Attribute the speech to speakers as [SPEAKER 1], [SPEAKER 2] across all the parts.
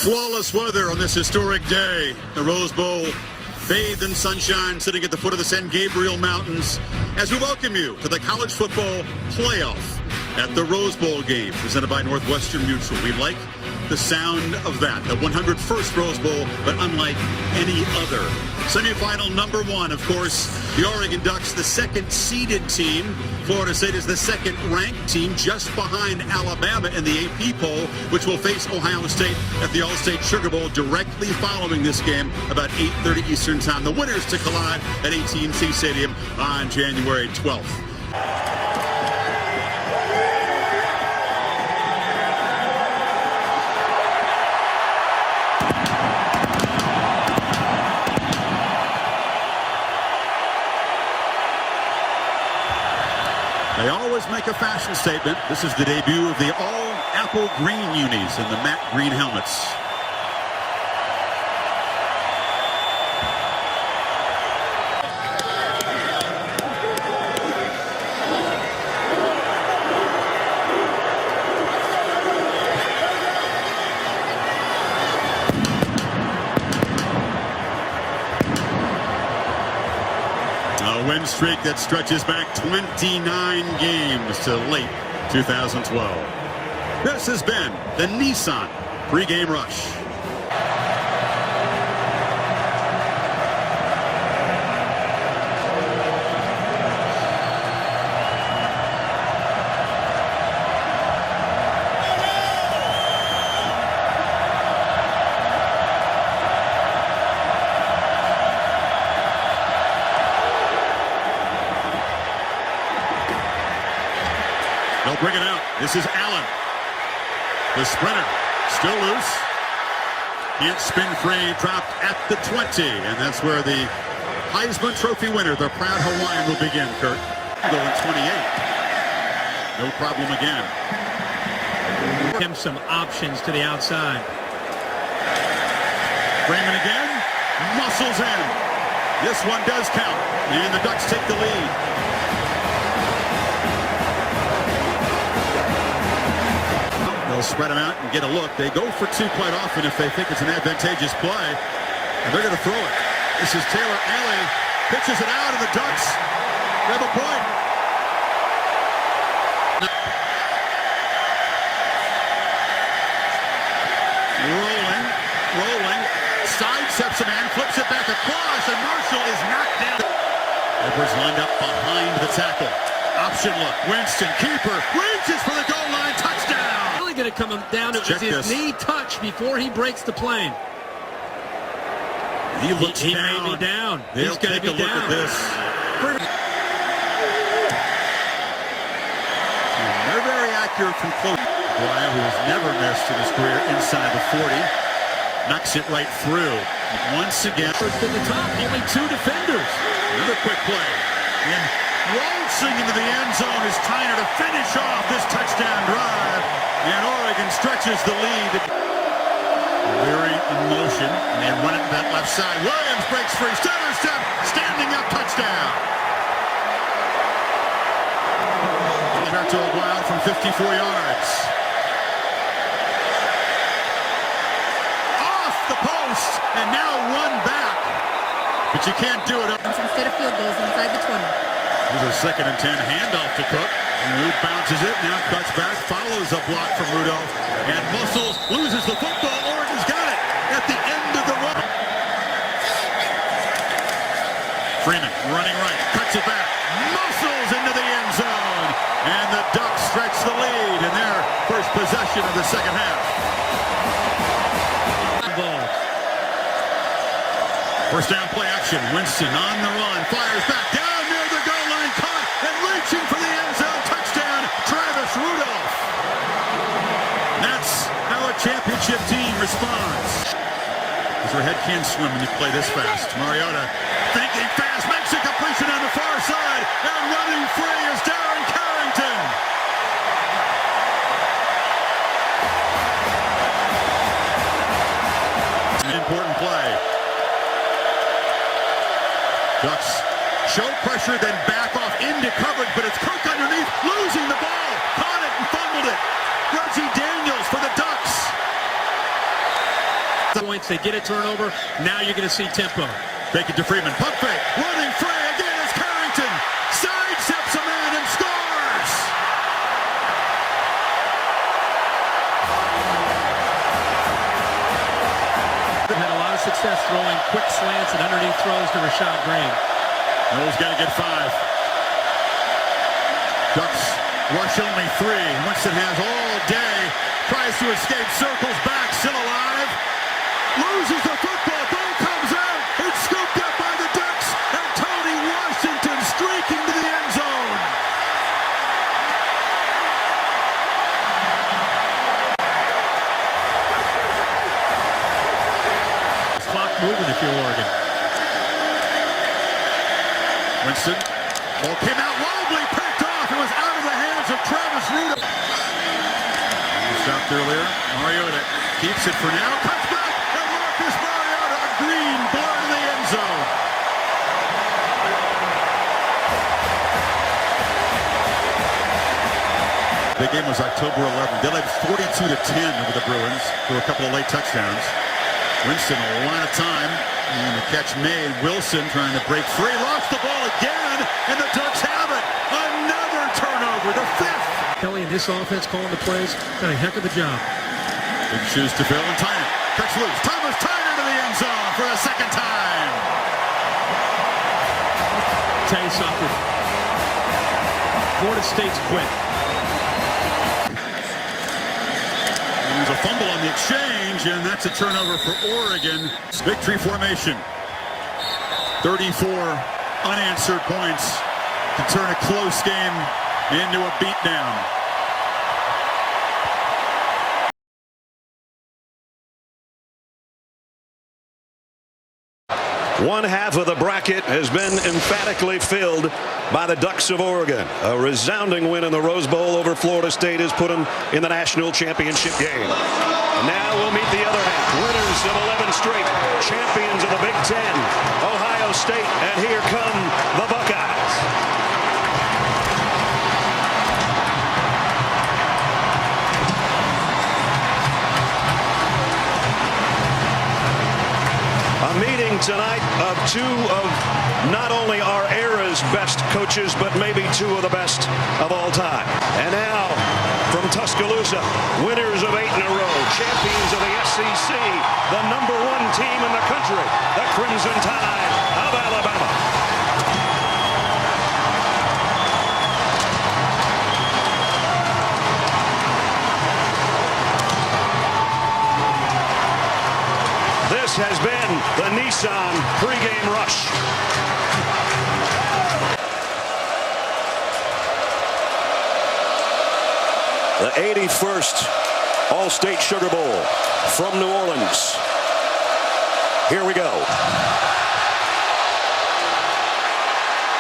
[SPEAKER 1] Flawless weather on this historic day. The Rose Bowl bathed in sunshine, sitting at the foot of the San Gabriel Mountains as we welcome you to the college football playoff at the Rose Bowl game presented by Northwestern Mutual. We like the sound of that. The 101st Rose Bowl, but unlike any other. Semifinal number one, of course, the Oregon Ducks, the second seeded team. Florida State is the second ranked team, just behind Alabama in the AP poll, which will face Ohio State at the All-State Sugar Bowl directly following this game about 8:30 Eastern Time. The winners to collide at AT&T Stadium on January 12th. They always make a fashion statement. This is the debut of the all-apple green unis and the matte green helmets. A win streak that stretches back 29 games to late 2012. This has been the Nissan pregame rush. They'll bring it out. This is Allen. The sprinter, still loose. Can't spin free, dropped at the 20. And that's where the Heisman Trophy winner, the proud Hawaiian, will begin, Kurt. Going 28. No problem again.
[SPEAKER 2] Him some options to the outside.
[SPEAKER 1] Freeman again. Muscles in. This one does count. And the Ducks take the lead. They'll spread them out and get a look. They go for two quite often if they think it's an advantageous play. And they're going to throw it. This is Taylor Alley. Pitches it out, and the Ducks have a point. Rolling. Sidesteps a man, flips it back across, and Marshall is knocked down. Edwards lined up behind the tackle. Option look. Winston, keeper, reaches for the goal line. Touchdown.
[SPEAKER 2] Going to come down to his knee touch before he breaks the plane.
[SPEAKER 1] He looks
[SPEAKER 2] he
[SPEAKER 1] down.
[SPEAKER 2] may be down.
[SPEAKER 1] He's going to take a look at this. They're very accurate from close. Bryant, who has never missed in his career inside the 40, knocks it right through. Once again.
[SPEAKER 2] First to the top, only two defenders.
[SPEAKER 1] Another quick play. And waltzing into the end zone is Tyner to finish off this touchdown drive. And Oregon stretches the lead. Leary in motion, and they run it to that left side. Williams breaks free, stutter step, standing up, touchdown. Bertold Wild from 54 yards. Off the post, and now run back. But you can't do it.
[SPEAKER 3] Instead of field goals inside the 20.
[SPEAKER 1] Here's a 2nd and 10 handoff to Cook. Root bounces it, now cuts back, follows a block from Rudolph, and Muscles loses the football. Oregon's got it at the end of the run. Freeman running right, cuts it back, Muscles into the end zone, and the Ducks stretch the lead in their first possession of the second half. First down play action, Winston on the run, fires back down near the goal line, caught and reaching for the end zone. Rudolph. That's how a championship team responds. Because your head can't swim when you play this fast. Mariota thinking fast, makes a completion on the far side, and running free is Darren Carrington. An important play. Ducks show pressure, then back off into coverage, but it's Cook underneath, losing the ball. Caught it and fumbled it. Reggie Daniels for the Ducks.
[SPEAKER 2] Ducks. They get a turnover. Now you're going to see tempo.
[SPEAKER 1] Fake it to Freeman. Pump fake. Running free again is Carrington. Sidesteps a man and scores.
[SPEAKER 2] They've had a lot of success throwing quick slants and underneath throws to Rashad Green.
[SPEAKER 1] Knowles got to get 5. Ducks rush only 3. Winston has all day. Tries to escape. Circles back. Still alive. Loses the football. Ball comes out. It's scooped up by the Ducks. And Tony Washington streaking to the end zone.
[SPEAKER 2] Clock moving if you're Oregon.
[SPEAKER 1] Winston. Ball came out wildly. Picked off. It was out of the hands of Travis Rudolph. Stopped earlier. Mariota keeps it for now. Cuts back. And Marcus Mariota. A green blow to the end zone. The game was October 11th. They led 42-10 over the Bruins through a couple of late touchdowns. Winston a lot of time. And the catch made. Wilson trying to break free. Lost the ball again. And the Ducks have it. Another turnover. The 5th.
[SPEAKER 2] Kelly and this offense calling the plays. Got a heck of a job.
[SPEAKER 1] Big shoes to fill. And Tyner cuts loose. Thomas Tyner to the end zone for a second time.
[SPEAKER 2] Tell you something. Florida State's quick.
[SPEAKER 1] There's a fumble on the exchange, and that's a turnover for Oregon. Victory formation. 34 unanswered points to turn a close game into a beatdown.
[SPEAKER 4] One half of the bracket has been emphatically filled by the Ducks of Oregon. A resounding win in the Rose Bowl over Florida State has put them in the national championship game. Now we'll meet the other half. Winners of 11 straight. Champions of the Big Ten. Ohio State. And here come the Buckeyes. A meeting tonight of 2 of not only our era's best coaches, but maybe 2 of the best of all time. And now, from Tuscaloosa, winners of 8 in a row, champions of the SEC, the #1 team in the country, the Crimson Tide of Alabama. This has been the Nissan pregame rush. The 81st All-State Sugar Bowl from New Orleans. Here we go.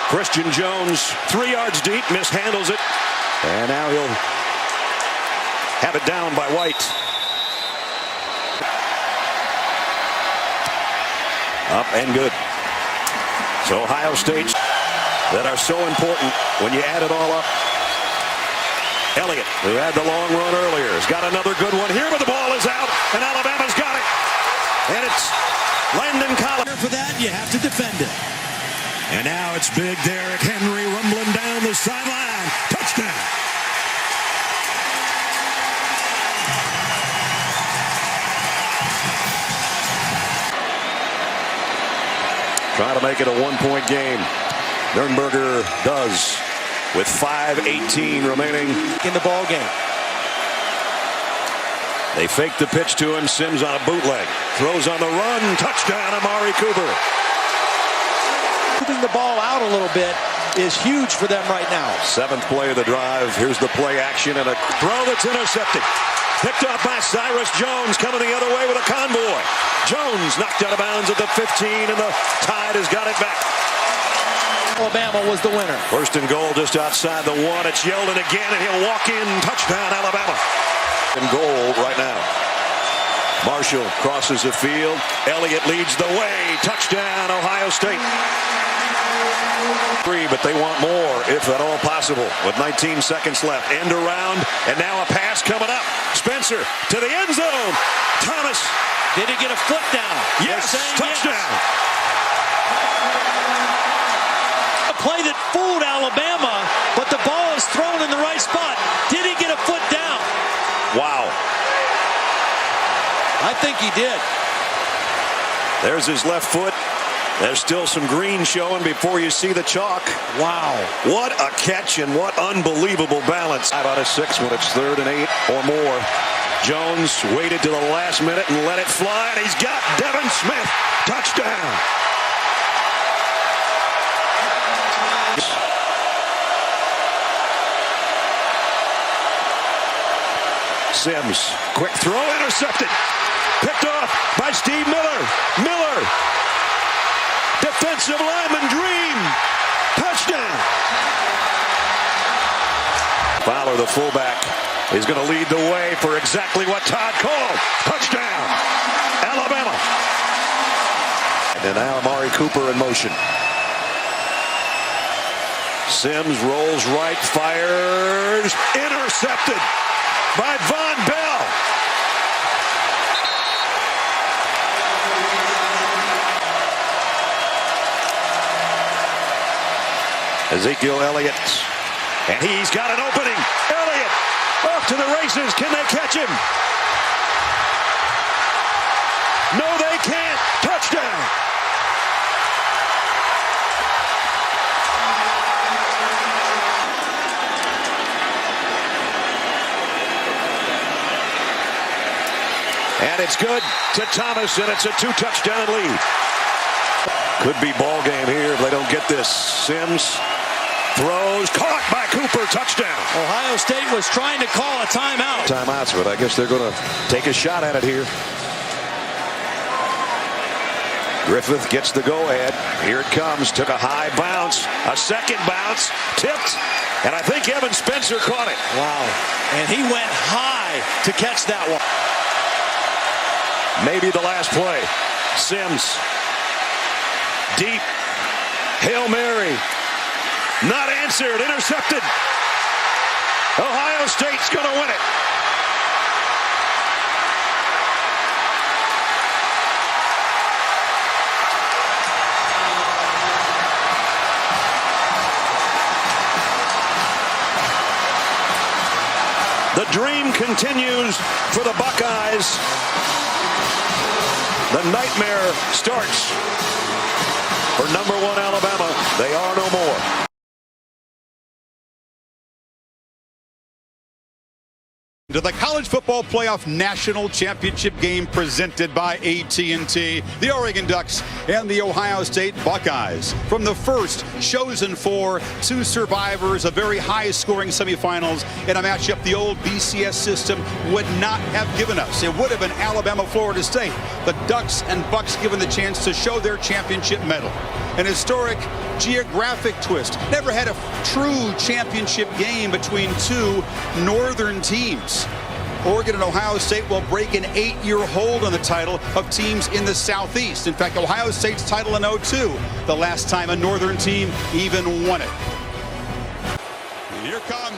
[SPEAKER 4] Christian Jones, 3 yards deep, mishandles it. And now he'll have it down by White. Up and good. So Ohio State that are so important when you add it all up. Elliott, who had the long run earlier, has got another good one here, but the ball is out, and Alabama's got it. And it's Landon Collins.
[SPEAKER 5] For that, you have to defend it. And now it's big Derrick Henry rumbling down the sideline. Touchdown.
[SPEAKER 4] Trying to make it a 1-point game. Nurnberger does with 5:18 remaining
[SPEAKER 5] In the ball game.
[SPEAKER 4] They fake the pitch to him. Sims on a bootleg. Throws on the run. Touchdown, Amari Cooper.
[SPEAKER 6] Moving the ball out a little bit is huge for them right now.
[SPEAKER 4] 7th play of the drive. Here's the play action and a throw that's intercepted. Picked off by Cyrus Jones, coming the other way with a convoy. Jones knocked out of bounds at the 15, and the Tide has got it back.
[SPEAKER 6] Alabama was the winner.
[SPEAKER 4] 1st and goal just outside the 1. It's Yeldon again, and he'll walk in. Touchdown, Alabama. And goal right now. Marshall crosses the field. Elliott leads the way. Touchdown, Ohio State. 3, but they want more, if at all possible, with 19 seconds left. End around, and now a pass coming up. Spencer to the end zone. Thomas
[SPEAKER 6] Did he get a foot down?
[SPEAKER 5] Yes, touchdown.
[SPEAKER 6] Yes. A play that fooled Alabama, but the ball is thrown in the right spot. Did he get a foot down?
[SPEAKER 4] Wow.
[SPEAKER 6] I think he did.
[SPEAKER 4] There's his left foot. There's still some green showing before you see the chalk.
[SPEAKER 6] Wow.
[SPEAKER 4] What a catch and what unbelievable balance. 5 out of 6 when it's 3rd and 8 or more. Jones waited to the last minute and let it fly, and he's got Devin Smith. Touchdown. Sims, quick throw, intercepted. Picked off by Steve Miller. Miller. Defensive lineman dream. Touchdown. Fowler, the fullback, is going to lead the way for exactly what Todd called. Touchdown. Alabama. And now Amari Cooper in motion. Sims rolls right, fires. Intercepted by Von Bell. Ezekiel Elliott, and he's got an opening. Elliott off to the races. Can they catch him? No, they can't. Touchdown. And it's good to Thomas, and it's a 2-touchdown lead. Could be ball game here if they don't get this. Sims throws, caught by Cooper, touchdown.
[SPEAKER 6] Ohio State was trying to call a timeout.
[SPEAKER 4] Timeouts, but I guess they're going to take a shot at it here. Griffith gets the go-ahead. Here it comes. Took a high bounce. A second bounce. Tipped. And I think Evan Spencer caught it.
[SPEAKER 6] Wow. And he went high to catch that one.
[SPEAKER 4] Maybe the last play. Sims. Deep. Hail Mary. Not answered. Intercepted. Ohio State's going to win it. The dream continues for the Buckeyes. The nightmare starts for #1 Alabama. They are no more.
[SPEAKER 1] To the College Football Playoff National Championship game presented by AT&T, the Oregon Ducks and the Ohio State Buckeyes. From the first chosen 4 to survivors, a very high-scoring semifinals in a matchup the old BCS system would not have given us. It would have been Alabama-Florida State. The Ducks and Bucks given the chance to show their championship medal. An historic geographic twist. Never had a true championship game between 2 northern teams. Oregon and Ohio State will break an 8-year hold on the title of teams in the Southeast. In fact, Ohio State's title in 2002, the last time a northern team even won it. And here come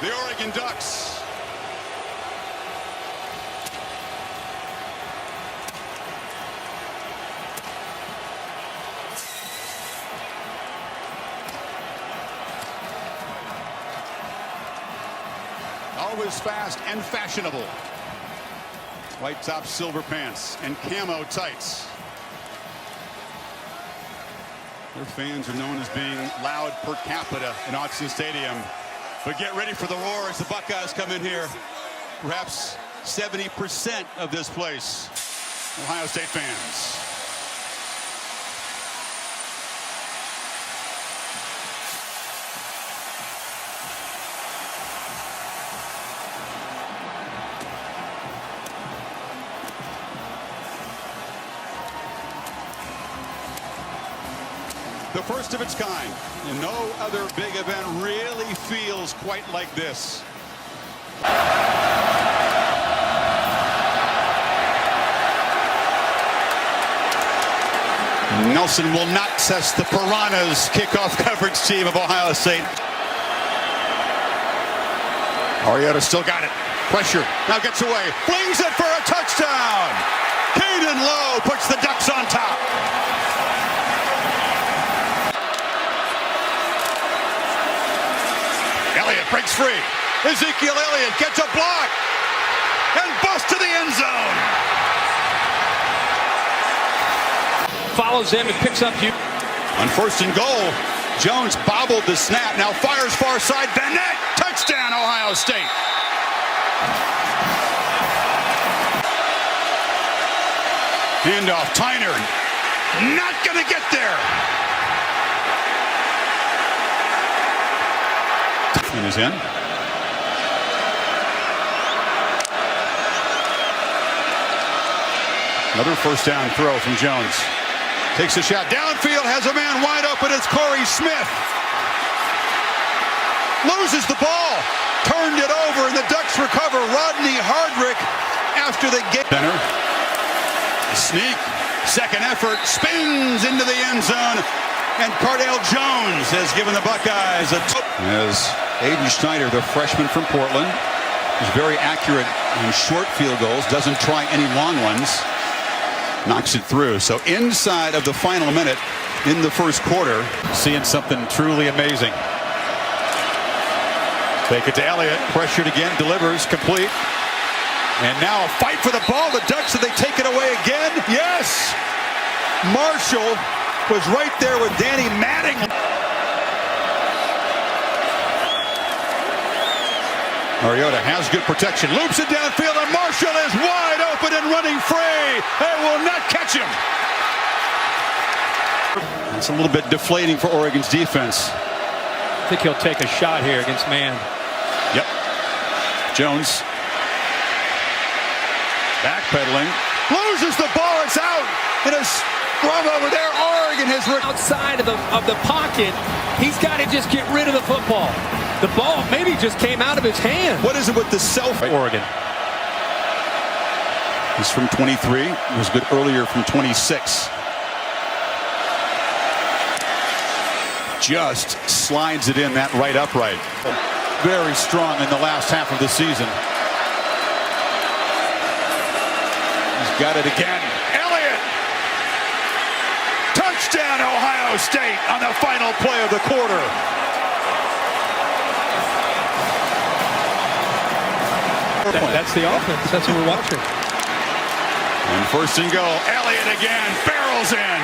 [SPEAKER 1] the Oregon Ducks. Always fast and fashionable. White top, silver pants, and camo tights. Their fans are known as being loud per capita in Autzen Stadium. But get ready for the roar as the Buckeyes come in here. Perhaps 70% of this place, Ohio State fans. The first of its kind, and no other big event really feels quite like this. Nelson will not test the Piranhas kickoff coverage team of Ohio State. Arietta still got it. Pressure. Now gets away. Flings it for a touchdown. Caden Lowe puts the Ducks on top. Elliott breaks free. Ezekiel Elliott gets a block and busts to the end zone.
[SPEAKER 2] Follows him and picks up you.
[SPEAKER 1] On first and goal, Jones bobbled the snap. Now fires far side. Bennett. Touchdown, Ohio State. Handoff. Tyner. Not going to get there. And is in. Another first down throw from Jones. Takes a shot downfield, has a man wide open. It's Corey Smith. Loses the ball. Turned it over, and the Ducks recover. Rodney Hardrick after the game. Center. Sneak. Second effort. Spins into the end zone. And Cardale Jones has given the Buckeyes a as Aiden Schneider, the freshman from Portland, is very accurate in short field goals. Doesn't try any long ones. Knocks it through. So inside of the final minute in the first quarter, seeing something truly amazing. Take it to Elliott. Pressured again. Delivers. Complete. And now a fight for the ball. The Ducks, did they take it away again? Yes! Marshall was right there with Danny Manning. Mariota has good protection. Loops it downfield, and Marshall is wide open and running free. They will not catch him. It's a little bit deflating for Oregon's defense.
[SPEAKER 2] I think he'll take a shot here against man.
[SPEAKER 1] Yep. Jones. Backpedaling. Loses the ball. It's out. And a scrub over there. Oregon has
[SPEAKER 2] Outside of the pocket, he's got to just get rid of the football. The ball maybe just came out of his hand.
[SPEAKER 1] What is it with the
[SPEAKER 2] Oregon.
[SPEAKER 1] He's from 23. He was good earlier from 26. Just slides it in that right upright. Very strong in the last half of the season. He's got it again. Elliott! Touchdown, Ohio State on the final play of the quarter.
[SPEAKER 2] That's the offense. That's what we're watching.
[SPEAKER 1] And first and goal. Elliott again. Barrels in.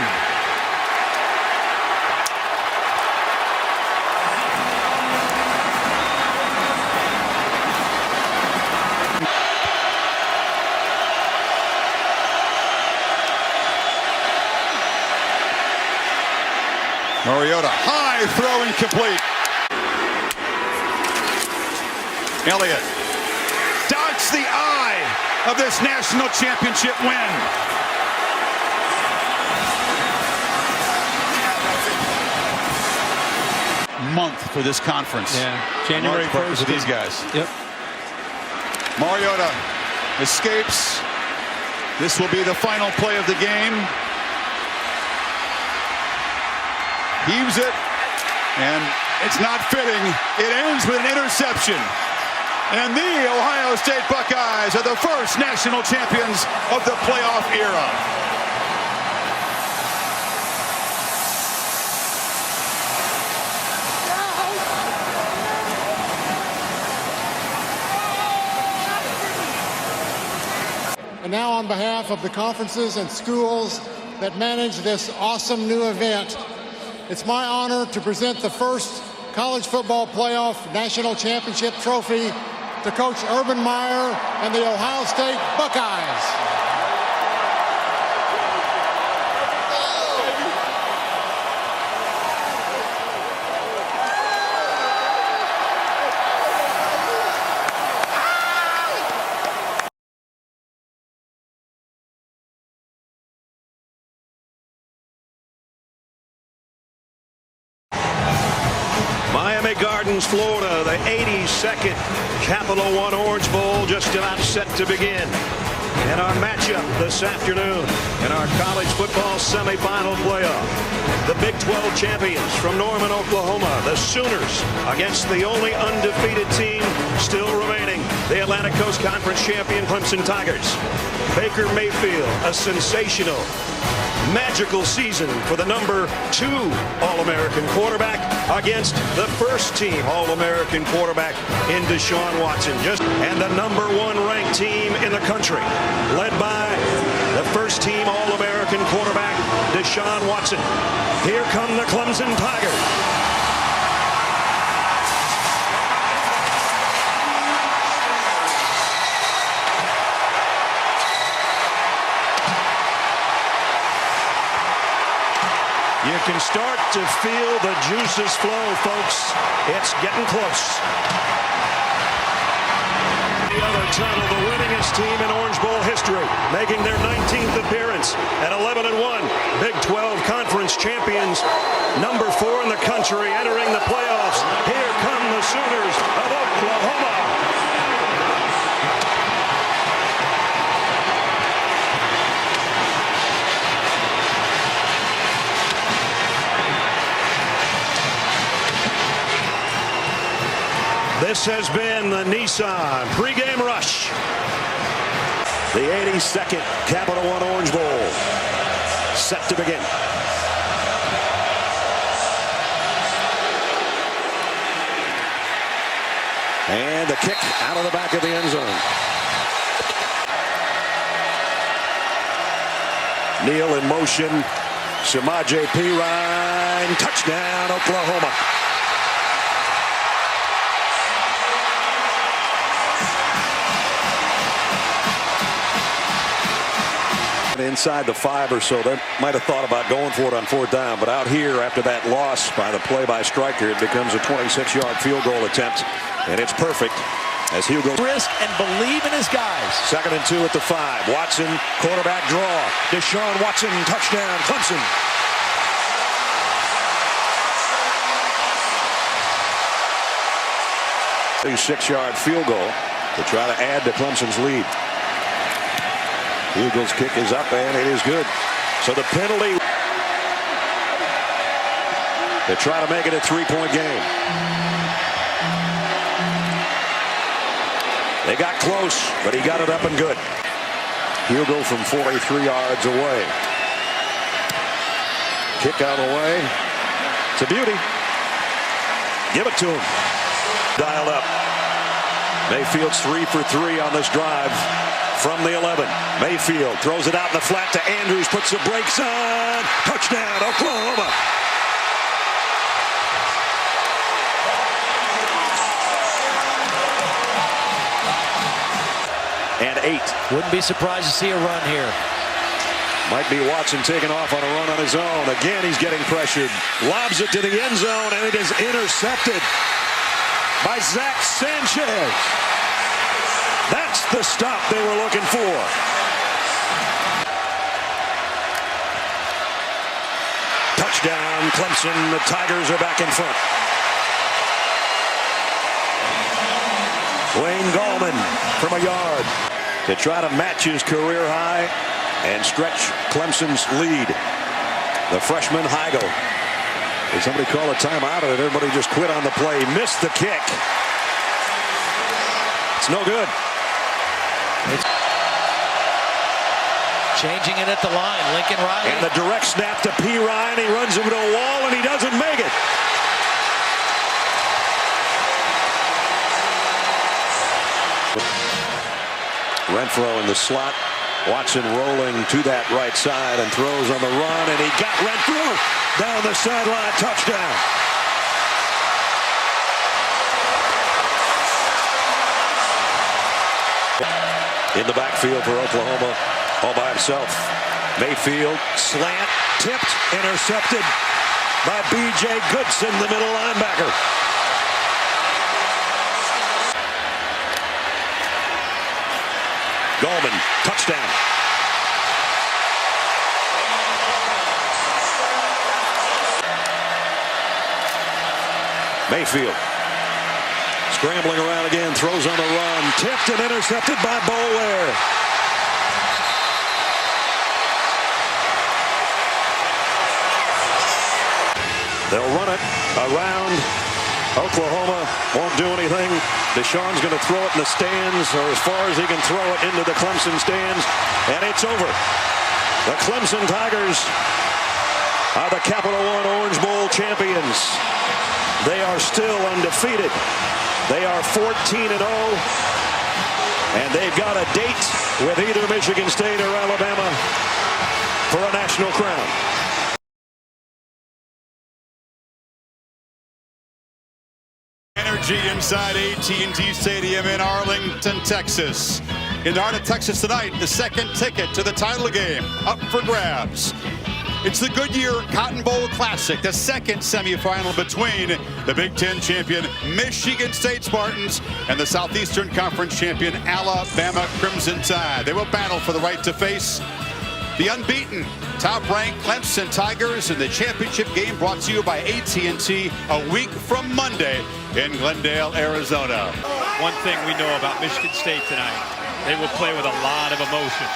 [SPEAKER 1] Mariota. High throw incomplete. Elliott. Dodged the eye of this national championship win. Month for this conference.
[SPEAKER 2] Yeah, January 1st
[SPEAKER 1] for these guys.
[SPEAKER 2] Yep.
[SPEAKER 1] Mariota escapes. This will be the final play of the game. Heaves it, and it's not fitting. It ends with an interception. And the Ohio State Buckeyes are the first national champions of the playoff era.
[SPEAKER 7] And now on behalf of the conferences and schools that manage this awesome new event, it's my honor to present the first college football playoff national championship trophy to Coach Urban Meyer and the Ohio State Buckeyes.
[SPEAKER 4] Miami Gardens, Florida, the 82nd Capital One Orange Bowl just about set to begin. And our matchup this afternoon in our college football semifinal playoff. The Big 12 champions from Norman, Oklahoma, the Sooners, against the only undefeated team still remaining, the Atlantic Coast Conference champion Clemson Tigers. Baker Mayfield, a sensational, magical season for the number 2 All-American quarterback against the first-team All-American quarterback in Deshaun Watson. And the number 1 ranked team in the country, led by the first-team All-American quarterback Deshaun Watson. Here come the Clemson Tigers. You can start to feel the juices flow, folks. It's getting close. The other tunnel, the winningest team in Orange Bowl history, making their 19th appearance at 11-1. Big 12 Conference champions, number 4 in the country, entering the playoffs. Here come the Sooners of Oklahoma. This has been the Nissan pregame rush. The 82nd Capital One Orange Bowl set to begin. And the kick out of the back of the end zone. Neal in motion. Samaje Perine. Touchdown, Oklahoma. Inside the 5 or so, they might have thought about going for it on 4th down, but out here after that loss by the play by Stryker, it becomes a 26-yard field goal attempt, and it's perfect as he'll go
[SPEAKER 6] Risk and believe in his guys.
[SPEAKER 4] 2nd and 2 at the 5. Watson, quarterback draw. Deshaun Watson, touchdown, Clemson. A 6-yard field goal to try to add to Clemson's lead. Eagles kick is up, and it is good. So the penalty to try to make it a 3-point game. They got close, but he got it up and good. He'll go from 43 yards away. Kick out away. It's a beauty. Give it to him. Dialed up. Mayfield's 3 for 3 on this drive. From the 11, Mayfield throws it out in the flat to Andrews, puts the brakes on. Touchdown, Oklahoma. And 8.
[SPEAKER 6] Wouldn't be surprised to see a run here.
[SPEAKER 4] Might be Watson taking off on a run on his own. Again, he's getting pressured. Lobs it to the end zone, and it is intercepted by Zach Sanchez. That's the stop they were looking for. Touchdown, Clemson. The Tigers are back in front. Wayne Gallman from a yard to try to match his career high and stretch Clemson's lead. The freshman Heigl. Did somebody call a timeout, or did everybody just quit on the play? Missed the kick. It's no good.
[SPEAKER 6] Changing it at the line, Lincoln Riley.
[SPEAKER 4] And the direct snap to Perine. He runs into a wall, and he doesn't make it. Renfro in the slot. Watson rolling to that right side and throws on the run, and he got Renfro down the sideline. Touchdown. In the backfield for Oklahoma, all by himself. Mayfield, slant, tipped, intercepted by B.J. Goodson, the middle linebacker. Gallman, touchdown. Mayfield. Scrambling around again, throws on the run, tipped and intercepted by Boulware. They'll run it around. Oklahoma won't do anything. Deshaun's going to throw it in the stands, or as far as he can throw it into the Clemson stands, and it's over. The Clemson Tigers are the Capital One Orange Bowl champions. They are still undefeated. They are 14-0, and they've got a date with either Michigan State or Alabama for a national crown.
[SPEAKER 1] Energy inside AT&T Stadium in Arlington, Texas. In the heart of Texas tonight, the second ticket to the title game up for grabs. It's the Goodyear Cotton Bowl Classic, the second semifinal between the Big Ten champion Michigan State Spartans and the Southeastern Conference champion Alabama Crimson Tide. They will battle for the right to face the unbeaten, top-ranked Clemson Tigers in the championship game, brought to you by AT&T a week from Monday in Glendale, Arizona.
[SPEAKER 6] One thing we know about Michigan State tonight, they will play with a lot of emotion.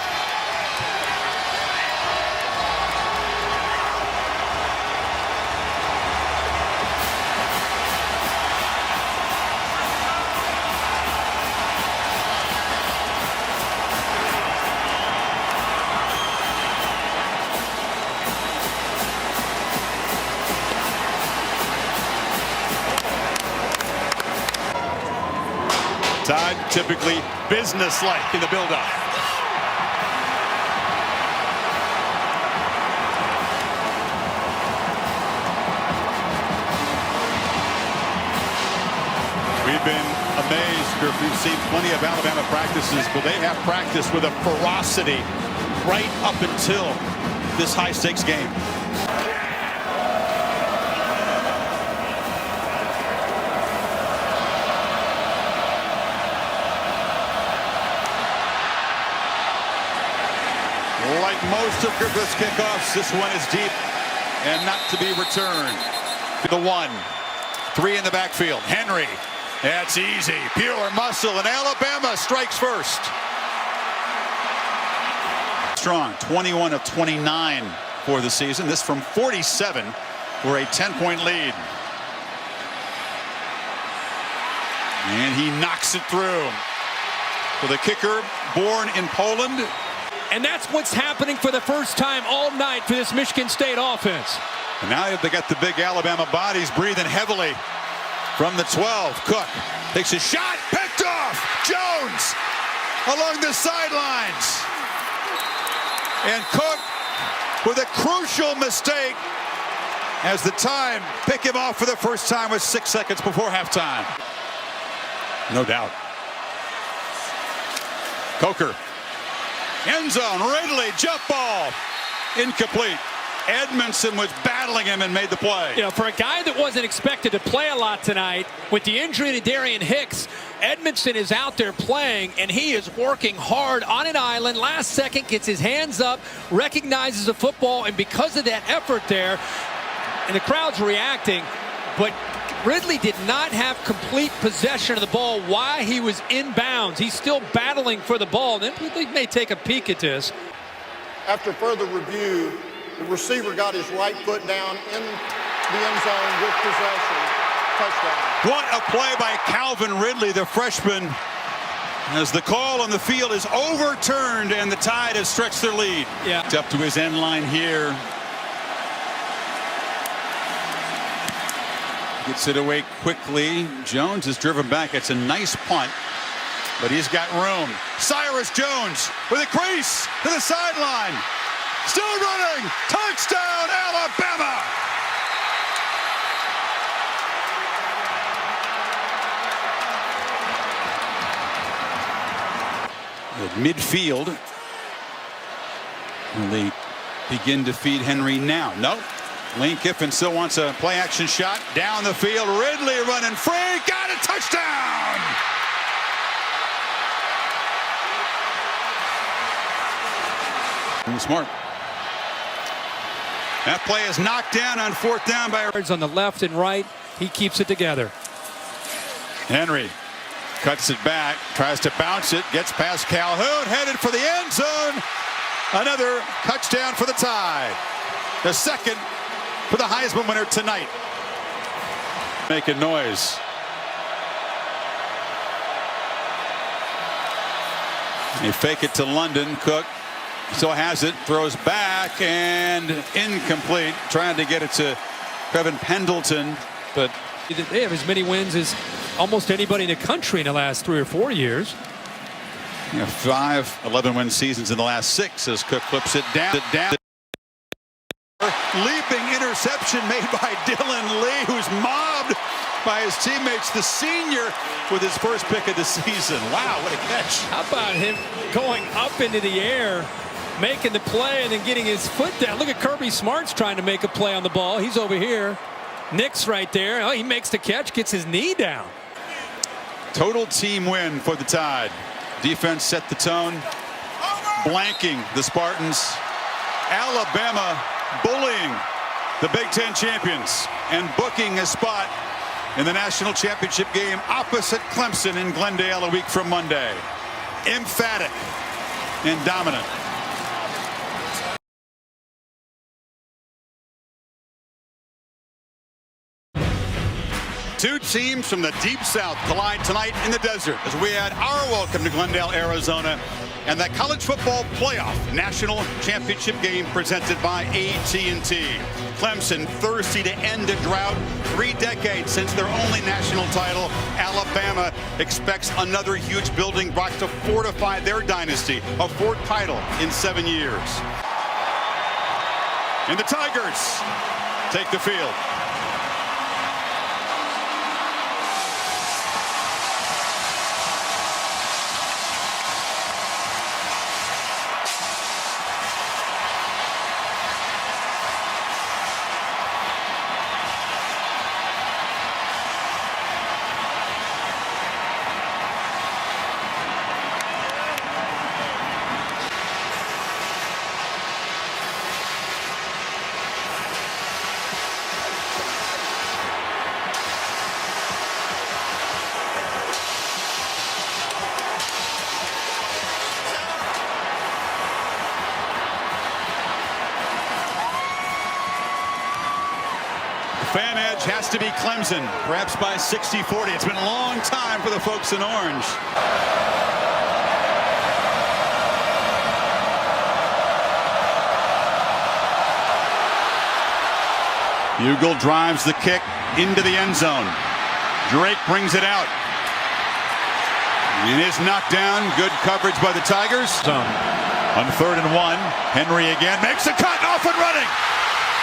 [SPEAKER 1] Tide typically business-like in the build-up. We've been amazed, Griff. We've seen plenty of Alabama practices, but they have practiced with a ferocity right up until this high-stakes game. Like most of Griffith's kickoffs, this one is deep and not to be returned. The 1, 3 in the backfield. Henry, that's easy. Pure muscle, and Alabama strikes first. Strong, 21 of 29 for the season. This from 47 for a 10-point lead. And he knocks it through. For the kicker, born in Poland.
[SPEAKER 2] And that's what's happening for the first time all night for this Michigan State offense.
[SPEAKER 1] And now they got the big Alabama bodies breathing heavily from the 12. Cook takes a shot, picked off. Jones along the sidelines. And Cook with a crucial mistake as the time pick him off for the first time with 6 seconds before halftime. No doubt. Coker. End zone, Ridley, jump ball, incomplete. Edmondson was battling him and made the play.
[SPEAKER 2] You know, for a guy that wasn't expected to play a lot tonight, with the injury to Darian Hicks, Edmondson is out there playing, and he is working hard on an island. Last second, gets his hands up, recognizes the football, and because of that effort there, and the crowd's reacting, but Ridley did not have complete possession of the ball while he was inbounds. He's still battling for the ball. Then Ridley may take a peek at this.
[SPEAKER 7] After further review, the receiver got his right foot down in the end zone with possession. Touchdown.
[SPEAKER 1] What a play by Calvin Ridley, the freshman, as the call on the field is overturned and the Tide has stretched their lead.
[SPEAKER 2] Yeah.
[SPEAKER 1] It's up to his end line here. Gets it away quickly. Jones is driven back. It's a nice punt, but he's got room. Cyrus Jones with a crease to the sideline. Still running. Touchdown, Alabama. At midfield. Will they begin to feed Henry now? Nope. Lane Kiffin still wants a play-action shot. Down the field, Ridley running free. Got a touchdown! Smart. That play is knocked down on 4th down by...
[SPEAKER 2] On the left and right, he keeps it together.
[SPEAKER 1] Henry cuts it back, tries to bounce it, gets past Calhoun, headed for the end zone. Another touchdown for the Tide. The second for the Heisman winner tonight. Making noise. They fake it to London. Cook still has it, throws back, and incomplete. Trying to get it to Kevin Pendleton, but
[SPEAKER 2] they have as many wins as almost anybody in the country in the last 3 or 4 years.
[SPEAKER 1] 5 11-win seasons in the last 6 as Cook flips it down. Leaping interception made by Dylan Lee, who's mobbed by his teammates. The senior with his first pick of the season. Wow, what a catch.
[SPEAKER 2] How about him going up into the air, making the play, and then getting his foot down? Look at Kirby Smart's trying to make a play on the ball. He's over here. Nick's right there. Oh, he makes the catch, gets his knee down.
[SPEAKER 1] Total team win for the Tide. Defense set the tone, blanking the Spartans. Alabama bullying the Big Ten champions and booking a spot in the national championship game opposite Clemson in Glendale a week from Monday. Emphatic and dominant. Two teams from the Deep South collide tonight in the desert as we add our welcome to Glendale, Arizona, and the College Football Playoff National Championship game presented by AT&T. Clemson thirsty to end a drought. 3 decades since their only national title. Alabama expects another huge building block to fortify their dynasty. A 4th title in 7 years. And the Tigers take the field. Fan edge has to be Clemson, perhaps by 60-40. It's been a long time for the folks in orange. Hugill drives the kick into the end zone. Drake brings it out. And is knocked down. Good coverage by the Tigers. On 3rd and 1, Henry again makes a cut, off and running.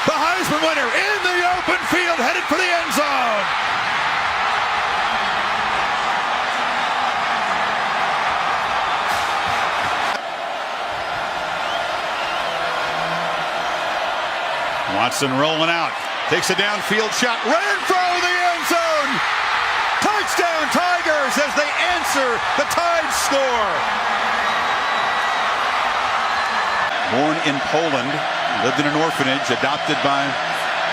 [SPEAKER 1] The Heisman winner in the open field, headed for the end zone. Watson rolling out, takes a downfield shot, Renfro in the end zone. Touchdown Tigers as they answer the Tide score. Born in Poland. Lived in an orphanage, adopted by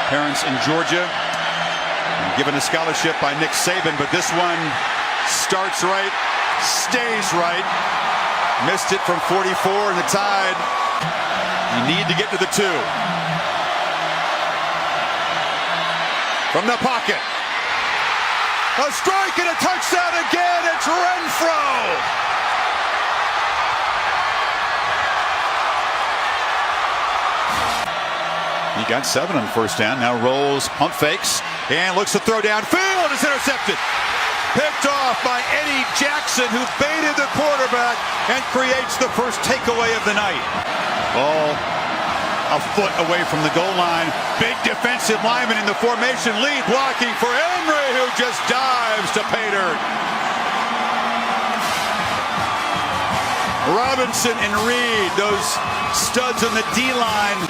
[SPEAKER 1] parents in Georgia, and given a scholarship by Nick Saban, but this one starts right, stays right. Missed it from 44, and the Tide, you need to get to the 2. From the pocket. A strike and a touchdown again, it's Renfro! He got 7 on 1st down, now rolls, pump fakes, and looks to throw downfield. It's intercepted. Picked off by Eddie Jackson, who baited the quarterback and creates the first takeaway of the night. Ball a foot away from the goal line. Big defensive lineman in the formation, lead blocking for Henry, who just dives to pay dirt. Robinson and Reed, those studs on the D-line.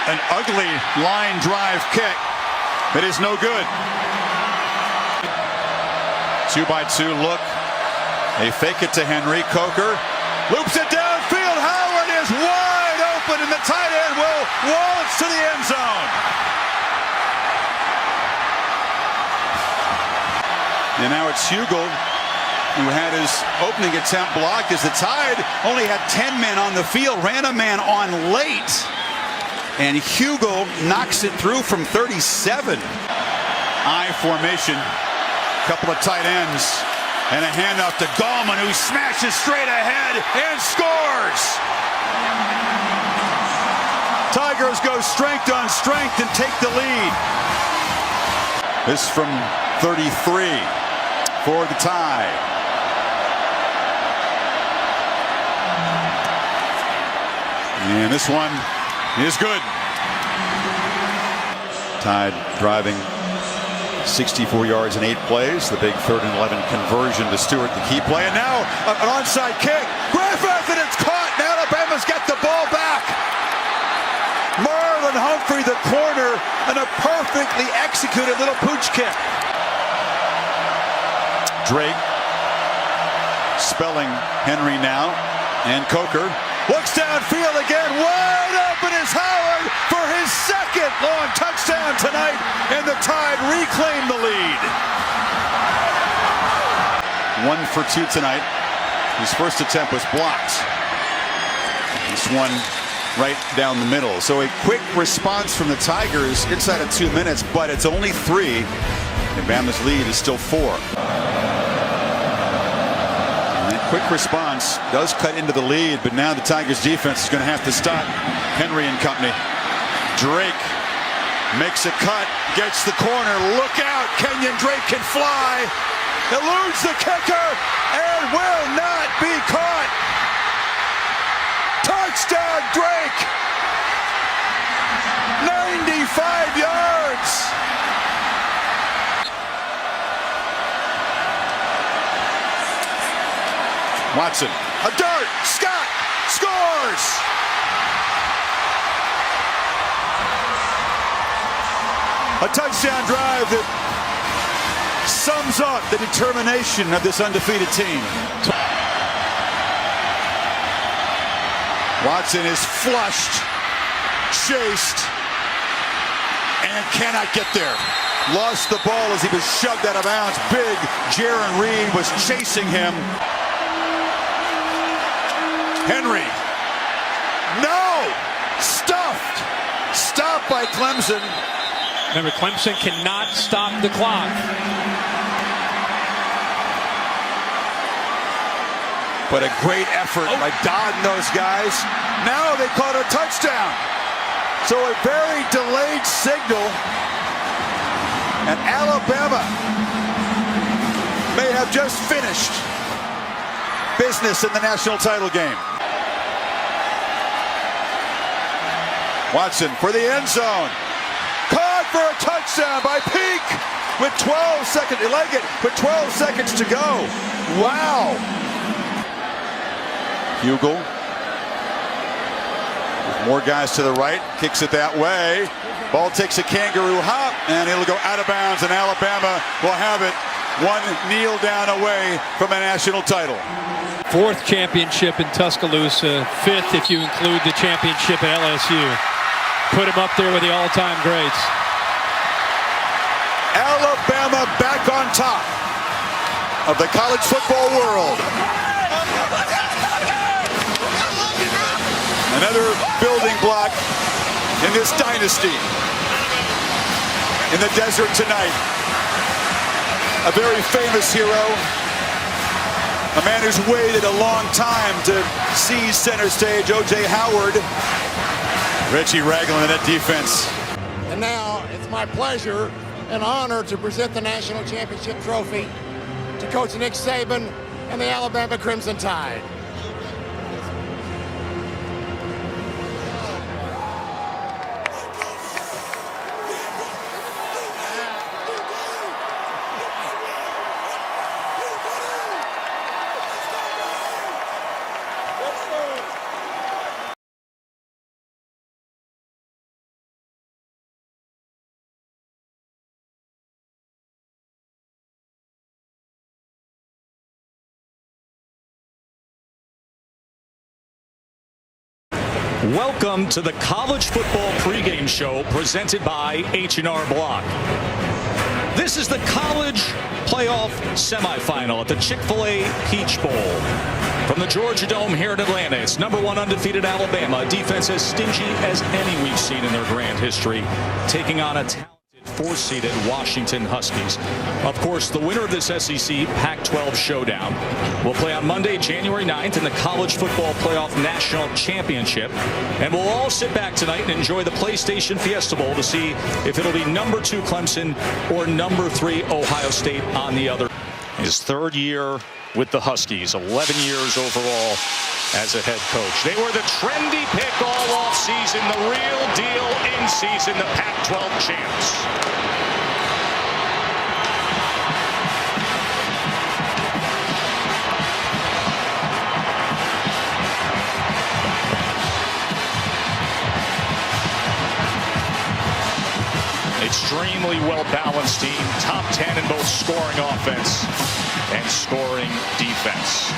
[SPEAKER 1] An ugly line drive kick that is no good. 2-by-2 look. They fake it to Henry. Coker loops it downfield. Howard is wide open, and the tight end will waltz to the end zone. And now it's Hugill who had his opening attempt blocked as the Tide only had 10 men on the field, ran a man on late. And Hugo knocks it through from 37. I formation, couple of tight ends, and a handoff to Gallman, who smashes straight ahead and scores. Tigers go strength on strength and take the lead. This from 33 for the Tide. And this one is good. Tide driving 64 yards in 8 plays. The big 3rd and 11 conversion to Stewart, the key play. And now an onside kick. Griffith, and it's caught. And Alabama's got the ball back. Marlon Humphrey, the corner, and a perfectly executed little pooch kick. Drake spelling Henry now. And Coker looks downfield again. Wide open is Howard for his second long touchdown tonight. And the Tide reclaim the lead. 1 for 2 tonight. His first attempt was blocked. This one right down the middle. So a quick response from the Tigers inside of 2 minutes, but it's only 3. And Bama's lead is still 4. Quick response does cut into the lead, but now the Tigers defense is going to have to stop Henry and company. Drake makes a cut, gets the corner. Look out, Kenyon Drake can fly. Eludes the kicker and will not be caught. Touchdown, Drake. 95 yards. Watson, a dart, Scott scores! A touchdown drive that sums up the determination of this undefeated team. Watson is flushed, chased, and cannot get there. Lost the ball as he was shoved out of bounds. Big Jaron Reed was chasing him. Henry, no, stuffed, stopped by Clemson.
[SPEAKER 2] Remember, Clemson cannot stop the clock.
[SPEAKER 1] But a great effort by Dodd and those guys. Now they caught a touchdown. So a very delayed signal. And Alabama may have just finished business in the national title game. Watson for the end zone. Caught for a touchdown by Peak with 12 seconds. Leggett with 12 seconds to go. Wow. Hugel with more guys to the right. Kicks it that way. Ball takes a kangaroo hop, and it'll go out of bounds, and Alabama will have it one kneel down away from a national title.
[SPEAKER 2] 4th championship in Tuscaloosa, 5th if you include the championship at LSU. Put him up there with the all-time greats.
[SPEAKER 1] Alabama back on top of the college football world. Another building block in this dynasty. In the desert tonight. A very famous hero. A man who's waited a long time to seize center stage, O.J. Howard. Richie Ragland in that defense.
[SPEAKER 7] And now it's my pleasure and honor to present the national championship trophy to Coach Nick Saban and the Alabama Crimson Tide.
[SPEAKER 8] Welcome to the college football pregame show presented by H&R Block. This is the college playoff semifinal at the Chick-fil-A Peach Bowl. From the Georgia Dome here in Atlanta, it's #1 undefeated Alabama, a defense as stingy as any we've seen in their grand history, taking on a talented fourth-seeded Washington Huskies. Of course, the winner of this SEC Pac-12 showdown will play on Monday, January 9th in the College Football Playoff National Championship. And we'll all sit back tonight and enjoy the PlayStation Fiesta Bowl to see if it'll be #2 Clemson or #3 Ohio State on the other. His third year with the Huskies, 11 years overall as a head coach. They were the trendy pick all offseason, the real deal in season, the Pac-12 champs. Extremely well-balanced team, top 10 in both scoring offense and scoring defense.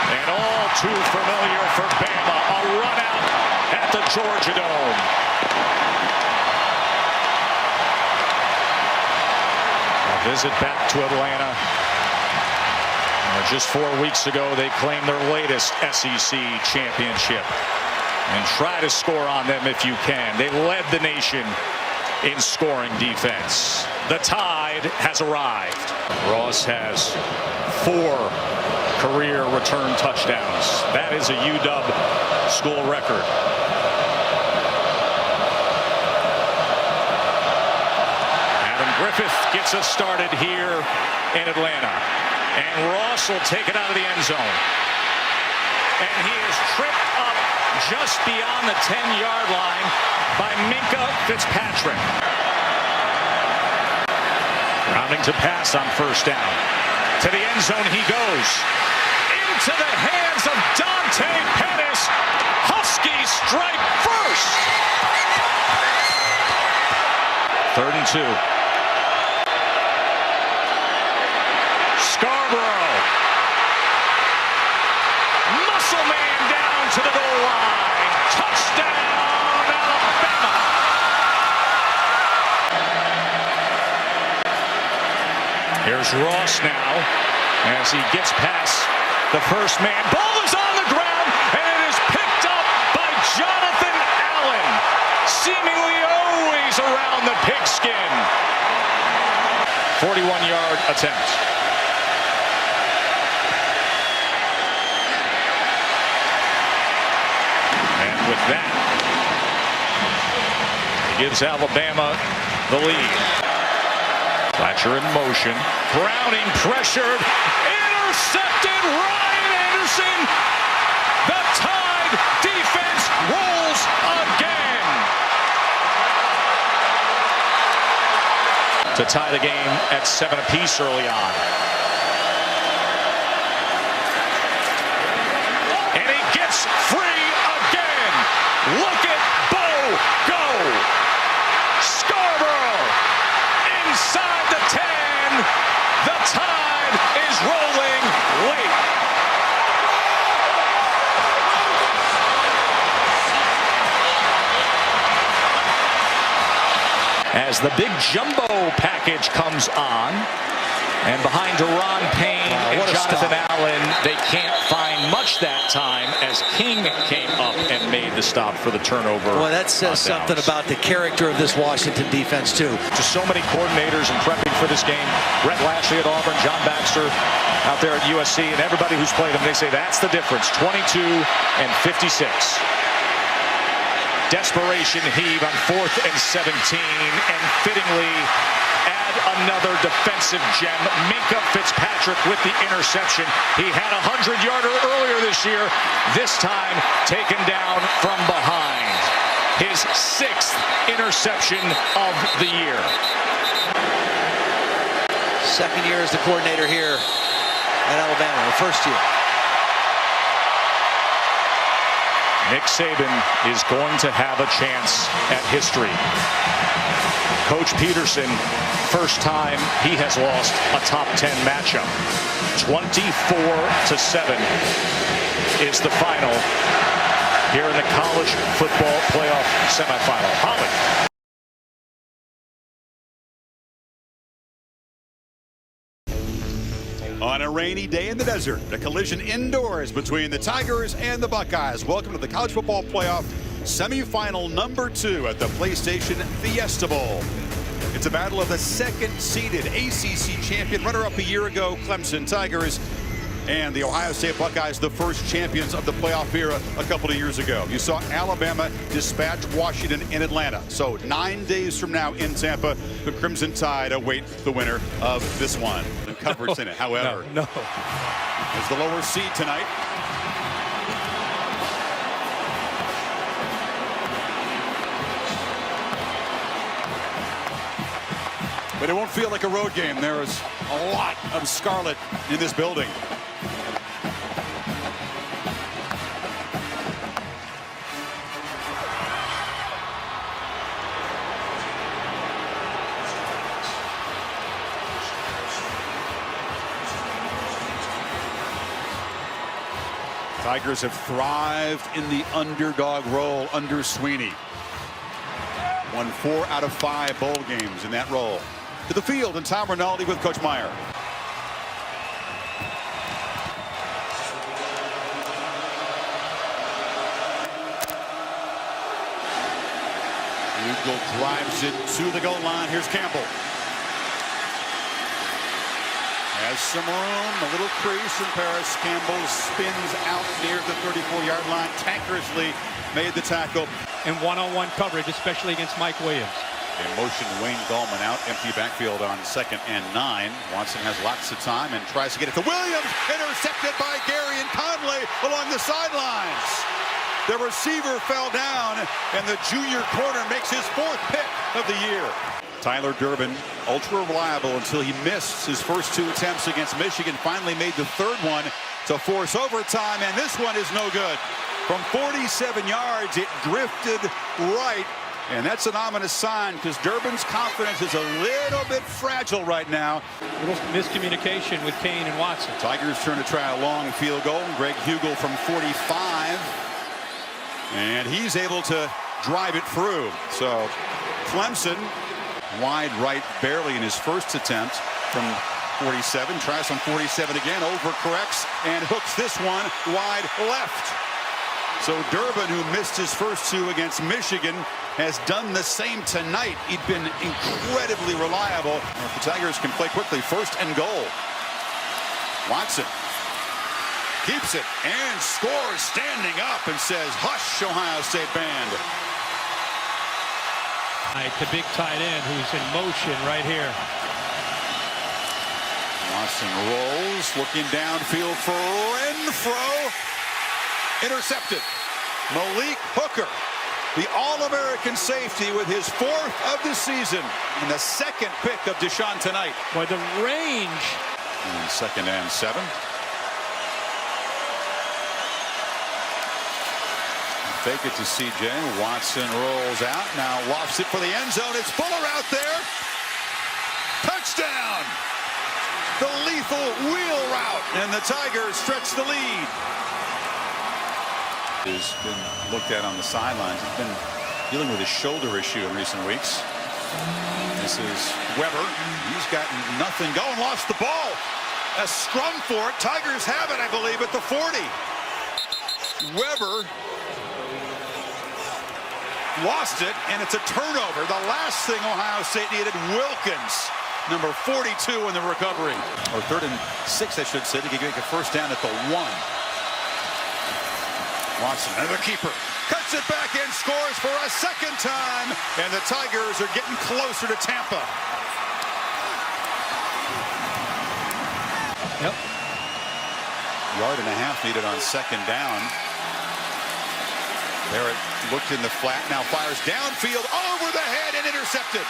[SPEAKER 8] And all too familiar for Bama, a run out at the Georgia Dome. A visit back to Atlanta. Just 4 weeks ago, they claimed their latest SEC championship. And try to score on them if you can. They led the nation in scoring defense. The tide has arrived. Ross has 4 career return touchdowns. That is a UW school record. Adam Griffith gets us started here in Atlanta. And Ross will take it out of the end zone. And he is tripped up just beyond the 10-yard line by Minkah Fitzpatrick. Rounding to pass on first down. To the end zone he goes. Into the hands of Dante Pettis. Huskies strike first. 3rd and 2. Scarborough. Muscle man down to the goal line. Touchdown, Alabama. Here's Ross now as he gets past the first man. Ball is on the ground, and it is picked up by Jonathan Allen. Seemingly always around the pigskin. 41-yard attempt. With that, he gives Alabama the lead. Fletcher in motion. Browning pressured. Intercepted. Ryan Anderson. The Tide defense rolls again. To tie the game at 7 apiece early on. And he gets free. Look at Bo go! Scarborough inside the 10. The Tide is rolling late. As the big jumbo package comes on, and behind Deron Payne and Jonathan Allen, they can't find much that time as King came up and made the stop for the turnover.
[SPEAKER 6] Well, that says something about the character of this Washington defense, too.
[SPEAKER 8] Just so many coordinators and prepping for this game. Brett Lashley at Auburn, John Baxter out there at USC, and everybody who's played them, they say that's the difference, 22 and 56. Desperation heave on 4th and 17, and fittingly another defensive gem. Minkah Fitzpatrick with the interception. He had a 100-yarder earlier this year, this time taken down from behind. His 6th interception of the year.
[SPEAKER 6] 2nd year as the coordinator here at Alabama, the 1st year.
[SPEAKER 8] Nick Saban is going to have a chance at history. Coach Peterson, first time he has lost a top 10 matchup. 24-7 is the final here in the college football playoff semifinal. Holly.
[SPEAKER 1] rainy day in the desert. A collision indoors between the Tigers and the Buckeyes. Welcome to the College Football Playoff semifinal number 2 at the PlayStation Fiesta Bowl. It's a battle of the second-seeded ACC champion, runner-up a year ago, Clemson Tigers, and the Ohio State Buckeyes, the first champions of the playoff era a couple of years ago. You saw Alabama dispatch Washington in Atlanta. So 9 days from now in Tampa, the Crimson Tide await the winner of this one. The coverage in it, however.
[SPEAKER 2] No.
[SPEAKER 1] Is the lower seed tonight. But it won't feel like a road game. There is a lot of scarlet in this building. Tigers have thrived in the underdog role under Sweeney. Won 4 out of 5 bowl games in that role. To the field, and Tom Rinaldi with Coach Meyer. Eagle drives it to the goal line. Here's Campbell. Has some room, a little crease, and Paris Campbell spins out near the 34-yard line. Tankerously made the tackle.
[SPEAKER 2] And one-on-one coverage, especially against Mike Williams.
[SPEAKER 1] In motion, Wayne Gallman out, empty backfield on 2nd and 9. Watson has lots of time and tries to get it to Williams. Intercepted by Gary and Conley along the sidelines. The receiver fell down, and the junior corner makes his 4th pick of the year. Tyler Durbin, ultra reliable until he missed his first 2 attempts against Michigan. Finally made the 3rd one to force overtime, and this one is no good. From 47 yards, it drifted right. And that's an ominous sign because Durbin's confidence is a little bit fragile right now.
[SPEAKER 2] A little miscommunication with Kane and Watson.
[SPEAKER 1] Tigers turn to try a long field goal. Greg Hugel from 45. And he's able to drive it through. So Clemson, wide right barely in his first attempt from 47. Tries on 47 again, overcorrects, and hooks this one wide left. So Durbin, who missed his first 2 against Michigan, has done the same tonight. He'd been incredibly reliable. The Tigers can play quickly. 1st and goal. Watson keeps it and scores standing up and says, "Hush, Ohio State band."
[SPEAKER 2] The big tight end who's in motion right here.
[SPEAKER 1] Watson rolls, looking downfield for Renfro. Intercepted. Malik Hooker, the All-American safety, with his 4th of the season and the 2nd pick of Deshaun tonight.
[SPEAKER 2] Boy, the range.
[SPEAKER 1] And 2nd and 7. Fake it to CJ. Watson rolls out. Now lofts it for the end zone. It's Fuller out there. Touchdown! The lethal wheel route. And the Tigers stretch the lead. Has been looked at on the sidelines. He's been dealing with a shoulder issue in recent weeks. This is Weber. He's got nothing going. Lost the ball. A scrum for it. Tigers have it, I believe, at the 40. Weber lost it, and it's a turnover. The last thing Ohio State needed. Wilkins, number 42 in the recovery. Or 3rd and 6, I should say. They can make a 1st down at the 1. Watson, another keeper, cuts it back and scores for a 2nd time, and the Tigers are getting closer to Tampa.
[SPEAKER 2] Yep.
[SPEAKER 1] 1.5 yards needed on 2nd down. Barrett looked in the flat, now fires downfield, over the head, and intercepted.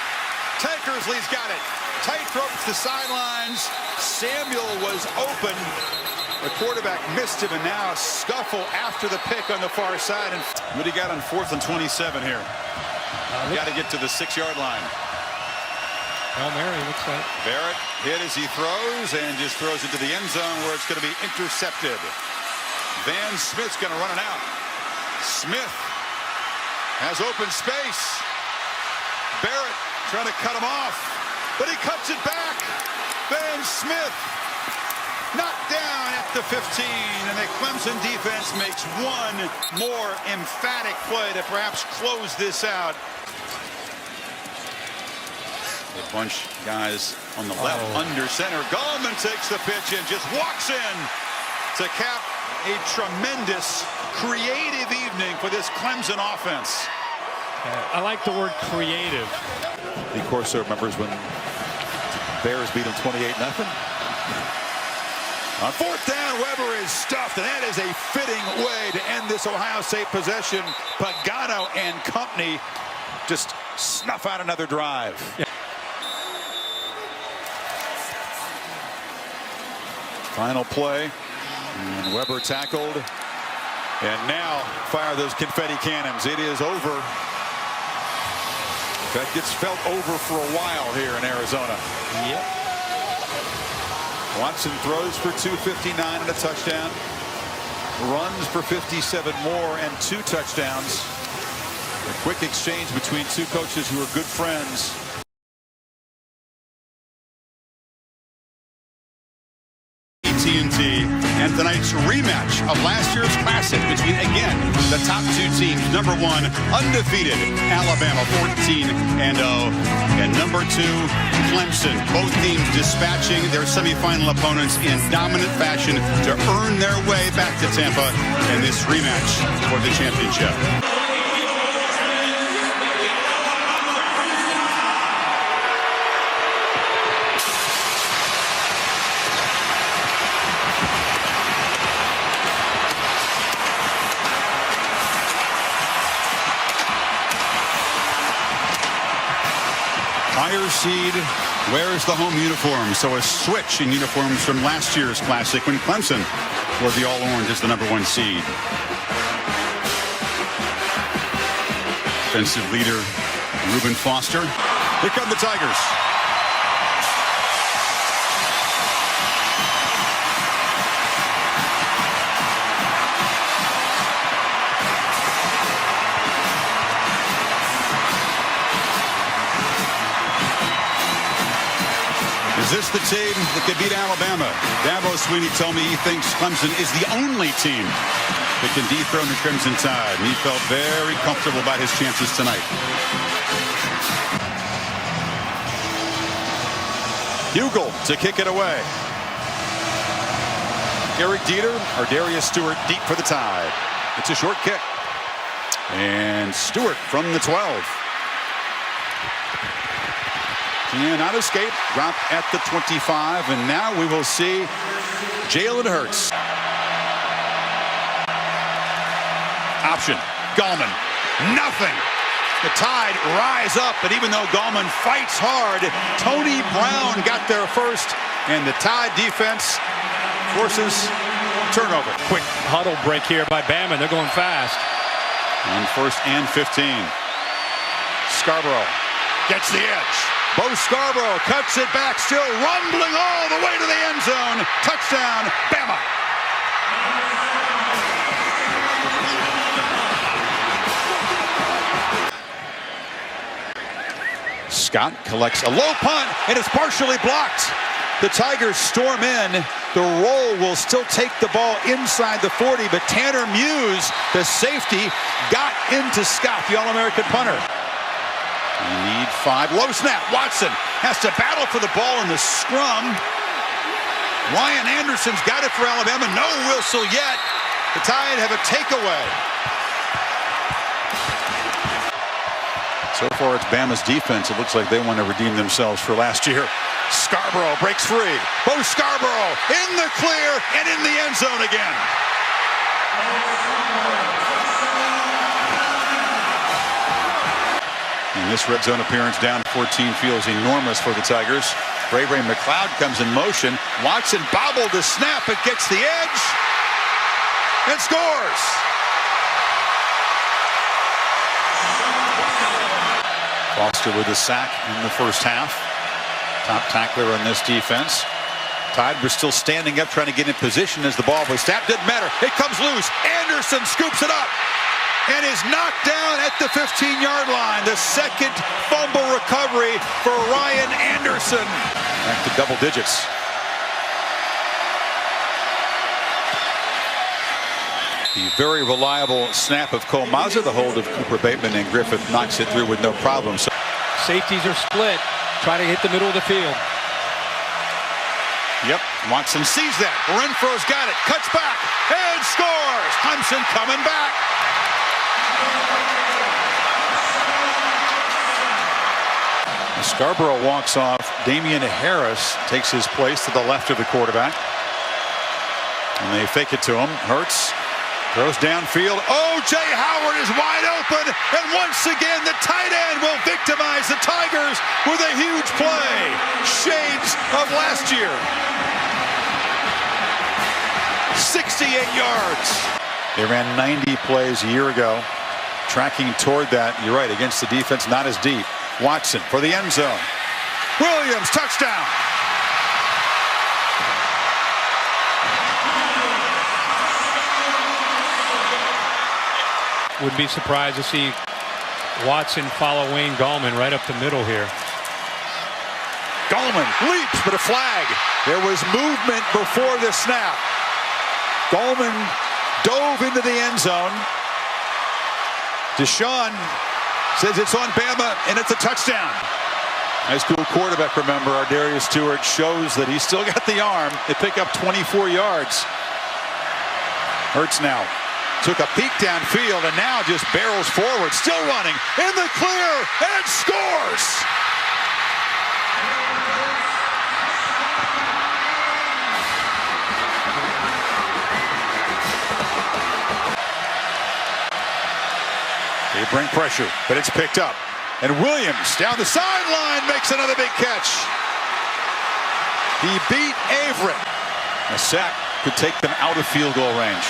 [SPEAKER 1] Tankersley's got it. Tight ropes the sidelines. Samuel was open. The quarterback missed him, and now a scuffle after the pick on the far side. And what do you got on 4th and 27 here? Got to get to the 6-yard line.
[SPEAKER 2] Hail Mary, looks like.
[SPEAKER 1] Barrett hit as he throws, and just throws into the end zone where it's going to be intercepted. Van Smith's going to run it out. Smith has open space. Barrett trying to cut him off, but he cuts it back. Van Smith knocked down at the 15, and the Clemson defense makes one more emphatic play to perhaps close this out. A bunch of guys on the left under center. Gallman takes the pitch and just walks in to cap a tremendous, creative evening for this Clemson offense.
[SPEAKER 2] I like the word creative.
[SPEAKER 8] The Corso remembers when Bears beat them 28-0.
[SPEAKER 1] On fourth down, Weber is stuffed, and that is a fitting way to end this Ohio State possession. Pagano and company just snuff out another drive.
[SPEAKER 2] Yeah.
[SPEAKER 1] Final play, and Weber tackled, and now fire those confetti cannons. It is over. That gets felt over for a while here in Arizona.
[SPEAKER 2] Yep.
[SPEAKER 1] Watson throws for 259 and a touchdown. Runs for 57 more and 2 touchdowns. A quick exchange between two coaches who are good friends. TNT, and tonight's rematch of last year's classic between, again, the top two teams. Number 1, undefeated Alabama, 14-0, and number 2, Clemson. Both teams dispatching their semifinal opponents in dominant fashion to earn their way back to Tampa in this rematch for the championship. Higher seed wears the home uniform, so a switch in uniforms from last year's classic when Clemson wore the all-orange as the number 1 seed. Offensive leader Reuben Foster. Here come the Tigers. Is this the team that could beat Alabama? Dabo Swinney told me he thinks Clemson is the only team that can dethrone the Crimson Tide, and he felt very comfortable about his chances tonight. Hugel to kick it away. Eric Dieter or Darius Stewart deep for the Tide. It's a short kick. And Stewart from the 12. Cannot escape. Drop at the 25. And now we will see Jalen Hurts. Option. Gallman. Nothing. The Tide rise up. But even though Gallman fights hard, Tony Brown got there first. And the Tide defense forces turnover.
[SPEAKER 2] Quick huddle break here by Bama. They're going fast.
[SPEAKER 1] On 1st and 15. Scarborough gets the edge. Bo Scarborough cuts it back, still rumbling all the way to the end zone. Touchdown, Bama. Scott collects a low punt, and it's partially blocked. The Tigers storm in. The roll will still take the ball inside the 40, but Tanner Muse, the safety, got into Scott, the All-American punter. You need 5. Low snap. Watson has to battle for the ball in the scrum. Ryan Anderson's got it for Alabama. No whistle yet. The Tide have a takeaway. So far, it's Bama's defense. It looks like they want to redeem themselves for last year. Scarborough breaks free. Bo Scarborough in the clear and in the end zone again. And this red zone appearance down 14 feels enormous for the Tigers. Ray McLeod comes in motion. Watson bobbled the snap, but gets the edge and scores. Foster with a sack in the first half. Top tackler on this defense. Tide was still standing up, trying to get in position as the ball was snapped. Didn't matter. It comes loose. Anderson scoops it up and is knocked down at the 15-yard line. The second fumble recovery for Ryan Anderson. Back to double digits. The very reliable snap of Cole Mazza, the hold of Cooper Bateman, and Griffith knocks it through with no problem. So
[SPEAKER 2] Safeties are split. Try to hit the middle of the field.
[SPEAKER 1] yep, Watson sees that. Renfro's got it, cuts back, and scores. Clemson coming back. Scarborough walks off. Damian Harris takes his place to the left of the quarterback. And they fake it to him. Hurts throws downfield. O.J. Howard is wide open. And once again, the tight end will victimize the Tigers with a huge play. Shades of last year. 68 yards. They ran 90 plays a year ago. Tracking toward that, you're right, against the defense not as deep. Watson for the end zone. Williams, touchdown.
[SPEAKER 2] Wouldn't be surprised to see Watson follow Wayne Gallman right up the middle here.
[SPEAKER 1] Gallman leaps, but a flag. There was movement before the snap. Gallman dove into the end zone. Deshaun says it's on Bama, and it's a touchdown. High school quarterback, remember, Ardarius Stewart shows that he's still got the arm. They pick up 24 yards. Hurts now. Took a peek downfield and now just barrels forward. Still running in the clear and scores. They bring pressure, but it's picked up. And Williams down the sideline makes another big catch. He beat Avery. A sack could take them out of field goal range.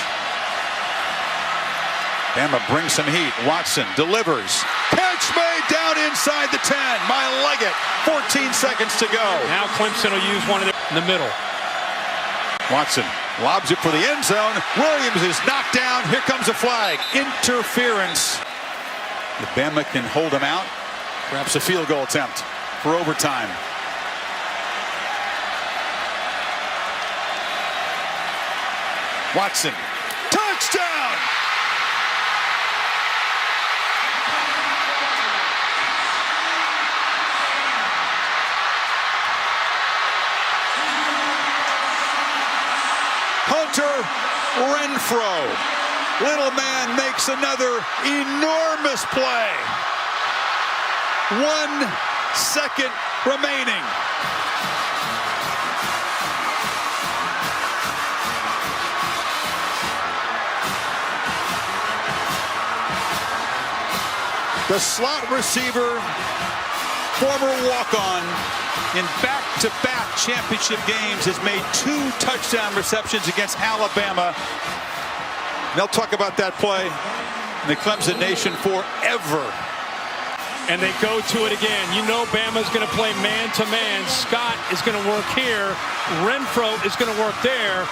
[SPEAKER 1] Bama brings some heat. Watson delivers. Catch made down inside the 10. My Leggett. 14 seconds to go.
[SPEAKER 2] Now Clemson will use one of them in the middle.
[SPEAKER 1] Watson lobs it for the end zone. Williams is knocked down. Here comes a flag. Interference. If Bama can hold him out, perhaps a field goal attempt for overtime. Watson. Touchdown! Hunter Renfrow. Little man makes another enormous play. 1 second remaining. The slot receiver, former walk-on, in back-to-back championship games has made 2 touchdown receptions against Alabama. They'll talk about that play in the Clemson Nation forever.
[SPEAKER 2] And they go to it again. You know Bama's going to play man-to-man. Scott is going to work here. Renfrow is going to work there.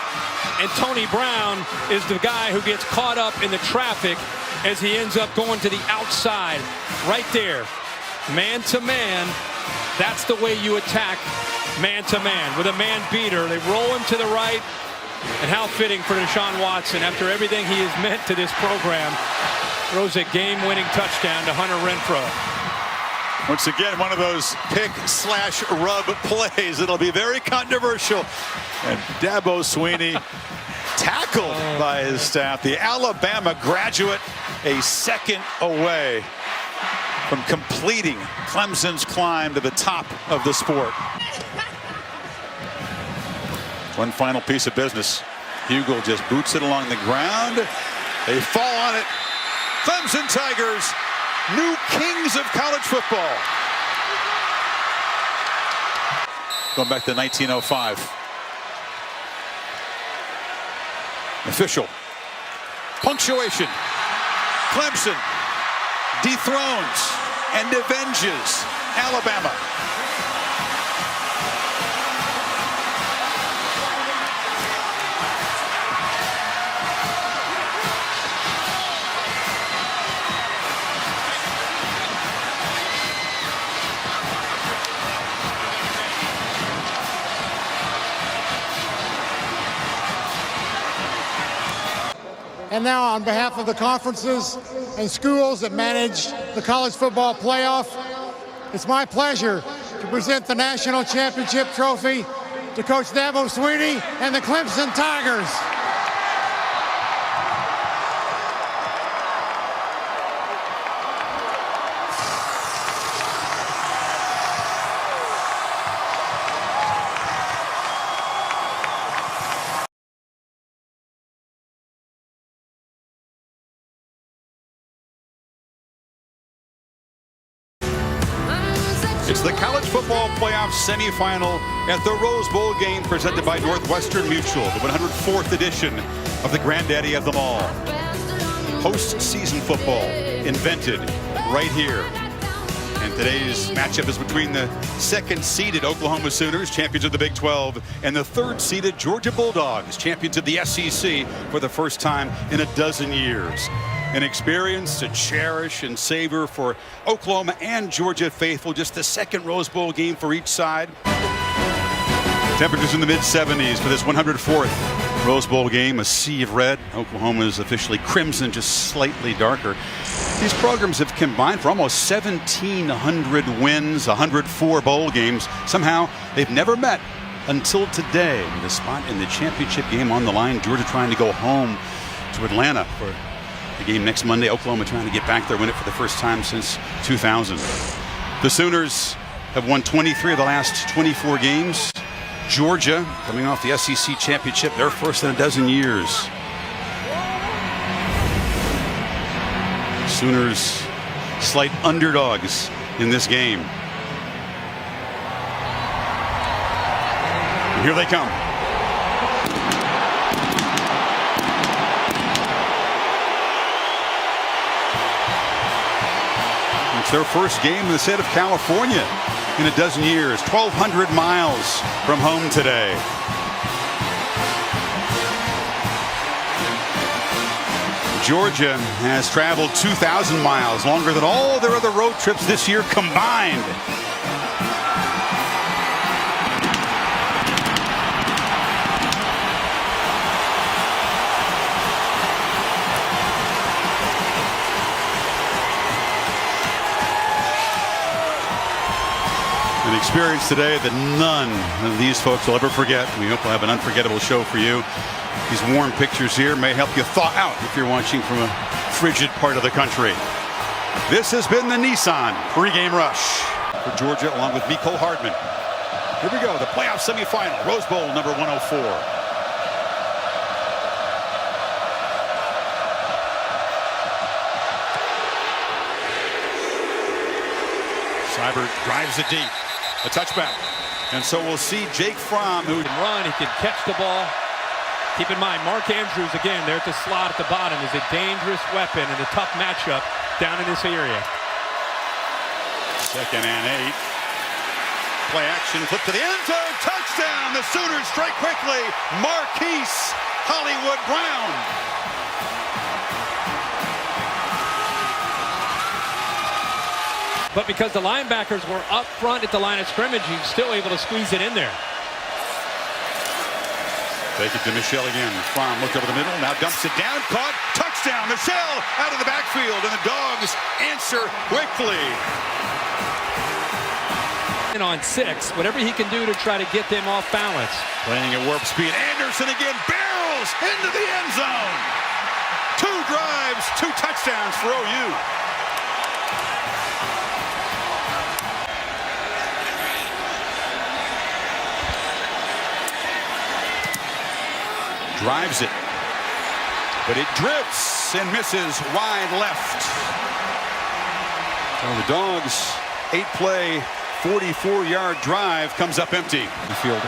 [SPEAKER 2] And Tony Brown is the guy who gets caught up in the traffic as he ends up going to the outside. Right there. Man-to-man. That's the way you attack man-to-man. With a man beater, they roll him to the right. And how fitting for Deshaun Watson, after everything he has meant to this program, throws a game-winning touchdown to Hunter Renfrow.
[SPEAKER 1] Once again, one of those pick/rub plays. It'll be very controversial. And Dabo Sweeney tackled by his staff. The Alabama graduate a second away from completing Clemson's climb to the top of the sport. One final piece of business. Hugel just boots it along the ground. They fall on it. Clemson Tigers, new kings of college football. Going back to 1905. Official. Punctuation. Clemson dethrones and avenges Alabama.
[SPEAKER 7] And now, on behalf of the conferences and schools that manage the college football playoff, it's my pleasure to present the national championship trophy to Coach Dabo Swinney and the Clemson Tigers.
[SPEAKER 1] It's the college football playoff semifinal at the Rose Bowl game presented by Northwestern Mutual, the 104th edition of the granddaddy of them all. Postseason football invented right here. And today's matchup is between the second-seeded Oklahoma Sooners, champions of the Big 12, and the third-seeded Georgia Bulldogs, champions of the SEC for the first time in a dozen years. An experience to cherish and savor for Oklahoma and Georgia faithful. Just the second Rose Bowl game for each side. Temperatures in the mid-70s for this 104th Rose Bowl game. A sea of red. Oklahoma is officially crimson, just slightly darker. These programs have combined for almost 1,700 wins, 104 bowl games. Somehow they've never met until today. With a spot in the championship game on the line. Georgia trying to go home to Atlanta for the game next Monday. Oklahoma trying to get back there, win it for the first time since 2000. The Sooners have won 23 of the last 24 games. Georgia, coming off the SEC championship, their first in a dozen years. Sooners slight underdogs in this game. And here they come. It's their first game in the state of California in a dozen years. 1,200 miles from home today. Georgia has traveled 2,000 miles, longer than all their other road trips this year combined. An experience today that none of these folks will ever forget. We hope we'll have an unforgettable show for you. These warm pictures here may help you thaw out if you're watching from a frigid part of the country. This has been the Nissan pregame rush for Georgia, along with me, Cole Hardman. Here we go, the playoff semifinal, Rose Bowl number 104. Seibert drives it deep. A touchback. And so we'll see Jake Fromm, who
[SPEAKER 2] can run, he can catch the ball. Keep in mind, Mark Andrews, again, there at the slot at the bottom, is a dangerous weapon and a tough matchup down in this area.
[SPEAKER 1] 2nd and 8. Play action, flip to the end zone, touchdown! The Sooners strike quickly. Marquise Hollywood Brown.
[SPEAKER 2] But because the linebackers were up front at the line of scrimmage, he's still able to squeeze it in there.
[SPEAKER 1] Take it to Michelle again. Fromm looked over the middle, now dumps it down, caught, touchdown. Michelle out of the backfield, and the Dogs answer quickly.
[SPEAKER 2] And on 6, whatever he can do to try to get them off balance.
[SPEAKER 1] Playing at warp speed, Anderson again barrels into the end zone. 2 drives, 2 touchdowns for OU. Drives it, but it drifts and misses wide left. So the Dogs' 8-play, 44-yard drive comes up empty. The field,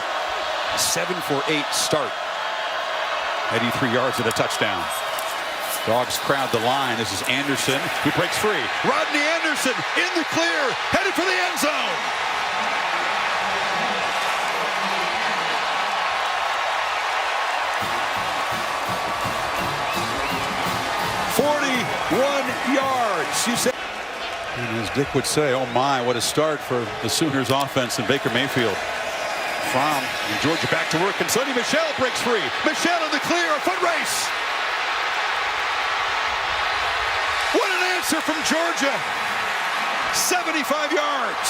[SPEAKER 1] 7 for 8 start. 83 yards and a touchdown. Dogs crowd the line. This is Anderson, who breaks free. Rodney Anderson in the clear, headed for the end zone. Yards, you say. And as Dick would say, oh my, what a start for the Sooners offense and Baker Mayfield. Fromm and Georgia back to work, and Sonny Michel breaks free. Michel in the clear, a foot race. answer from Georgia. 75 yards.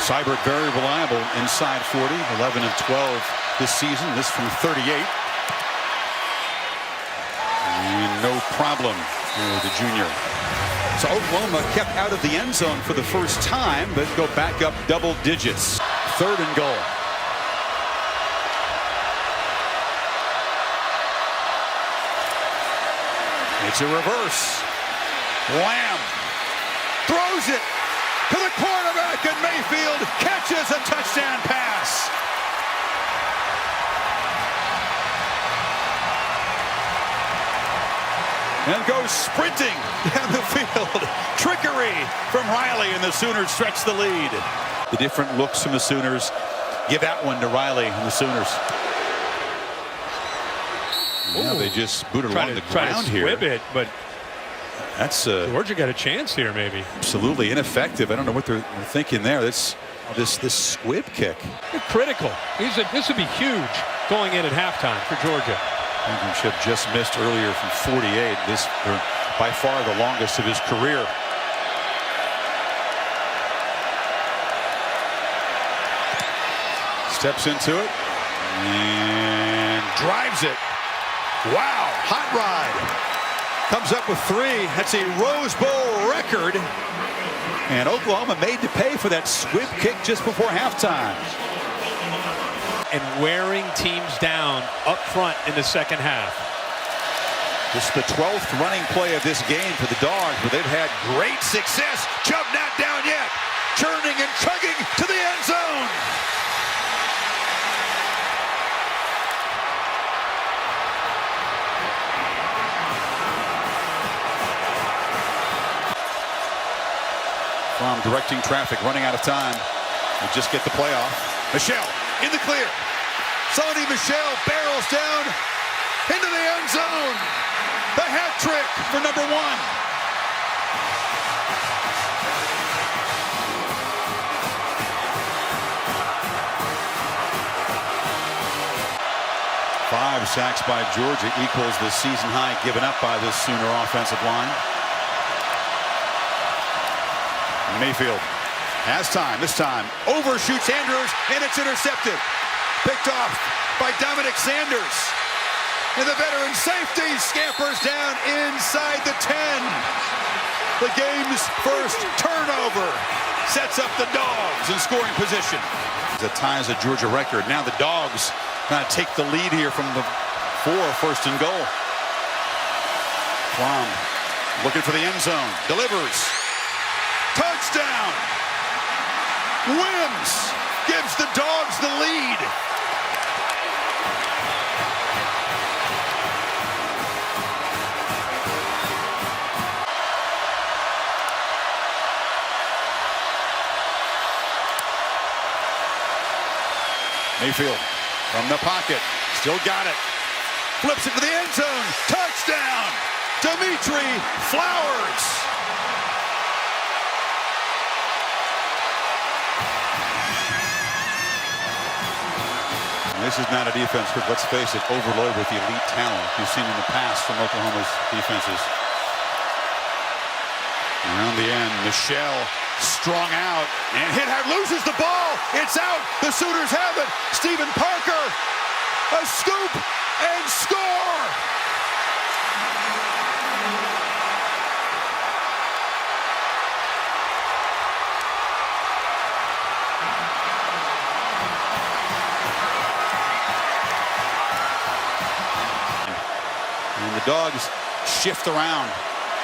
[SPEAKER 1] Seibert very reliable inside 40, 11 of 12 this season. This from 38. And no problem for the junior. So Oklahoma kept out of the end zone for the first time, but go back up double digits. 3rd and goal. It's a reverse. Lamb throws it to the quarterback, and Mayfield catches a touchdown pass. And goes sprinting down the field. Trickery from Riley, and the Sooners stretch the lead. The different looks from the Sooners. Give that one to Riley and the Sooners. Now they just boot it along the ground here.
[SPEAKER 2] It, but
[SPEAKER 1] that's
[SPEAKER 2] Georgia got a chance here, maybe.
[SPEAKER 1] Absolutely ineffective. I don't know what they're thinking there. This squib kick.
[SPEAKER 2] They're critical. This would be huge going in at halftime for Georgia.
[SPEAKER 1] Championship just missed earlier from 48. This by far the longest of his career. Steps into it and drives it. Wow, hot ride. Comes up with 3. That's a Rose Bowl record. And Oklahoma made to pay for that squib kick just before halftime.
[SPEAKER 2] And wearing teams down up front in the second half.
[SPEAKER 1] This is the 12th running play of this game for the Dogs, but they've had great success. Chubb not down yet. Churning and chugging to the end zone. From directing traffic, running out of time. We just get the playoff. Michelle in the clear. Sony Michelle barrels down into the end zone. The hat trick for number 1. Five sacks by Georgia equals the season high given up by this Sooner offensive line. Mayfield has time. This time overshoots Andrews, and it's intercepted. Picked off by Dominic Sanders. And the veteran safety scampers down inside the 10. The game's first turnover sets up the Dogs in scoring position. That ties a Georgia record. Now the Dogs trying to take the lead here from the 1st and goal. Plum looking for the end zone. Delivers. Touchdown! Wims gives the Dogs the lead. Mayfield from the pocket. Still got it. Flips it to the end zone. Touchdown! Dimitri Flowers. This is not a defense, but let's face it, overloaded with the elite talent you've seen in the past from Oklahoma's defenses. Around the end, Michelle strung out and hit hard, loses the ball. It's out. The Sooners have it. Stephen Parker, a scoop and score. The Dogs shift around.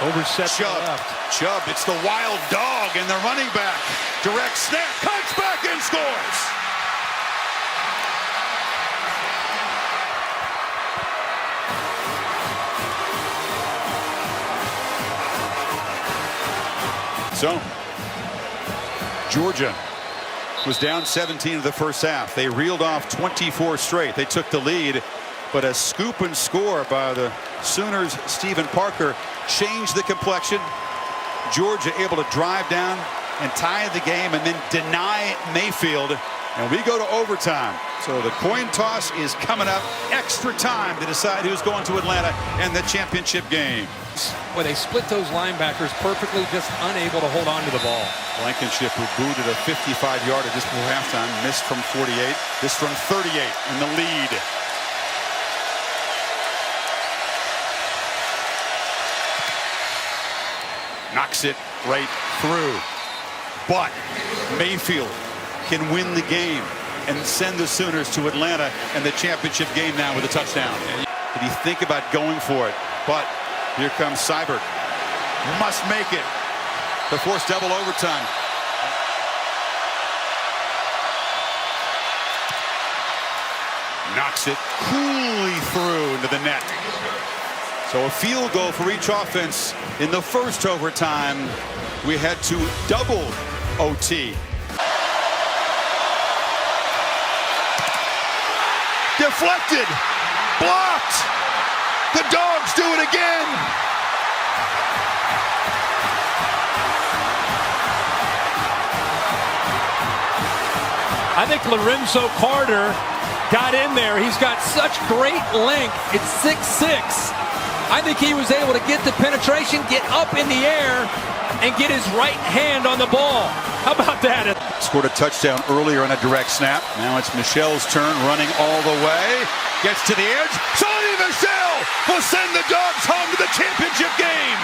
[SPEAKER 2] Overset left.
[SPEAKER 1] Chubb, it's the wild dog and the running back. Direct snap, cuts back and scores. So, Georgia was down 17 of the first half. They reeled off 24 straight. They took the lead. But a scoop and score by the Sooners' Stephen Parker changed the complexion. Georgia able to drive down and tie the game and then deny Mayfield And we go to overtime. So the coin toss is coming up. Extra time to decide who's going to Atlanta in the championship game.
[SPEAKER 2] Where they split those linebackers perfectly, just unable to hold on to the ball.
[SPEAKER 1] Blankenship, who booted a 55-yarder just before halftime, missed from 48. This from 38 in the lead. Knocks it right through. But Mayfield can win the game and send the Sooners to Atlanta in the championship game now with a touchdown. Did he think about going for it? But here comes Seibert. Must make it to force double overtime. Knocks it coolly through into the net. So a field goal for each offense in the first overtime. We had to double OT. Deflected, blocked. The Dogs do it again.
[SPEAKER 2] I think Lorenzo Carter got in there. He's got such great length. It's 6'6". I think he was able to get the penetration, get up in the air, and get his right hand on the ball. How about that?
[SPEAKER 1] Scored a touchdown earlier on a direct snap. Now it's Michel's turn, running all the way. Gets to the edge. Sonny Michel will send the Dogs home to the championship game.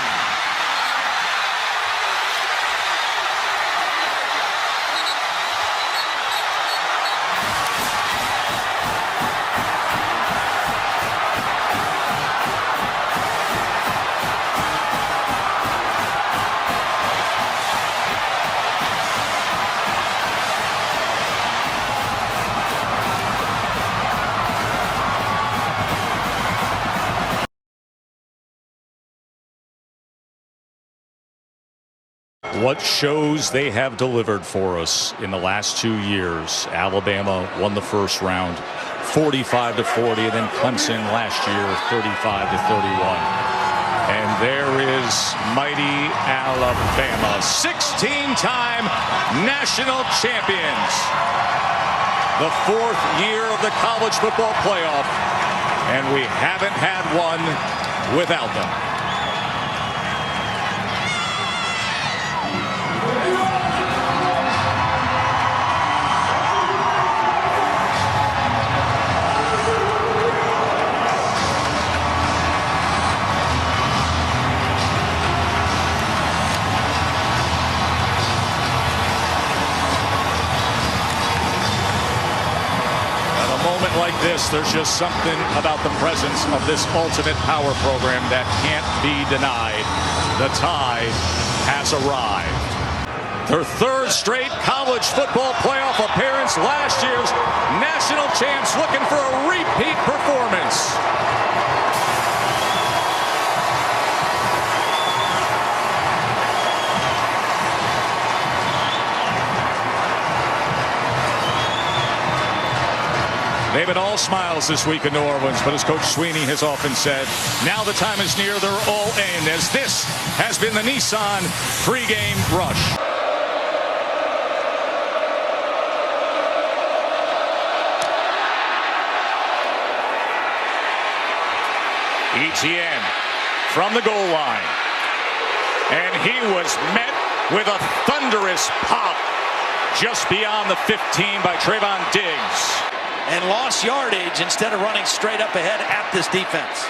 [SPEAKER 8] What shows they have delivered for us in the last 2 years. Alabama won the first round 45-40, and then Clemson last year 35-31. And there is mighty Alabama, 16-time national champions. The 4th year of the college football playoff, and we haven't had one without them. Like this, there's just something about the presence of this ultimate power program that can't be denied. The tide has arrived. Their 3rd straight college football playoff appearance, last year's national champs looking for a repeat performance. They've been all smiles this week in New Orleans, but as Coach Sweeney has often said, now the time is near, they're all in, as this has been the Nissan pregame rush. Etienne from the goal line, and he was met with a thunderous pop just beyond the 15 by Trayvon Diggs.
[SPEAKER 6] And lost yardage instead of running straight up ahead at this defense.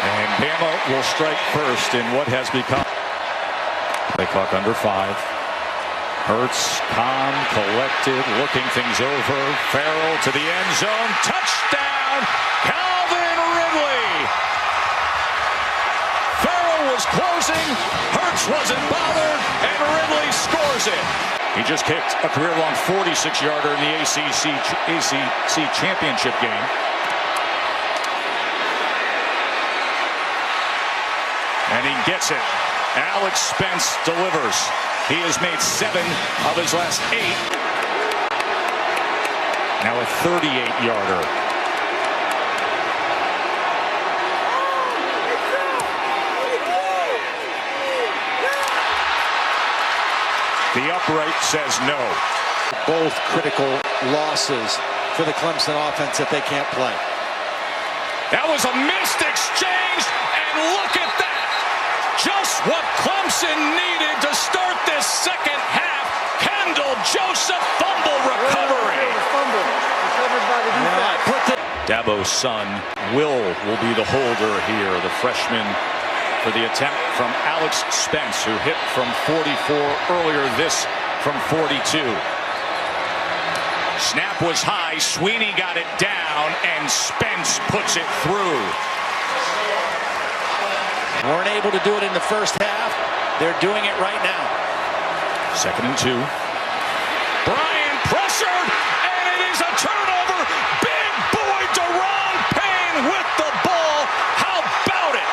[SPEAKER 8] And Bama will strike first in what has become. They clock under 5. Hurts, calm, collected, looking things over. Farrell to the end zone. Touchdown, Calvin Ridley. Farrell was closing. Hurts wasn't bothered, and Ridley scores it. He just kicked a career-long 46-yarder in the ACC championship game. And he gets it. Alex Spence delivers. He has made 7 of his last 8. Now a 38-yarder. The upright says no.
[SPEAKER 6] Both critical losses for the Clemson offense that they can't play.
[SPEAKER 8] That was a missed exchange, and look at that. Just what Clemson needed to start this second half. Kendall Joseph fumble recovery. Dabo's son, Will be the holder here. The freshman for the attempt from Alex Spence, who hit from 44 earlier, this from 42. Snap was high, Sweeney got it down, and Spence puts it through.
[SPEAKER 6] Weren't able to do it in the first half. They're doing it right now.
[SPEAKER 8] 2nd and 2. Bryant pressured, and it is a turnover. Big boy Deron Payne with the ball. How about it?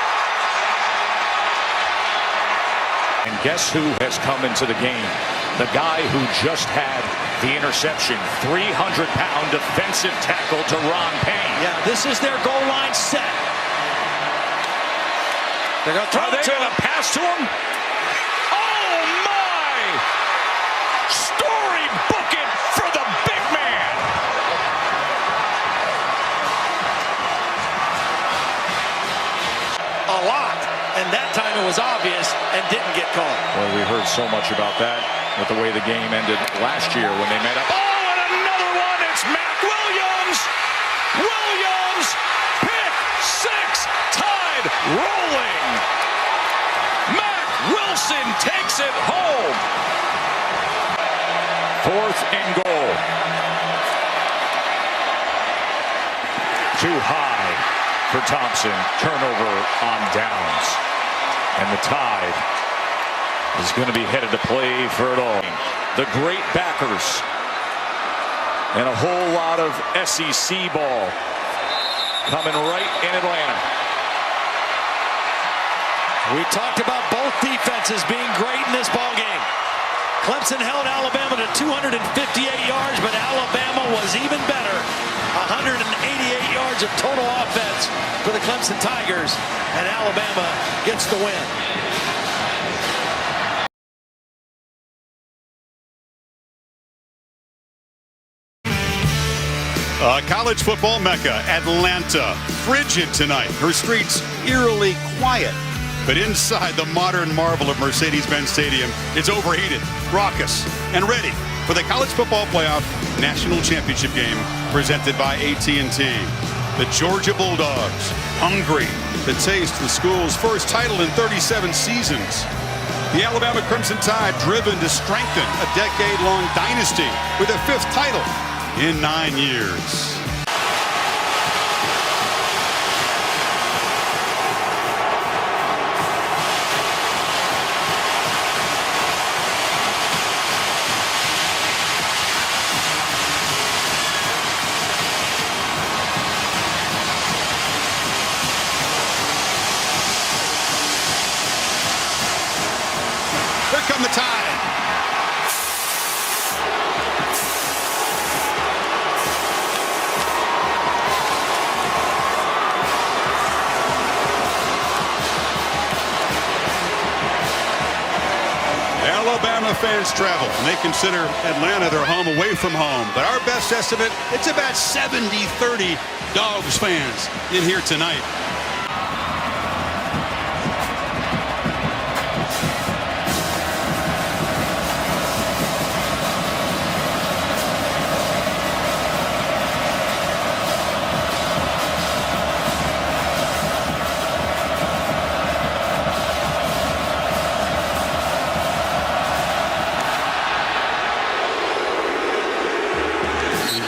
[SPEAKER 8] And guess who has come into the game? The guy who just had the interception. 300-pound defensive tackle Deron Payne.
[SPEAKER 6] Yeah, this is their goal line set. They're going to throw it to him.
[SPEAKER 8] Pass to him? Oh, my! Storybook it for the big man.
[SPEAKER 6] A lot. And that time it was obvious and didn't get called.
[SPEAKER 8] Well, we heard so much about that with the way the game ended last year when they met up. Oh, and another one. It's Mac Williams. Williams, pick six, tied, rolling. Mac Wilson takes it home. 4th and goal. Too high for Thompson. Turnover on downs. And the Tide is going to be headed to play for it all. The great backers and a whole lot of SEC ball coming right in Atlanta.
[SPEAKER 6] We talked about both defenses being great in this ball game. Clemson held Alabama to 258 yards, but Alabama was even better. 188 yards of total offense for the Clemson Tigers, and Alabama gets the win.
[SPEAKER 1] College football mecca, Atlanta. Frigid tonight. Her streets eerily quiet. But inside the modern marvel of Mercedes-Benz Stadium, it's overheated, raucous, and ready for the College Football Playoff National Championship game presented by AT&T. The Georgia Bulldogs, hungry to taste the school's first title in 37 seasons. The Alabama Crimson Tide driven to strengthen a decade-long dynasty with a 5th title in 9 years. Here come the Tide. Alabama fans travel, and they consider Atlanta their home away from home. But our best estimate, it's about 70-30 Dogs fans in here tonight.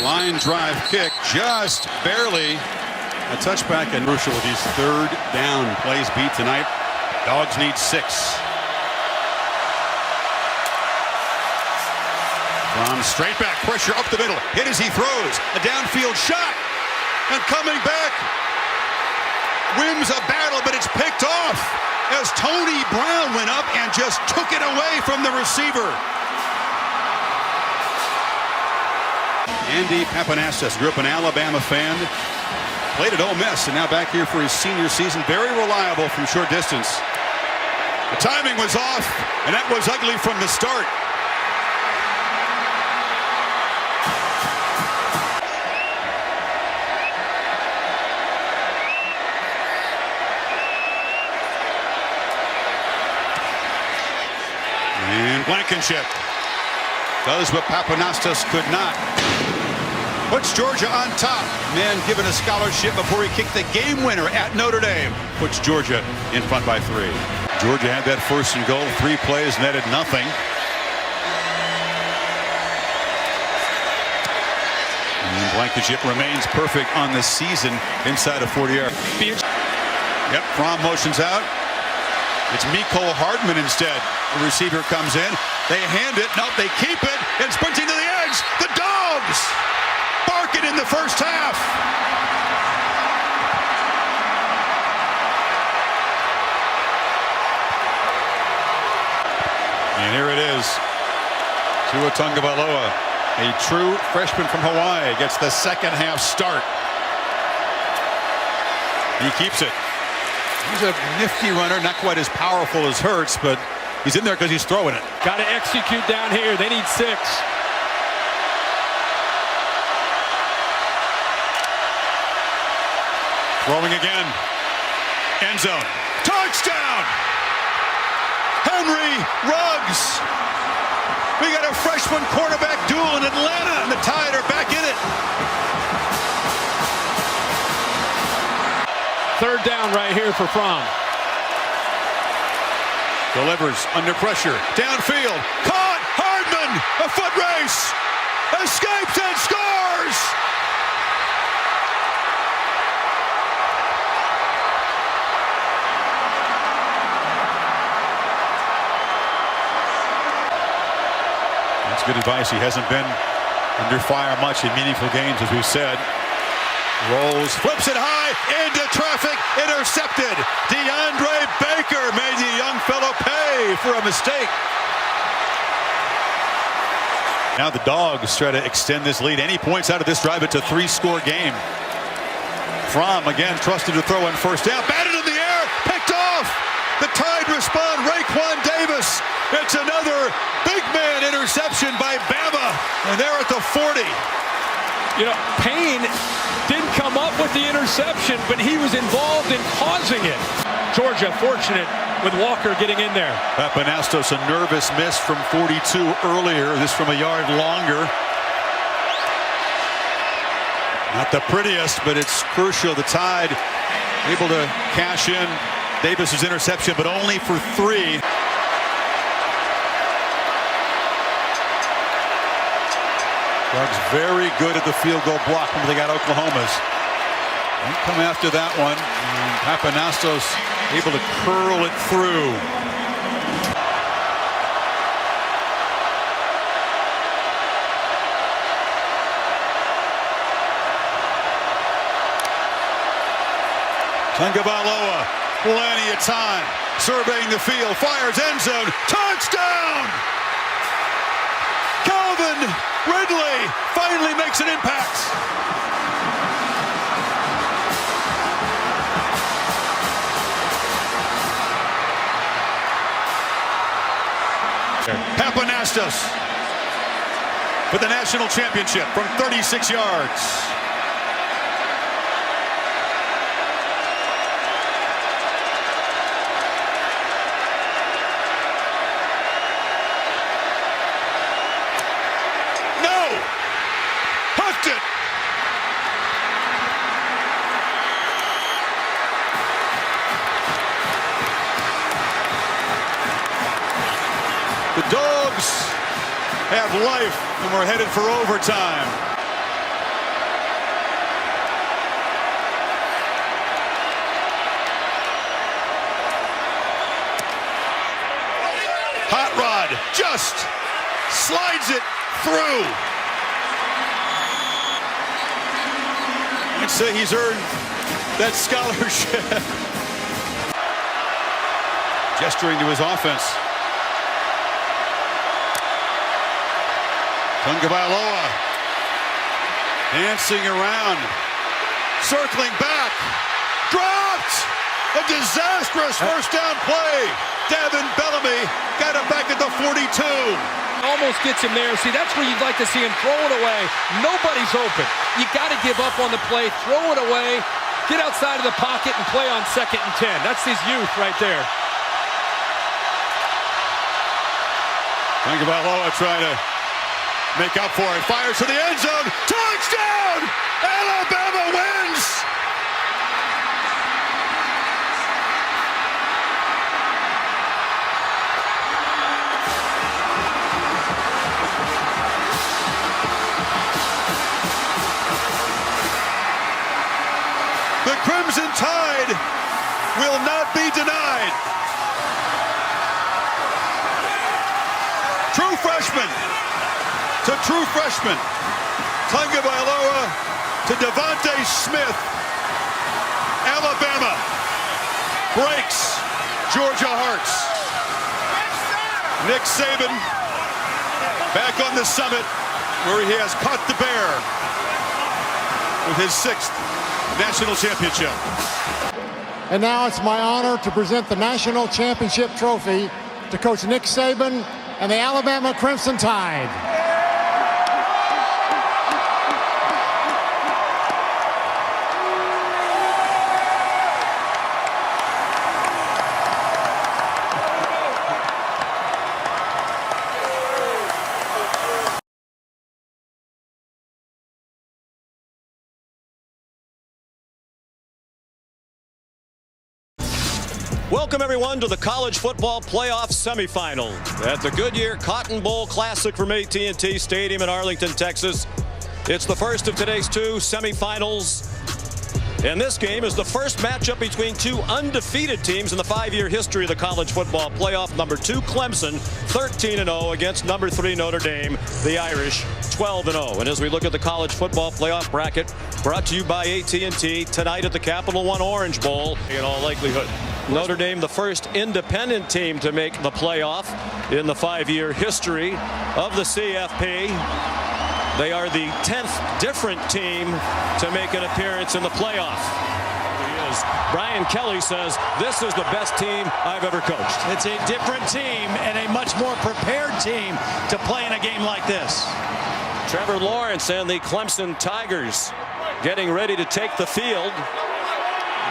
[SPEAKER 1] Line drive kick, just barely a touchback, and crucial with these 3rd down plays beat tonight. Dogs need 6. From straight back, pressure up the middle, hit as he throws, a downfield shot, and coming back, wins a battle, but it's picked off as Tony Brown went up and just took it away from the receiver. Andy Papanassas grew up an Alabama fan, played at Ole Miss, and now back here for his senior season. Very reliable from short distance. The timing was off, and that was ugly from the start. Blankenship does what Papanastos could not. Puts Georgia on top. Man given a scholarship before he kicked the game winner at Notre Dame. Puts Georgia in front by 3. Georgia had that first and goal. 3 plays, netted nothing. And Blankenship remains perfect on the season inside of 40 yards. Yep, Fromm motions out. It's Mecole Hardman instead. The receiver comes in. They hand it. No, they keep it. And sprinting to the edge. The Dogs barking in the first half. And here it is. Tua Tagovailoa, a true freshman from Hawaii, gets the second half start. He keeps it. He's a nifty runner, not quite as powerful as Hurts, but he's in there because he's throwing it.
[SPEAKER 2] Got to execute down here. They need 6.
[SPEAKER 1] Throwing again. End zone. Touchdown! Henry Ruggs. We got a freshman quarterback duel in Atlanta, and the Tide are back in it.
[SPEAKER 2] 3rd down right here for Fromm.
[SPEAKER 1] Delivers under pressure. Downfield. Caught! Hardman! A foot race! Escapes and scores! That's good advice. He hasn't been under fire much in meaningful games, as we've said. Rolls, flips it high, into traffic, intercepted. DeAndre Baker made the young fellow pay for a mistake. Now the Dogs try to extend this lead. Any points out of this drive, it's a 3-score game. Fromm again trusted to throw on first down. Batted in the air, picked off. The Tide respond. Raekwon Davis. It's another big man interception by Bama. And they're at the 40.
[SPEAKER 2] You know, Payne didn't come up with the interception, but he was involved in causing it. Georgia fortunate with Walker getting in there.
[SPEAKER 1] Papanastos, a nervous miss from 42 earlier. This from a yard longer. Not the prettiest, but it's crucial. The Tide able to cash in Davis's interception, but only for 3. Doug's very good at the field goal block when they got Oklahoma's. Don't come after that one. And Papanastos able to curl it through. Tagovailoa, plenty of time. Surveying the field, fires end zone. Touchdown! Calvin Ridley finally makes an impact. Papanastos for the national championship from 36 yards. The Dogs have life, and we're headed for overtime. Hot Rod just slides it through. I'd say he's earned that scholarship. Gesturing to his offense. Tagovailoa dancing around, circling back, dropped! A disastrous first down play. Davin Bellamy got him back at the 42.
[SPEAKER 2] Almost gets him there. See, that's where you'd like to see him throw it away. Nobody's open. You got to give up on the play, throw it away, get outside of the pocket and play on 2nd and 10. That's his youth right there.
[SPEAKER 1] Tagovailoa trying to make up for it. Fires to the end zone. Touchdown! Alabama wins! The Crimson Tide will not be denied. True freshman to true freshman. Tagovailoa to Devontae Smith. Alabama breaks Georgia hearts. Nick Saban back on the summit where he has caught the bear with his 6th national championship.
[SPEAKER 7] And now it's my honor to present the national championship trophy to Coach Nick Saban and the Alabama Crimson Tide.
[SPEAKER 4] Welcome, everyone, to the college football playoff semifinal at the Goodyear Cotton Bowl Classic from AT&T Stadium in Arlington, Texas. It's the first of today's 2 semifinals. And this game is the first matchup between 2 undefeated teams in the 5-year history of the college football playoff. Number 2, Clemson, 13-0 against number 3, Notre Dame, the Irish, 12-0. And as we look at the college football playoff bracket, brought to you by AT&T, tonight at the Capital One Orange Bowl, in all likelihood, Notre Dame, the first independent team to make the playoff in the 5-year history of the CFP. They are the 10th different team to make an appearance in the playoff. Brian Kelly says, this is the best team I've ever coached.
[SPEAKER 6] It's a different team and a much more prepared team to play in a game like this.
[SPEAKER 4] Trevor Lawrence and the Clemson Tigers getting ready to take the field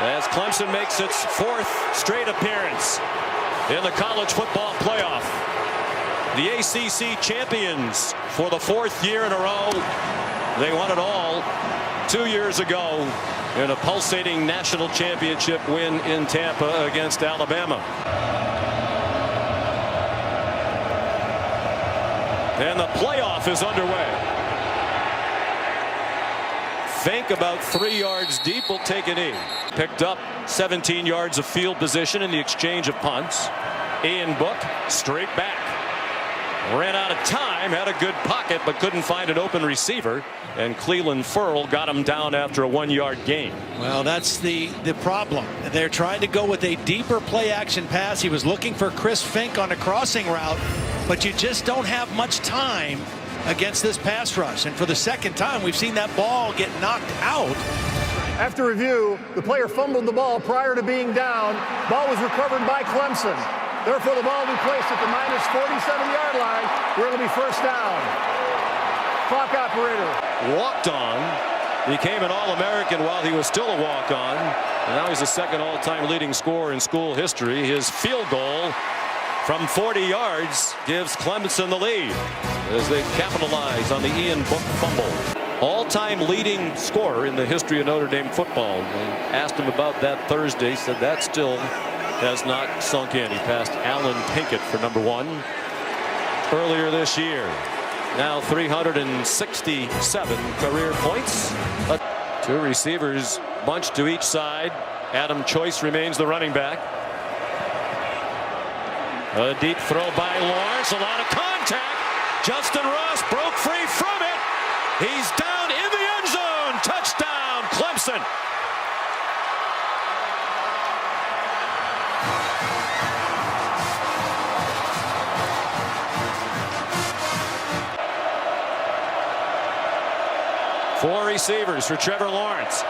[SPEAKER 4] as Clemson makes its 4th straight appearance in the college football playoff. The ACC champions for the 4th year in a row. They won it all 2 years ago in a pulsating national championship win in Tampa against Alabama. And the playoff is underway. Fink about 3 yards deep will take a knee. Picked up 17 yards of field position in the exchange of punts. Ian Book straight back. Ran out of time, had a good pocket, but couldn't find an open receiver. And Cleveland Ferrell got him down after a 1-yard gain.
[SPEAKER 6] Well, that's the problem. They're trying to go with a deeper play action pass. He was looking for Chris Fink on a crossing route, but you just don't have much time against this pass rush. And for the 2nd time, we've seen that ball get knocked out.
[SPEAKER 9] After review, the player fumbled the ball prior to being down. Ball was recovered by Clemson. Therefore, the ball will be placed at the minus 47-yard line, where it'll be first down. Clock operator.
[SPEAKER 4] Walked on. Became an All-American while he was still a walk-on. And now he's the 2nd all-time leading scorer in school history. His field goal from 40 yards gives Clemson the lead as they capitalize on the Ian Book fumble. All-time leading scorer in the history of Notre Dame football. We asked him about that Thursday. Said that still has not sunk in. He passed Alan Pinkett for number 1 earlier this year. Now 367 career points. 2 receivers bunched to each side. Adam Choice remains the running back. A deep throw by Lawrence. A lot of contact. Justin Ross broke free from it. He's down in the end zone. Touchdown, Clemson. Four receivers for Trevor Lawrence.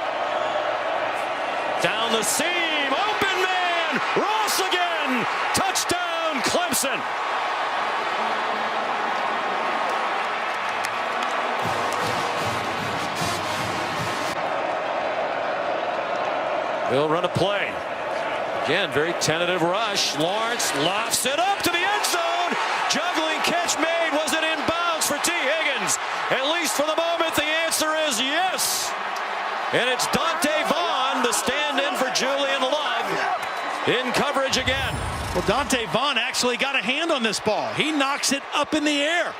[SPEAKER 4] Down the seam. Open man. Ross again. Touchdown, Clemson. They'll run a play. Again, very tentative rush. Lawrence lofts it up to the end zone. Juggling catch
[SPEAKER 6] At least for the moment, the answer is yes. And it's Dante Vaughn, the stand-in for Julian Love, in coverage again.
[SPEAKER 5] Well, Dante Vaughn actually got a hand on this ball. He knocks it up in the air.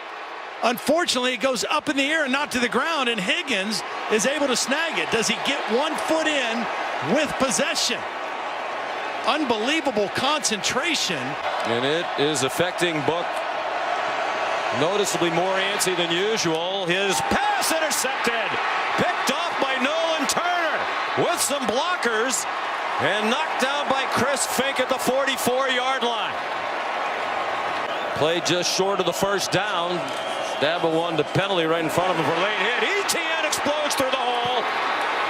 [SPEAKER 5] Unfortunately, it goes up in the air and not to the ground, and Higgins is able to snag it. Does he get 1 foot in with possession? Unbelievable concentration.
[SPEAKER 6] And it is affecting Book noticeably more antsy than usual. His pass intercepted. Picked off by Nolan Turner with some blockers and knocked down by Chris Fink at the 44-yard line. Played just short of the first down. Dabo won the penalty right in front of him for a late hit. ETN explodes through the hole.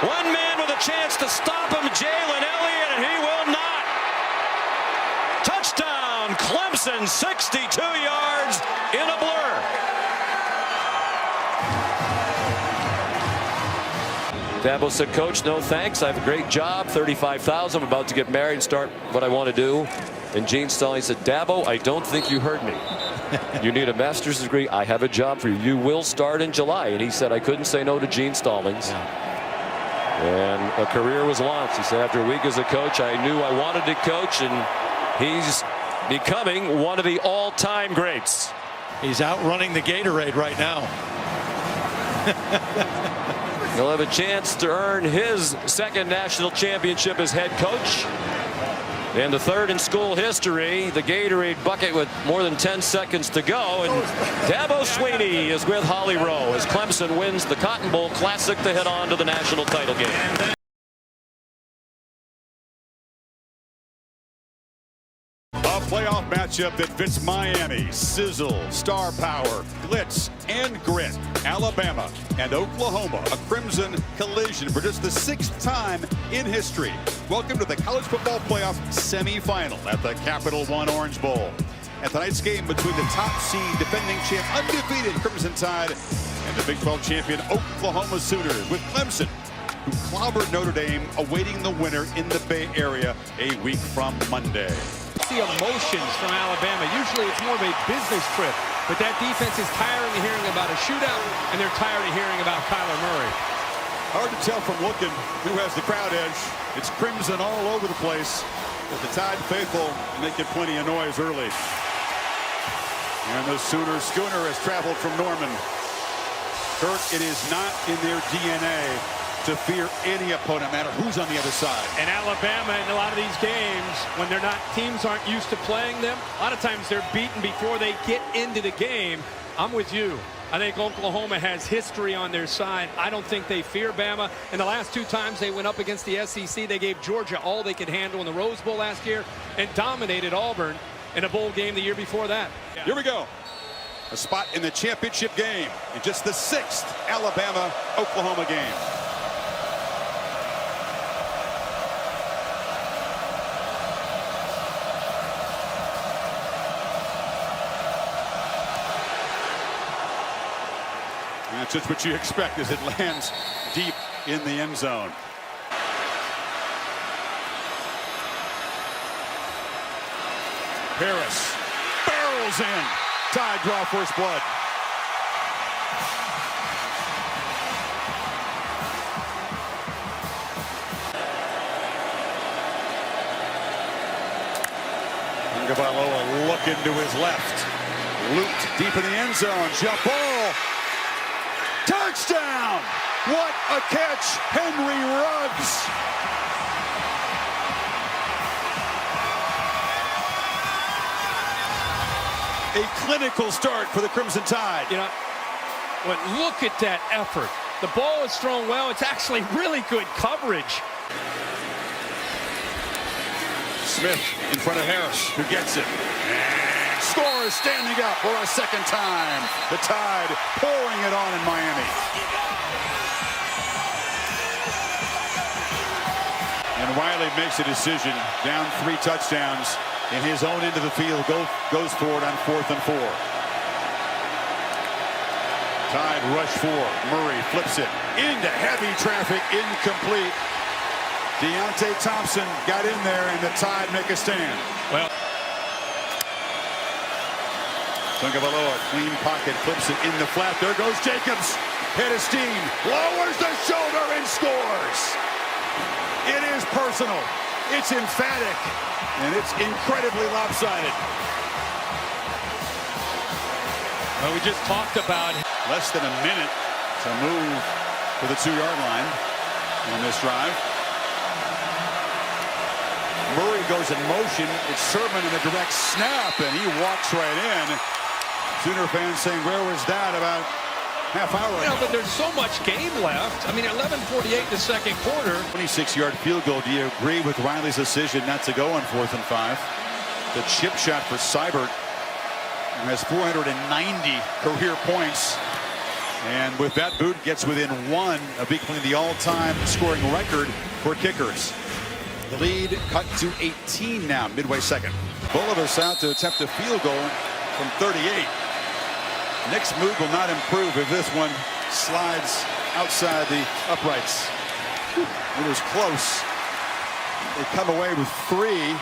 [SPEAKER 6] One man with a chance to stop him, Jalen Elliott, and he will not. Touchdown, Clemson, 62 yards in a blur. Dabo said, Coach, no thanks. I have a great job, $35,000. I'm about to get married and start what I want to do. And Gene Stallings said, Dabo, I don't think you heard me. You need a master's degree. I have a job for you. You will start in July. And he said, I couldn't say no to Gene Stallings. And a career was launched. He said, after a week as a coach, I knew I wanted to coach, and he's becoming one of the all-time greats.
[SPEAKER 5] He's outrunning the Gatorade right now.
[SPEAKER 6] He'll have a chance to earn his second national championship as head coach. And the third in school history, the Gatorade bucket with more than 10 seconds to go. And Dabo Swinney is with Holly Rowe as Clemson wins the Cotton Bowl Classic to head on to the national title game.
[SPEAKER 1] A playoff matchup that fits Miami. Sizzle, star power, glitz, and grit. Alabama and Oklahoma. A Crimson collision for just the 6th time in history. Welcome to the College Football Playoff semifinal at the Capital One Orange Bowl. And tonight's game between the top seed defending champ undefeated Crimson Tide and the Big 12 champion Oklahoma Sooners, with Clemson, who clobbered Notre Dame, awaiting the winner in the Bay Area a week from Monday.
[SPEAKER 2] See emotions from Alabama. Usually it's more of a business trip, but that defense is tired of hearing about a shootout, and they're tired of hearing about Kyler Murray.
[SPEAKER 1] Hard to tell from looking who has the crowd edge. It's Crimson all over the place, but the Tide faithful making plenty of noise early. And the Sooner schooner has traveled from Norman. Kirk, it is not in their DNA to fear any opponent, no matter who's on the other side.
[SPEAKER 2] And Alabama, in a lot of these games, when they're not, teams aren't used to playing them, a lot of times they're beaten before they get into the game. I'm with you. I think Oklahoma has history on their side. I don't think they fear Bama. And the last 2 times they went up against the SEC, they gave Georgia all they could handle in the Rose Bowl last year and dominated Auburn in a bowl game the year before that.
[SPEAKER 1] Here we go. A spot in the championship game in just the 6th Alabama-Oklahoma game. That's just what you expect as it lands deep in the end zone. Harris barrels in. Tide draw first blood. Tagovailoa looking to his left. Looped deep in the end zone. Jump ball. Touchdown! What a catch, Henry Ruggs. A clinical start for the Crimson Tide.
[SPEAKER 2] You know, but look at that effort. The ball is thrown well. It's actually really good coverage.
[SPEAKER 1] Smith in front of Harris, who gets it. Scores standing up for a second time. The Tide pouring it on in Miami. And Wiley makes a decision, down 3 touchdowns in his own end of the field, goes for it on 4th and 4. Tide rush 4. Murray flips it into heavy traffic, incomplete. Deontay Thompson got in there, and the Tide make a stand.
[SPEAKER 2] Well,
[SPEAKER 1] Tagovailoa, clean pocket, flips it in the flat. There goes Jacobs. Head of steam, lowers the shoulder and scores. It is personal. It's emphatic. And it's incredibly lopsided.
[SPEAKER 2] Well, we just talked about
[SPEAKER 1] Less than a minute to move to the 2-yard line on this drive. Murray goes in motion. It's Sermon in the direct snap, and he walks right in. Sooner fans saying, where was that about half hour ago?
[SPEAKER 2] but there's so much game left. I mean, 11:48 in the second quarter.
[SPEAKER 1] 26-yard field goal. Do you agree with Riley's decision not to go on 4th and 5? The chip shot for Seibert has 490 career points. And with that boot, gets within 1 of equaling the all-time scoring record for kickers. The lead cut to 18 now, midway second. Bolivar's out to attempt a field goal from 38. Nick's mood will not improve if this one slides outside the uprights. It was close. They come away with 3.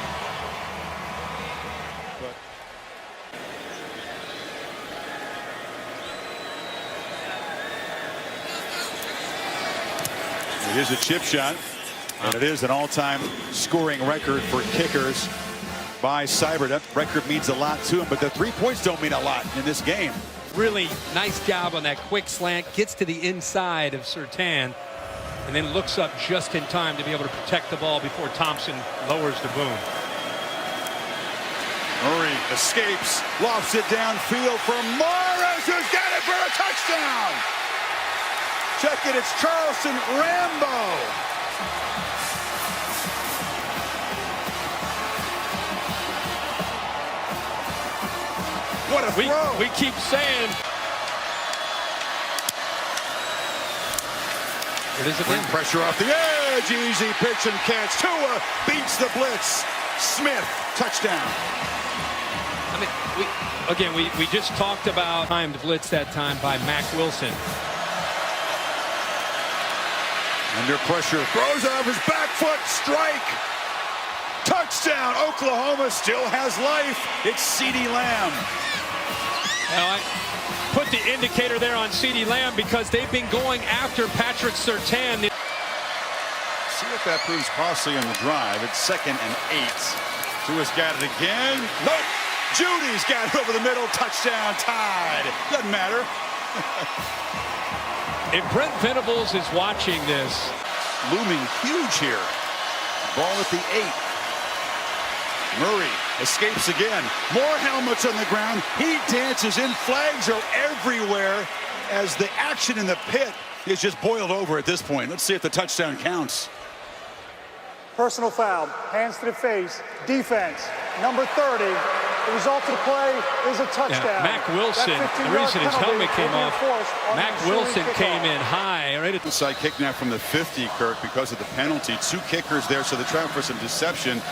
[SPEAKER 1] It is a chip shot, and it is an all-time scoring record for kickers by Seibert. That record means a lot to him, but the 3 points don't mean a lot in this game.
[SPEAKER 2] Really nice job on that quick slant. Gets to the inside of Surtain, and then looks up just in time to be able to protect the ball before Thompson lowers the boom.
[SPEAKER 1] Murray escapes, lofts it downfield for Morris, who's got it for a touchdown. Check it, it's Charleston Rambo. What a throw.
[SPEAKER 2] We keep saying. It is again.
[SPEAKER 1] Pressure off the edge, easy pitch and catch. Tua beats the blitz. Smith, touchdown.
[SPEAKER 2] I mean, we just talked about timed blitz that time by Mack Wilson.
[SPEAKER 1] Under pressure, throws it off his back foot, strike. Touchdown, Oklahoma still has life. It's CeeDee Lamb.
[SPEAKER 2] Now, I put the indicator there on CeeDee Lamb because they've been going after Patrick Surtain.
[SPEAKER 1] See if that proves costly on the drive. It's 2nd and 8. Tua's got it again. Nope. Judy's got it over the middle. Touchdown, tied. Doesn't matter.
[SPEAKER 2] If Brent Venables is watching this.
[SPEAKER 1] Looming huge here. Ball at the 8. Murray escapes again. More helmets on the ground. He dances in. Flags are everywhere as the action in the pit is just boiled over at this point. Let's see if the touchdown counts.
[SPEAKER 9] Personal foul, hands to the face, defense, number 30. The result of the play is a touchdown.
[SPEAKER 2] Yeah, Mack Wilson, the reason his helmet came off, Mack Wilson came in high. Right at the
[SPEAKER 1] side kick now from the 50, Kirk, because of the penalty. 2 kickers there, so they're trying for some deception.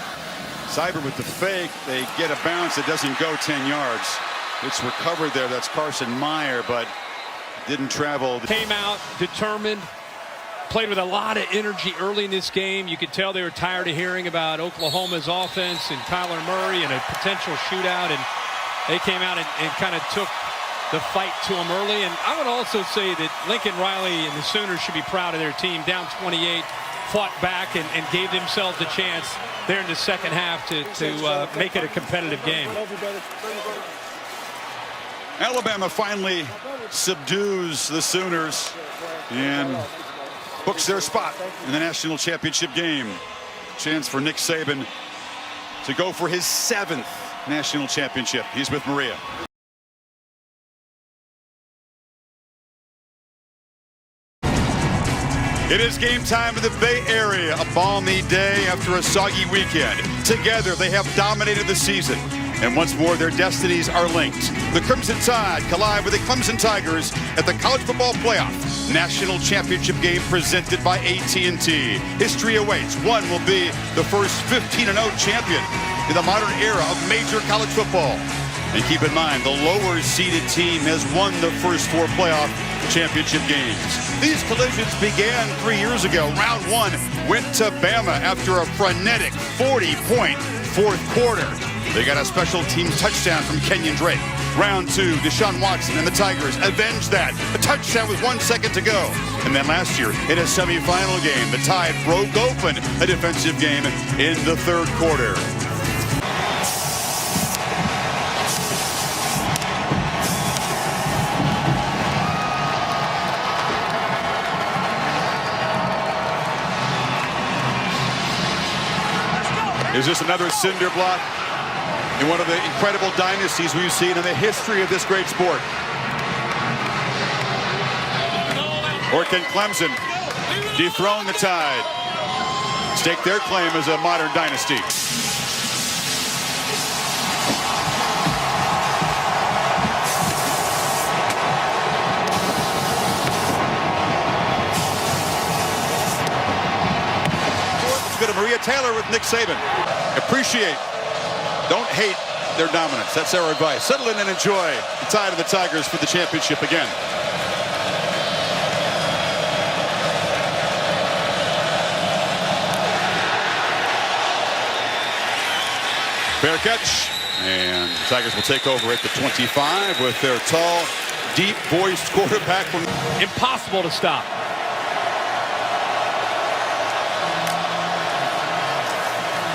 [SPEAKER 1] Seibert with the fake. They get a bounce that doesn't go 10 yards. It's recovered there. That's Carson Meyer, but didn't travel.
[SPEAKER 2] Came out determined. Played with a lot of energy early in this game. You could tell they were tired of hearing about Oklahoma's offense and Kyler Murray and a potential shootout, and they came out and kind of took the fight to them early. And I would also say that Lincoln Riley and the Sooners should be proud of their team. Down 28, fought back and gave themselves a chance there in the second half to make it a competitive game.
[SPEAKER 1] Alabama finally subdues the Sooners and books their spot in the national championship game. Chance for Nick Saban to go for his 7th national championship. He's with Maria. It is game time in the Bay Area. A balmy day after a soggy weekend. Together, they have dominated the season. And once more, their destinies are linked. The Crimson Tide collide with the Clemson Tigers at the College Football Playoff National Championship game presented by AT&T. History awaits. One will be the first 15-0 champion in the modern era of major college football. And keep in mind, the lower-seeded team has won the first 4 playoff championship games. These collisions began 3 years ago. Round 1 went to Bama after a frenetic 40-point fourth quarter. They got a special teams touchdown from Kenyon Drake. Round 2, Deshaun Watson and the Tigers avenged that. A touchdown with 1 second to go. And then last year, in a semifinal game, the Tide broke open a defensive game in the third quarter. Is this another cinder block in one of the incredible dynasties we've seen in the history of this great sport? Or can Clemson dethrone the Tide, stake their claim as a modern dynasty? Let's go to Maria Taylor with Nick Saban. Appreciate, don't hate their dominance. That's our advice. Settle in and enjoy the Tide of the Tigers for the championship again. Fair catch, and the Tigers will take over at the 25 with their tall, deep-voiced quarterback.
[SPEAKER 2] Impossible to stop.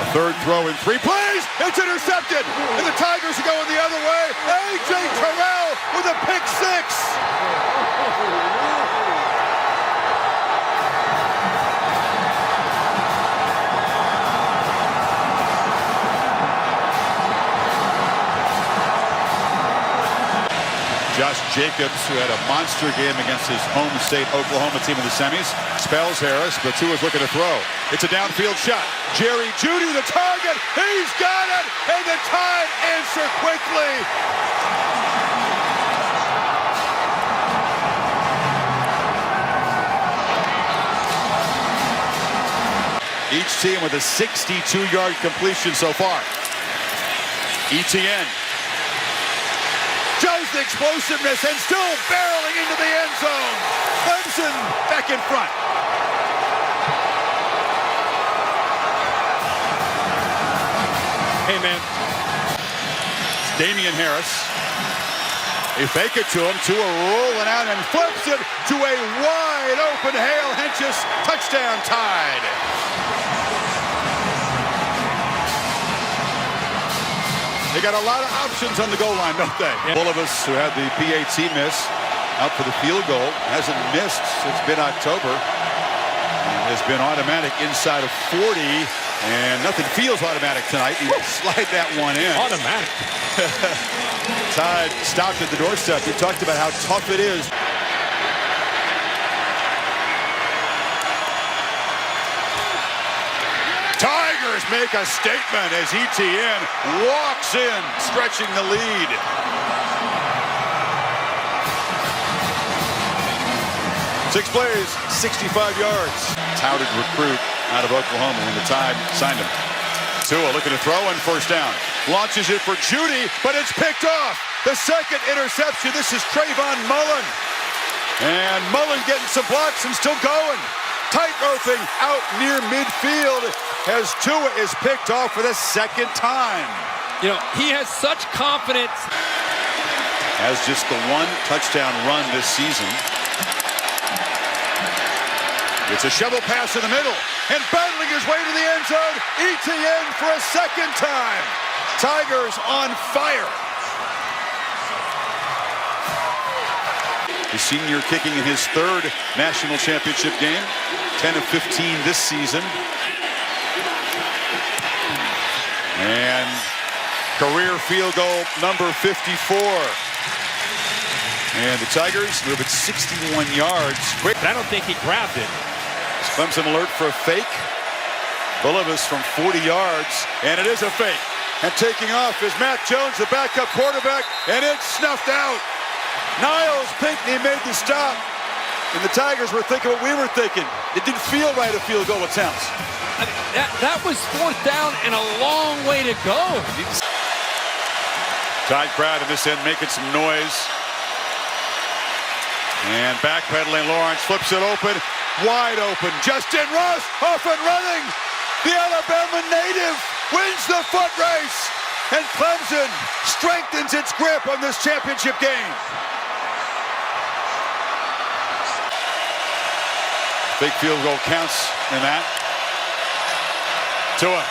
[SPEAKER 1] A third throw in 3 plays. It's intercepted, and the Tigers are going the other way. A.J. Terrell with a pick 6. Josh Jacobs, who had a monster game against his home state Oklahoma team in the semis, spells Harris, but Tua's looking to throw. It's a downfield shot. Jerry Jeudy, the target. He's got it, and the Tide answer quickly. Each team with a 62-yard completion so far. ETN. Shows the explosiveness and still barreling into the end zone. Clemson back in front.
[SPEAKER 2] Hey, man.
[SPEAKER 1] It's Damian Harris. They fake it to him. Tua rolling out and flips it to a wide open Hale Henches touchdown Tide. They got a lot of options on the goal line, don't they? Yeah. Bulovas, who had the PAT miss, out for the field goal, hasn't missed since mid-October. Has been automatic inside of 40, and nothing feels automatic tonight. You slide that one in.
[SPEAKER 2] Automatic.
[SPEAKER 1] Tide stopped at the doorstep. We talked about how tough it is. Tigers make a statement as ETN walks in, stretching the lead. Six plays, 65 yards. Touted recruit out of Oklahoma when the Tide signed him. Tua looking to throw and first down. Launches it for Jeudy, but it's picked off. The second interception. This is Trayvon Mullen. And Mullen getting some blocks and still going. Tight-roping out near midfield as Tua is picked off for the second time.
[SPEAKER 2] You know, he has such confidence.
[SPEAKER 1] Has just the one touchdown run this season. It's a shovel pass in the middle, and battling his way to the end zone, ETN for a second time. Tigers on fire. The senior kicking in his third national championship game, 10 of 15 this season. And career field goal number 54. And the Tigers move it 61 yards. Quick.
[SPEAKER 2] I don't think he grabbed it.
[SPEAKER 1] Clemson alert for a fake. Bulovas from 40 yards, and it is a fake. And taking off is Matt Jones, the backup quarterback, and it's snuffed out. Niles Pinckney made the stop, and the Tigers were thinking what we were thinking. It didn't feel right, a field goal attempts.
[SPEAKER 2] I mean, that was fourth down and a long way to go.
[SPEAKER 1] Tide crowd at this end making some noise. And backpedaling Lawrence flips it open, wide open. Justin Ross off and running. The Alabama native wins the foot race. and Clemson strengthens its grip on this championship game. Big field goal counts in that. Tua,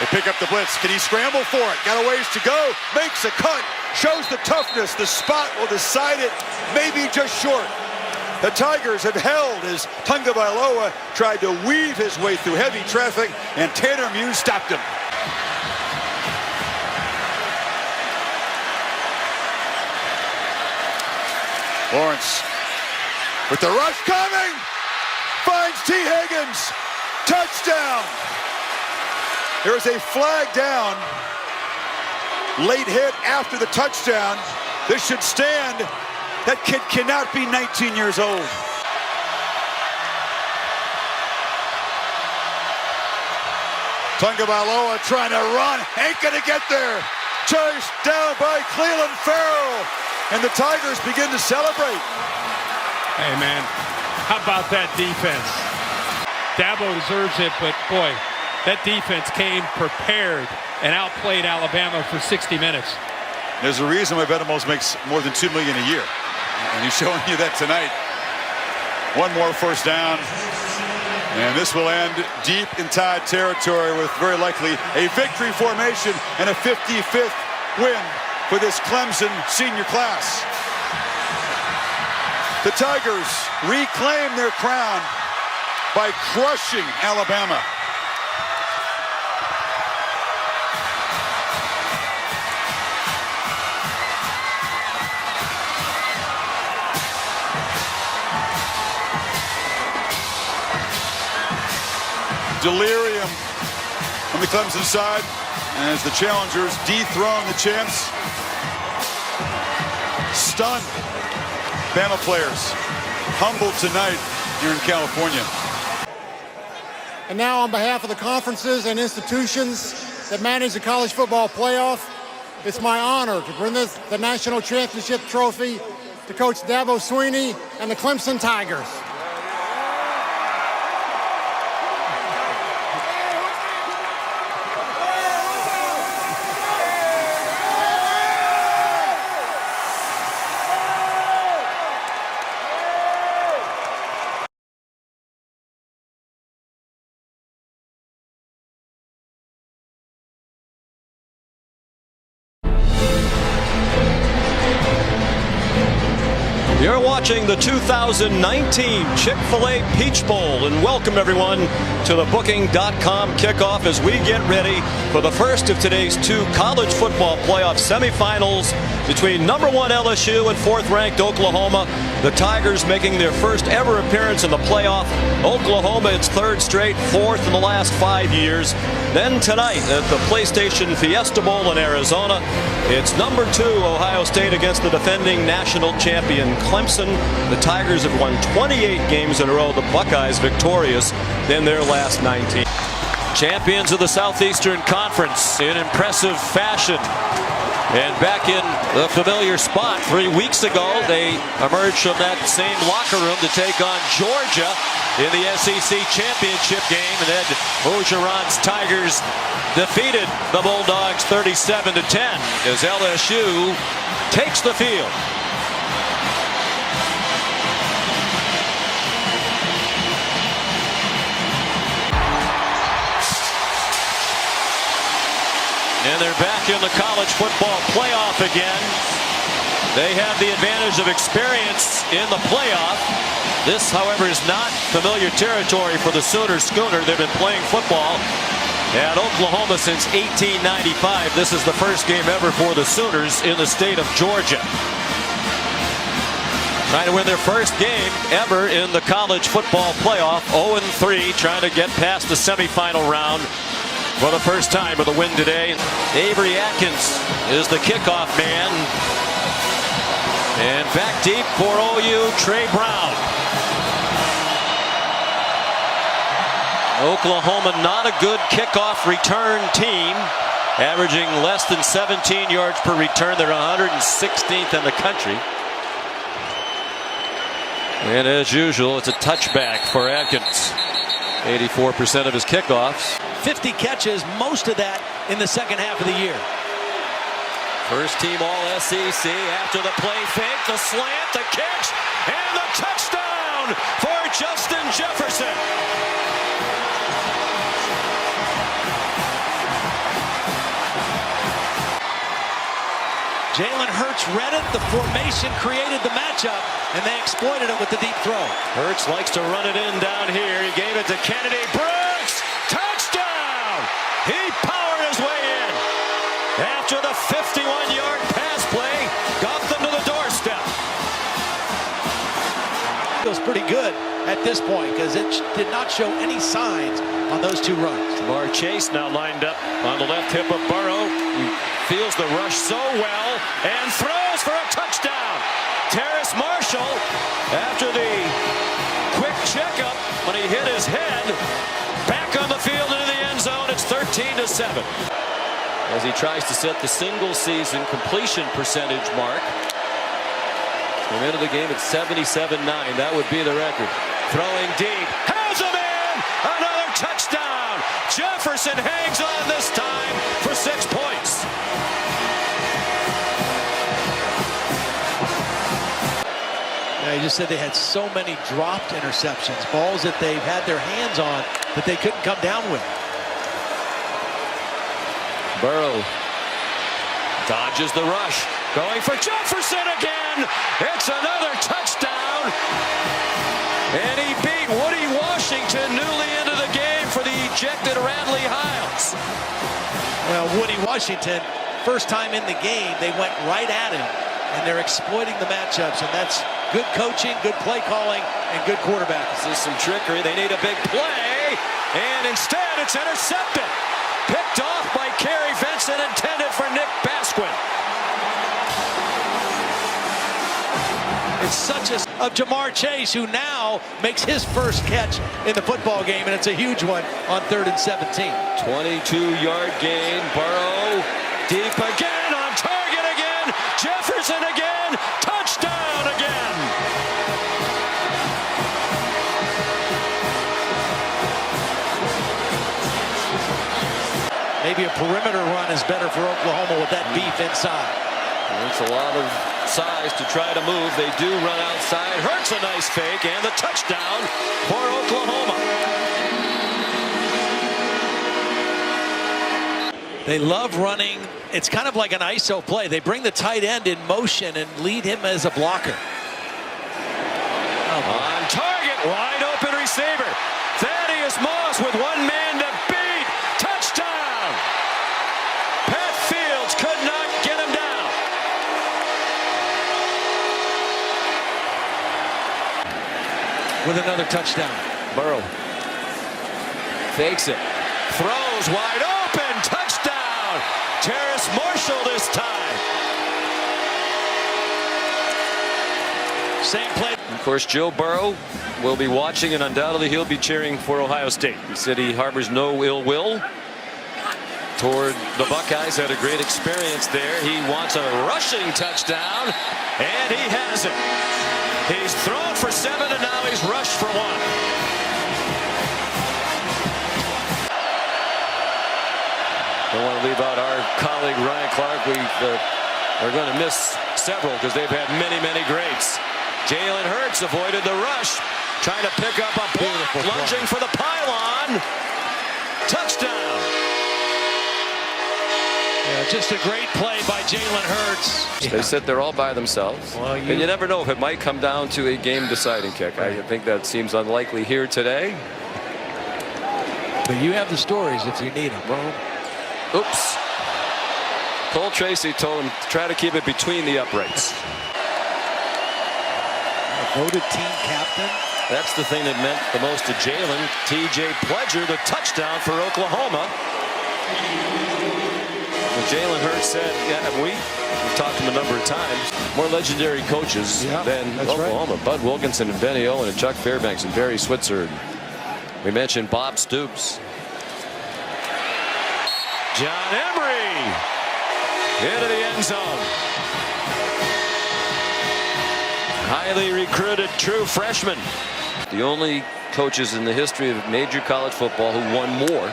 [SPEAKER 1] they pick up the blitz. Can he scramble for it? Got a ways to go. Makes a cut. Shows the toughness. The spot will decide it. Maybe just short. The Tigers have held as Tagovailoa tried to weave his way through heavy traffic, and Tanner Muse stopped him. Lawrence with the rush coming. Finds T. Higgins. Touchdown. There is a flag down. Late hit after the touchdown. This should stand. That kid cannot be 19 years old. Tagovailoa trying to run. Ain't gonna get there. Chased down by Clelin Ferrell. And the Tigers begin to celebrate.
[SPEAKER 2] Hey, man. How about that defense? Dabo deserves it, but boy, that defense came prepared and outplayed Alabama for 60 minutes.
[SPEAKER 1] There's a reason why Venomos makes more than $2 million a year. And he's showing you that tonight. One more first down. And this will end deep in Tide territory with very likely a victory formation and a 55th win for this Clemson senior class. The Tigers reclaim their crown by crushing Alabama. Delirium on the Clemson side as the challengers dethrone the champs. Stunned. Bama players humbled tonight here in California.
[SPEAKER 7] And now on behalf of the conferences and institutions that manage the college football playoff, it's my honor to bring the national championship trophy to Coach Dabo Swinney and the Clemson Tigers.
[SPEAKER 10] You're watching the 2019 Chick-fil-A Peach Bowl, and welcome everyone to the Booking.com kickoff as we get ready for the first of today's two college football playoff semifinals between number 1 LSU and 4th-ranked Oklahoma. The Tigers making their first ever appearance in the playoff. Oklahoma, its 3rd straight, 4th in the last 5 years. Then tonight at the PlayStation Fiesta Bowl in Arizona, it's number 2 Ohio State against the defending national champion Clemson. The Tigers have won 28 games in a row. The Buckeyes victorious in their last 19.
[SPEAKER 6] Champions of the Southeastern Conference in impressive fashion. And back in the familiar spot 3 weeks ago, they emerged from that same locker room to take on Georgia in the SEC championship game. And Ed Orgeron's Tigers defeated the Bulldogs 37-10 as LSU takes the field. And they're back in the college football playoff again. They have the advantage of experience in the playoff. This, however, is not familiar territory for the Sooner Schooner. They've been playing football at Oklahoma since 1895. This is the first game ever for the Sooners in the state of Georgia. Trying to win their first game ever in the college football playoff. 0-3, trying to get past the semifinal round for the first time with a win today. Avery Atkins is the kickoff man. And back deep for OU, Trey Brown. Oklahoma not a good kickoff return team, averaging less than 17 yards per return. They're 116th in the country. And as usual, it's a touchback for Atkins. 84% of his kickoffs.
[SPEAKER 5] 50 catches, most of that in the second half of the year.
[SPEAKER 10] First team All-SEC after the play fake, the slant, the catch, and the touchdown for Justin Jefferson.
[SPEAKER 5] Jalen Hurts read it, the formation created the matchup, and they exploited it with the deep throw.
[SPEAKER 10] Hurts likes to run it in down here. He gave it to Kennedy. Brooks, touchdown! He powered his way in. After the 51-yard pass play, got them to the doorstep.
[SPEAKER 5] Feels pretty good at this point because it did not show any signs on those two runs.
[SPEAKER 10] Jamar Chase now lined up on the left hip of Burrow. He feels the rush so well and throws for a touchdown. Terrace Marshall, after the quick checkup when he hit his head, back on the field into the end zone. It's 13-7. As he tries to set the single season completion percentage mark. We're into the game at 77-9. That would be the record. Throwing deep. Has him in! Another touchdown! Jefferson hangs on this time for 6 points.
[SPEAKER 5] Yeah, he just said they had so many dropped interceptions, balls that they've had their hands on that they couldn't come down with.
[SPEAKER 10] Burrow dodges the rush. Going for Jefferson again. It's another touchdown. And he beat Woody Washington newly into the game for the ejected Radley Hiles.
[SPEAKER 5] Well, Woody Washington, first time in the game, they went right at him, and they're exploiting the matchups, and that's good coaching, good play calling, and good quarterback.
[SPEAKER 10] This is some trickery. They need a big play, and instead it's intercepted. Picked off by Kerry Vincent, intended for Nick Basquin.
[SPEAKER 5] It's such of Jamar Chase, who now makes his first catch in the football game, and it's a huge one on 3rd and 17.
[SPEAKER 10] 22-yard gain. Burrow deep again, on target again. Jefferson again. Touchdown again.
[SPEAKER 5] Maybe a perimeter run is better for Oklahoma with that beef inside.
[SPEAKER 10] It's a lot of size to try to move. They do run outside. Hurts a nice fake, and the touchdown for Oklahoma.
[SPEAKER 5] They love running. It's kind of like an ISO play. They bring the tight end in motion and lead him as a blocker.
[SPEAKER 10] On target, wide open receiver. Thaddeus Moss with one man to beat. Touchdown! Pat Fields could not get him down.
[SPEAKER 5] With another touchdown.
[SPEAKER 10] Burrow fakes it. Throws wide open. Touchdown! Terrace Marshall this time.
[SPEAKER 5] Same play.
[SPEAKER 10] Of course, Joe Burrow will be watching, and undoubtedly he'll be cheering for Ohio State. He said he harbors no ill will toward the Buckeyes. Had a great experience there. He wants a rushing touchdown, and he has it. He's thrown for 7, and now he's rushed for 1. Don't want to leave out our colleague Ryan Clark. We are going to miss several because they've had many, many greats. Jalen Hurts avoided the rush, trying to pick up a block, lunging for the pylon. Touchdown.
[SPEAKER 5] Yeah, just a great play by Jalen Hurts.
[SPEAKER 10] They sit there all by themselves. Well, and you never know if it might come down to a game-deciding kick. I think that seems unlikely here today.
[SPEAKER 5] But you have the stories if you need them.
[SPEAKER 10] Well, oops. Cole Tracy told him to try to keep it between the uprights.
[SPEAKER 5] Voted team captain.
[SPEAKER 10] That's the thing that meant the most to Jalen. T.J. Pledger, the touchdown for Oklahoma. Well, Jalen Hurts said, we've talked to him a number of times, more legendary coaches than Oklahoma. Right. Bud Wilkinson and Benny Owen and Chuck Fairbanks and Barry Switzer. We mentioned Bob Stoops. John Emery into the end zone. Highly recruited true freshman. The only coaches in the history of major college football who won more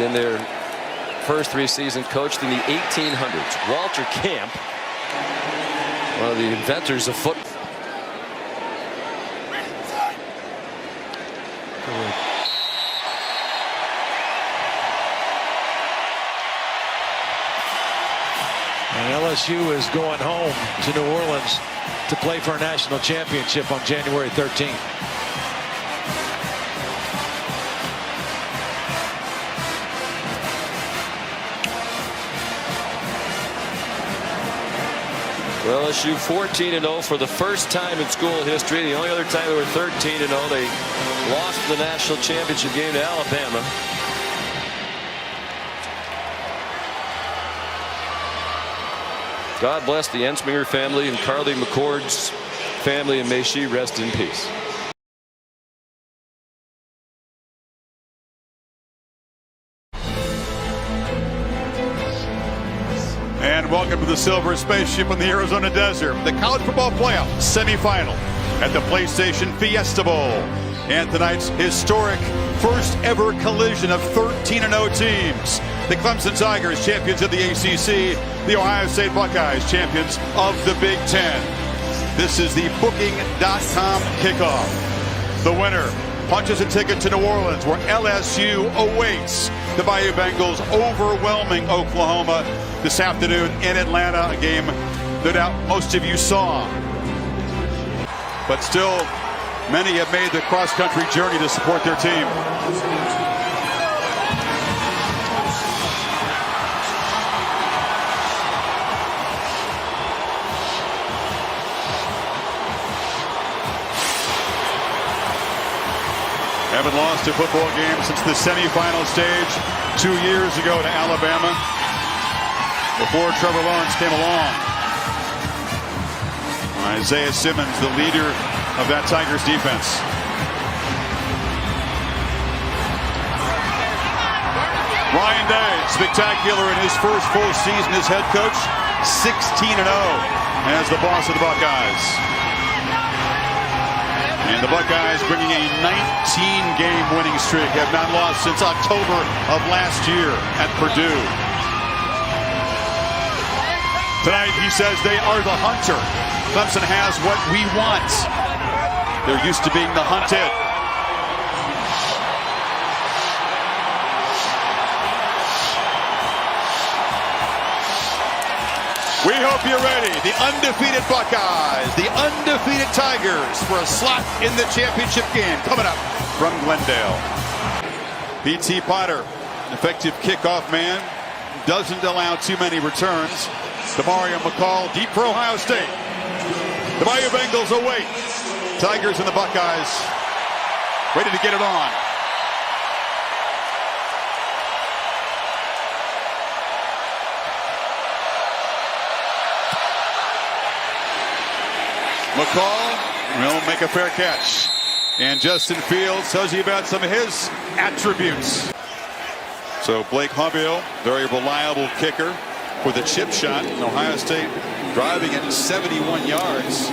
[SPEAKER 10] in their first 3 seasons, coached in the 1800s. Walter Camp, one of the inventors of football.
[SPEAKER 5] And LSU is going home to New Orleans to play for a national championship on January 13th.
[SPEAKER 10] Well, LSU 14-0 for the first time in school history. The only other time they were 13-0, they lost the national championship game to Alabama. God bless the Ensminger family and Carly McCord's family, and may she rest in peace.
[SPEAKER 1] And welcome to the Silver Spaceship in the Arizona Desert, the College Football Playoff semifinal at the PlayStation Fiesta Bowl. And tonight's historic first ever collision of 13-0 teams. The Clemson Tigers, champions of the ACC, the Ohio State Buckeyes, champions of the Big Ten. This is the Booking.com kickoff. The winner punches a ticket to New Orleans, where LSU awaits the Bayou Bengals overwhelming Oklahoma this afternoon in Atlanta, a game no doubt most of you saw. But still, many have made the cross-country journey to support their team. Haven't lost a football game since the semifinal stage 2 years ago to Alabama, before Trevor Lawrence came along. Isaiah Simmons, the leader of that Tigers defense. Ryan Day, spectacular in his first full season as head coach, 16-0 as the boss of the Buckeyes. And the Buckeyes, bringing a 19-game winning streak, have not lost since October of last year at Purdue. Tonight, he says they are the hunter. Clemson has what we want. They're used to being the hunted. We hope you're ready. The undefeated Buckeyes, the undefeated Tigers, for a slot in the championship game coming up from Glendale. P.T. Potter, effective kickoff man, doesn't allow too many returns. Demario McCall, deep for Ohio State. The Bayou Bengals await. Tigers and the Buckeyes ready to get it on. McCall will make a fair catch. And Justin Fields tells you about some of his attributes. So Blake Hubbell, very reliable kicker for the chip shot. Ohio State driving at 71 yards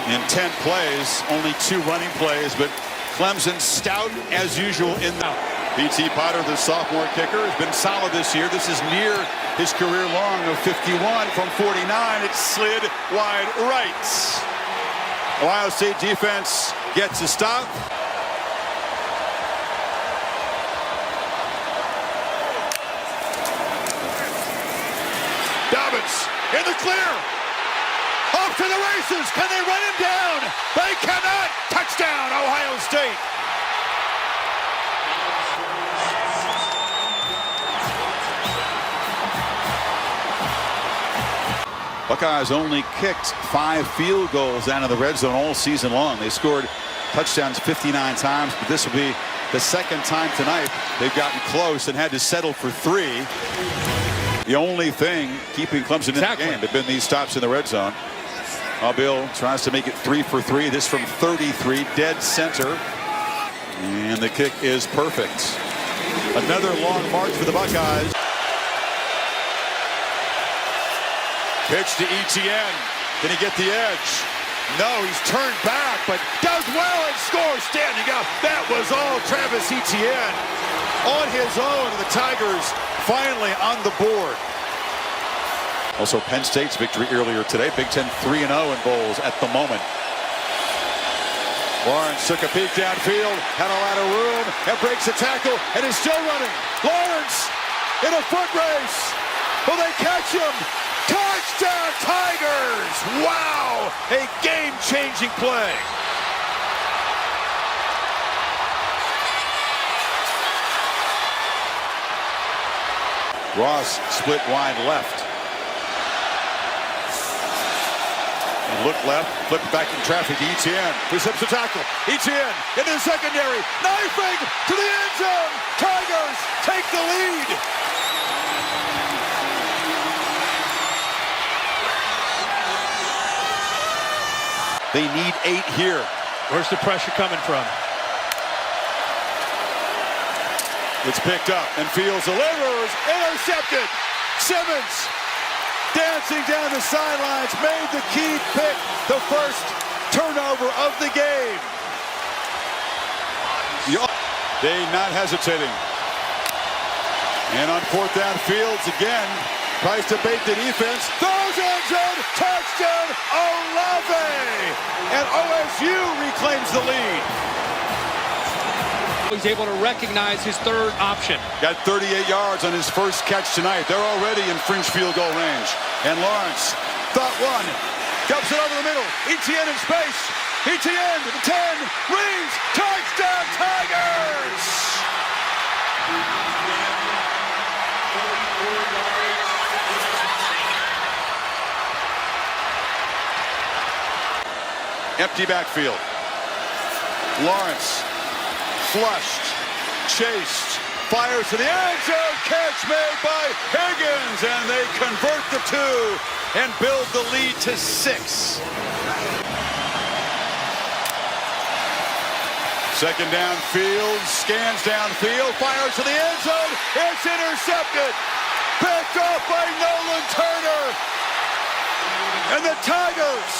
[SPEAKER 1] in 10 plays, only 2 running plays, but Clemson stout as usual in the P.T. Potter, the sophomore kicker, has been solid this year. This is near his career long of 51 from 49. It slid wide right. Ohio State defense gets a stop. Dobbins in the clear. Off to the races. Can they run him down? They cannot. Touchdown, Ohio State. Buckeyes only kicked 5 field goals out of the red zone all season long. They scored touchdowns 59 times, but this will be the second time tonight they've gotten close and had to settle for 3. The only thing keeping Clemson in the game have been these stops in the red zone. Bill tries to make it 3 for 3. This from 33, dead center. And the kick is perfect. Another long march for the Buckeyes. Pitch to Etienne. Can he get the edge? No, he's turned back, but does well and scores. Standing up. That was all Travis Etienne. on his own. The Tigers finally on the board.
[SPEAKER 11] Also Penn State's victory earlier today. Big Ten 3-0 in bowls at the moment.
[SPEAKER 1] Lawrence took a peek downfield, had a lot of room, and breaks the tackle, and is still running. Lawrence in a foot race. Will they catch him? Touchdown Tigers! Wow! A game-changing play.
[SPEAKER 11] Ross split wide left. And look left, flip back in traffic to Etienne.
[SPEAKER 1] Intercepts the tackle. Etienne into the secondary. Knifing to the end zone. Tigers take the lead.
[SPEAKER 11] They need 8 here.
[SPEAKER 2] Where's the pressure coming from?
[SPEAKER 1] It's picked up and Fields delivers. Intercepted. Simmons dancing down the sidelines, made the key pick, the first turnover of the game. They not hesitating. And on 4th down, Fields again tries to bait the defense. Throws end zone, touchdown, Olave! And OSU reclaims the lead.
[SPEAKER 2] He's able to recognize his third option.
[SPEAKER 1] Got 38 yards on his first catch tonight. They're already in fringe field goal range. And Lawrence, thought one, dumps it over the middle. Etienne in space. Etienne to the 10. Reeves, touchdown Tigers! Empty backfield. Lawrence. Flushed, chased, fires to the end zone, catch made by Higgins, and they convert the 2 and build the lead to 6. Second down, Fields scans downfield, fires to the end zone, it's intercepted, picked off by Nolan Turner, and the Tigers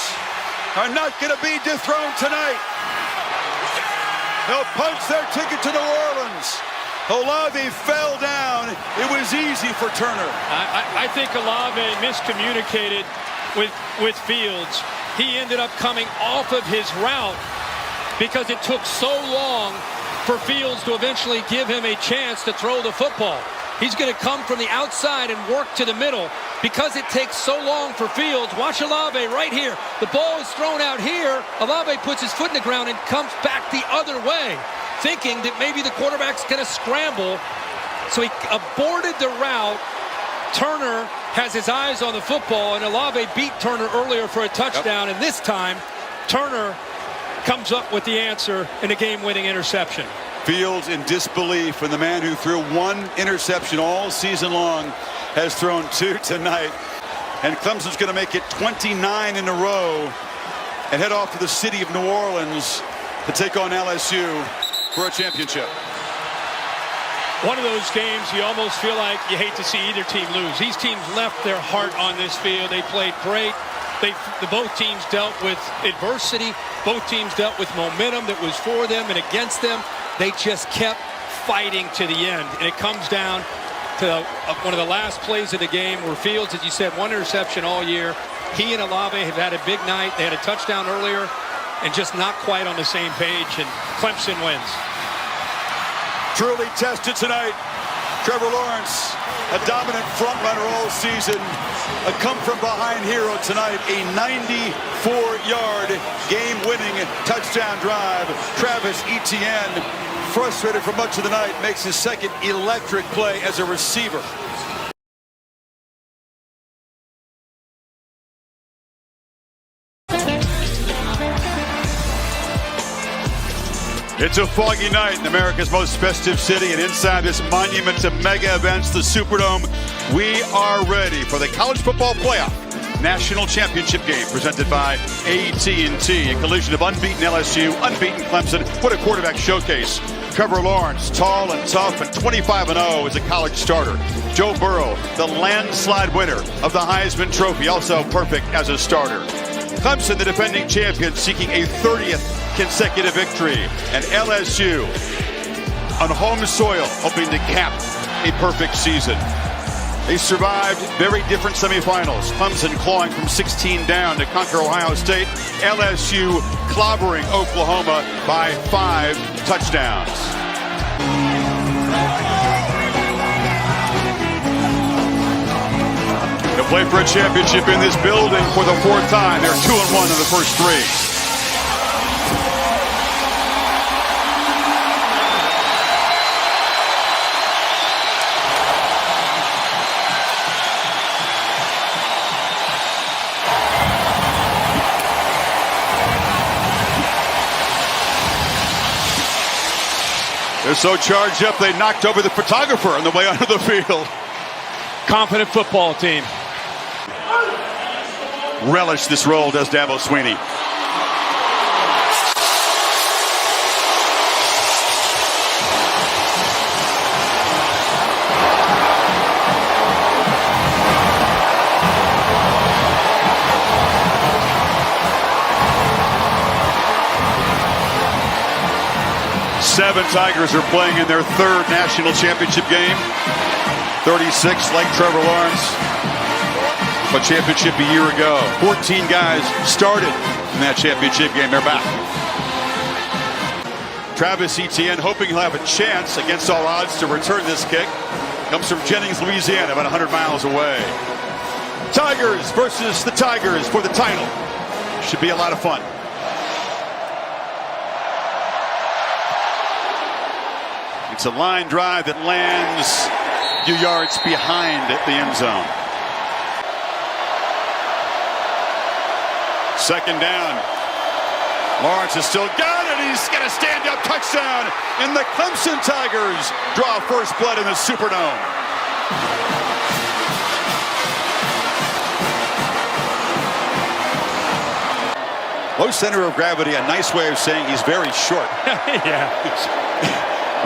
[SPEAKER 1] are not going to be dethroned tonight. They'll punch their ticket to New Orleans. Olave fell down. It was easy for Turner.
[SPEAKER 2] I think Olave miscommunicated with Fields. He ended up coming off of his route because it took so long for Fields to eventually give him a chance to throw the football. He's going to come from the outside and work to the middle because it takes so long for Fields. Watch Olave right here. The ball is thrown out here. Olave puts his foot in the ground and comes back the other way, thinking that maybe the quarterback's going to scramble. So he aborted the route. Turner has his eyes on the football, and Olave beat Turner earlier for a touchdown. And this time, Turner comes up with the answer in a game-winning interception.
[SPEAKER 1] Fields in disbelief, and the man who threw 1 interception all season long has thrown 2 tonight. And Clemson's going to make it 29 in a row and head off to the city of New Orleans to take on LSU for a championship.
[SPEAKER 2] One of those games you almost feel like you hate to see either team lose. These teams left their heart on this field. They played great. Both teams dealt with adversity. Both teams dealt with momentum that was for them and against them. They just kept fighting to the end. And it comes down to one of the last plays of the game where Fields, as you said, 1 interception all year. He and Olave have had a big night. They had a touchdown earlier and just not quite on the same page. And Clemson wins.
[SPEAKER 1] Truly tested tonight. Trevor Lawrence, a dominant front runner all season. A come-from-behind hero tonight. A 94-yard game-winning touchdown drive. Travis Etienne, frustrated for much of the night, makes his second electric play as a receiver. It's a foggy night in America's most festive city, and inside this monument to mega events, the Superdome, we are ready for the College Football Playoff National Championship game presented by AT&T. A collision of unbeaten LSU, unbeaten Clemson. What a quarterback showcase. Trevor Lawrence, tall and tough and 25-0 as a college starter. Joe Burrow, the landslide winner of the Heisman Trophy, also perfect as a starter. Clemson, the defending champion, seeking a 30th consecutive victory. And LSU,
[SPEAKER 11] on home soil, hoping to cap a perfect season. They survived very different semifinals. Clemson clawing from 16 down to conquer Ohio State. LSU clobbering Oklahoma by 5 touchdowns. To play for a championship in this building for the 4th time. They're 2-1 in the first 3. They're so charged up they knocked over the photographer on the way onto the field.
[SPEAKER 2] Confident football team.
[SPEAKER 11] Relish this role, does Dabo Swinney. Seven Tigers are playing in their 3rd national championship game. 36 like Trevor Lawrence. A championship a year ago. 14 guys started in that championship game. They're back. Travis Etienne hoping he'll have a chance against all odds to return this kick. Comes from Jennings, Louisiana, about 100 miles away. Tigers versus the Tigers for the title. Should be a lot of fun. It's a line drive that lands a few yards behind the end zone. 2nd down. Lawrence has still got it. He's got a stand-up touchdown. And the Clemson Tigers draw first blood in the Superdome. Low center of gravity, a nice way of saying he's very short.
[SPEAKER 2] Yeah.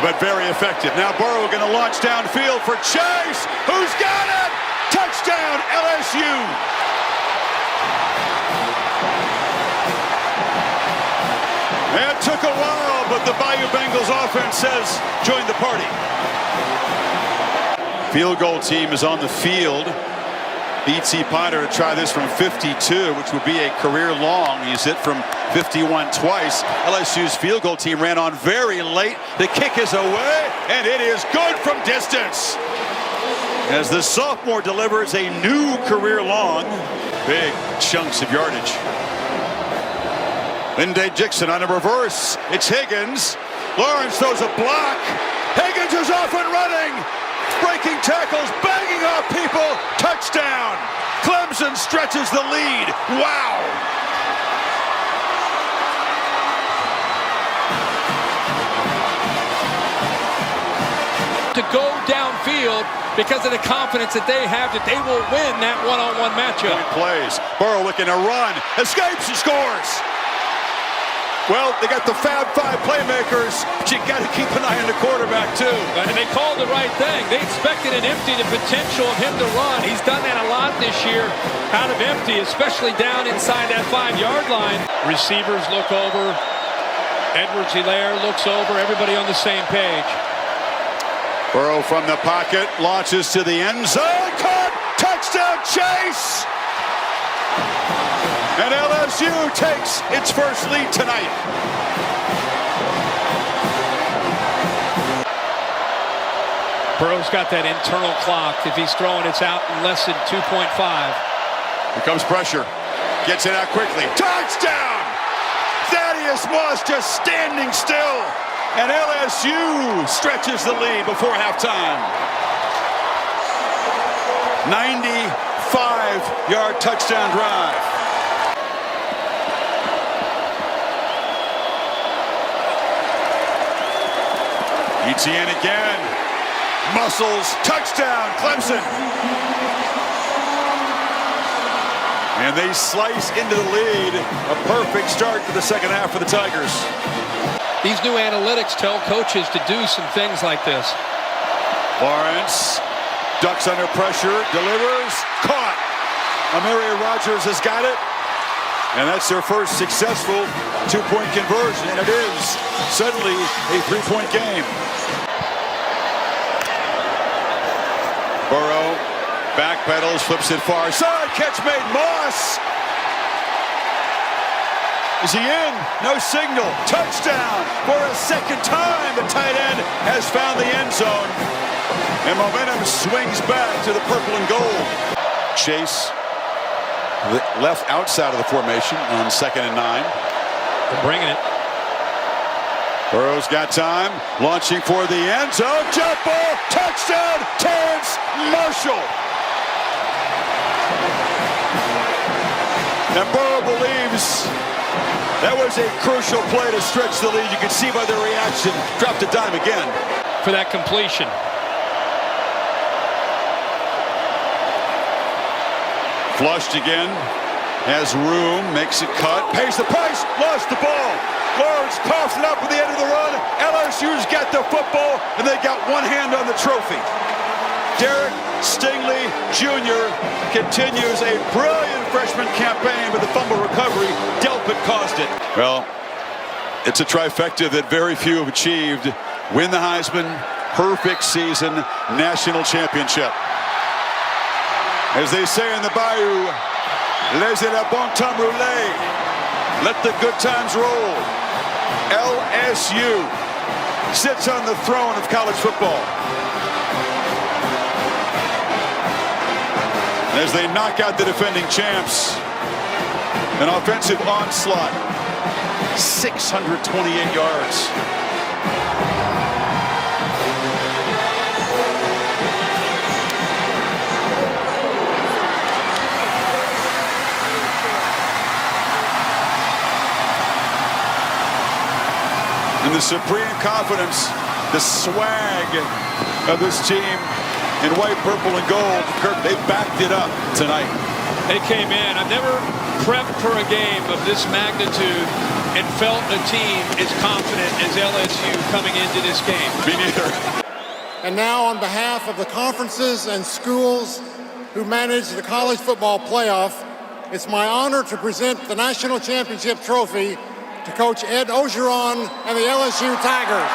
[SPEAKER 11] But very effective. Now Burrow going to launch downfield for Chase. Who's got it? Touchdown, LSU. It took a while, but the Bayou Bengals offense says, join the party. Field goal team is on the field. B.T. Potter to try this from 52, which would be a career long. He's hit from 51 twice. LSU's field goal team ran on very late. The kick is away, and it is good from distance. As the sophomore delivers a new career long. Big chunks of yardage. Linday Dixon on a reverse. It's Higgins. Lawrence throws a block. Higgins is off and running. Breaking tackles, banging off people. Touchdown. Clemson stretches the lead. Wow.
[SPEAKER 2] To go downfield because of the confidence that they have that they will win that one-on-one matchup.
[SPEAKER 11] Good plays. Burrow looking to run. Escapes and scores. Well, they got the Fab Five playmakers, but you got to keep an eye on the quarterback, too.
[SPEAKER 2] And they called the right thing. They expected an empty, the potential of him to run. He's done that a lot this year out of empty, especially down inside that 5-yard line. Receivers look over. Edwards-Helaire looks over. Everybody on the same page.
[SPEAKER 11] Burrow from the pocket, launches to the end zone. Caught! Touchdown, Chase! And LSU takes its first lead tonight.
[SPEAKER 2] Burrow's got that internal clock. If he's throwing, it's out in less than 2.5.
[SPEAKER 11] Here comes pressure. Gets it out quickly. Touchdown! Thaddeus Moss just standing still. And LSU stretches the lead before halftime. 95-yard touchdown drive. Etienne again. Muscles. Touchdown, Clemson. And they slice into the lead. A perfect start for the second half for the Tigers.
[SPEAKER 2] These new analytics tell coaches to do some things like this.
[SPEAKER 11] Lawrence ducks under pressure, delivers, caught. Amari Rodgers has got it. And that's their first successful two-point conversion. And it is suddenly a three-point game. Burrow backpedals, flips it far side. Catch made. Moss. Is he in? No signal. Touchdown for a second time. The tight end has found the end zone. And momentum swings back to the purple and gold. Chase left outside of the formation on 2nd and 9.
[SPEAKER 2] They're bringing it.
[SPEAKER 11] Burrow's got time. Launching for the end zone. Jump ball. Touchdown. Terrence Marshall. And Burrow believes that was a crucial play to stretch the lead. You can see by their reaction. Dropped a dime again.
[SPEAKER 2] For that completion.
[SPEAKER 11] Flushed again. Has room. Makes it cut. Pays the price. Lost the ball. Lawrence coughs it up at the end of the run. LSU's got the football, and they got one hand on the trophy. Derek Stingley Jr. continues a brilliant freshman campaign, but the fumble recovery, Delpit caused it. Well, it's a trifecta that very few have achieved. Win the Heisman, perfect season, national championship. As they say in the Bayou, laissez la bon temps rouler. Let the good times roll. LSU sits on the throne of college football. As they knock out the defending champs, an offensive onslaught, 628 yards. And the supreme confidence, the swag of this team in white, purple, and gold. Kirk, they backed it up tonight.
[SPEAKER 2] They came in. I've never prepped for a game of this magnitude and felt a team as confident as LSU coming into this game.
[SPEAKER 11] Me neither.
[SPEAKER 7] And now on behalf of the conferences and schools who manage the college football playoff, it's my honor to present the national championship trophy to Coach Ed Ogeron and the LSU Tigers.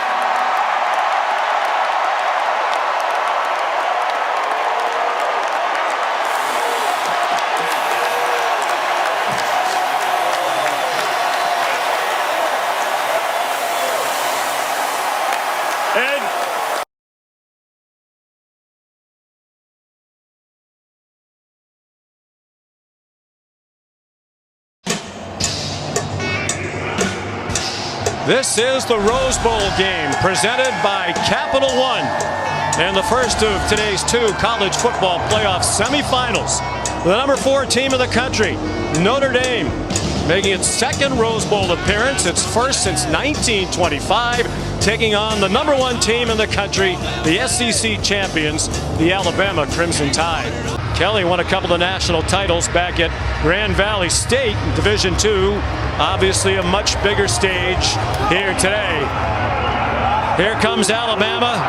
[SPEAKER 10] This is the Rose Bowl game presented by Capital One. And the first of today's two college football playoff semifinals. The number 4 team in the country, Notre Dame, making its second Rose Bowl appearance, its first since 1925, taking on the number 1 team in the country, the SEC champions, the Alabama Crimson Tide. Kelly won a couple of national titles back at Grand Valley State in Division II. Obviously a much bigger stage here today. Here comes Alabama.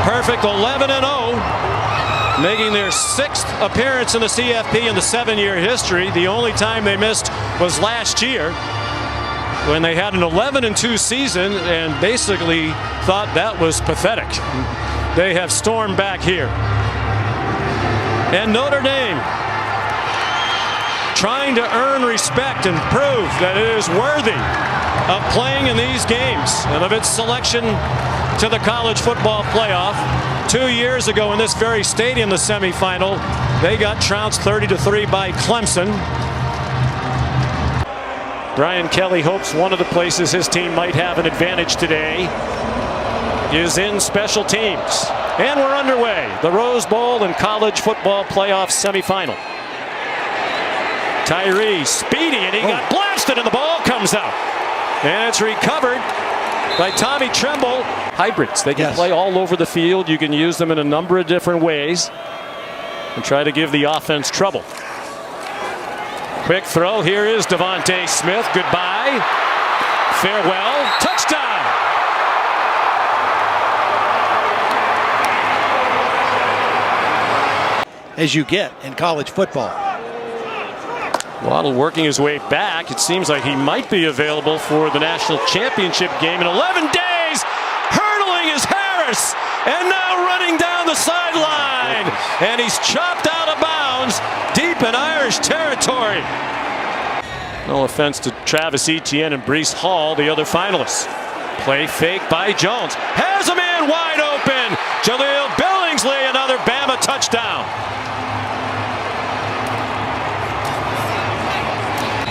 [SPEAKER 10] Perfect 11-0. Making their 6th appearance in the CFP in the 7-year history. The only time they missed was last year when they had an 11-2 season and basically thought that was pathetic. They have stormed back here. And Notre Dame trying to earn respect and prove that it is worthy of playing in these games and of its selection to the college football playoff. 2 years ago in this very stadium, the semifinal, they got trounced 30-3 by Clemson. Brian Kelly hopes one of the places his team might have an advantage today is in special teams. And we're underway. The Rose Bowl and college football playoff semifinal. Tyree speedy, and he got blasted, and the ball comes out. And it's recovered by Tommy Tremble. Hybrids, they can play all over the field. You can use them in a number of different ways and try to give the offense trouble. Quick throw. Here is Devontae Smith. Goodbye. Farewell. Touchdown.
[SPEAKER 5] As you get in college football.
[SPEAKER 10] Waddle working his way back. It seems like he might be available for the national championship game in 11 days. Heard Hurdling is Harris, and now running down the sideline. And he's chopped out of bounds deep in Irish territory. No offense to Travis Etienne and Breece Hall, the other finalists. Play fake by Jones. Has him in wide open. Jaleel Billingsley, another Bama touchdown.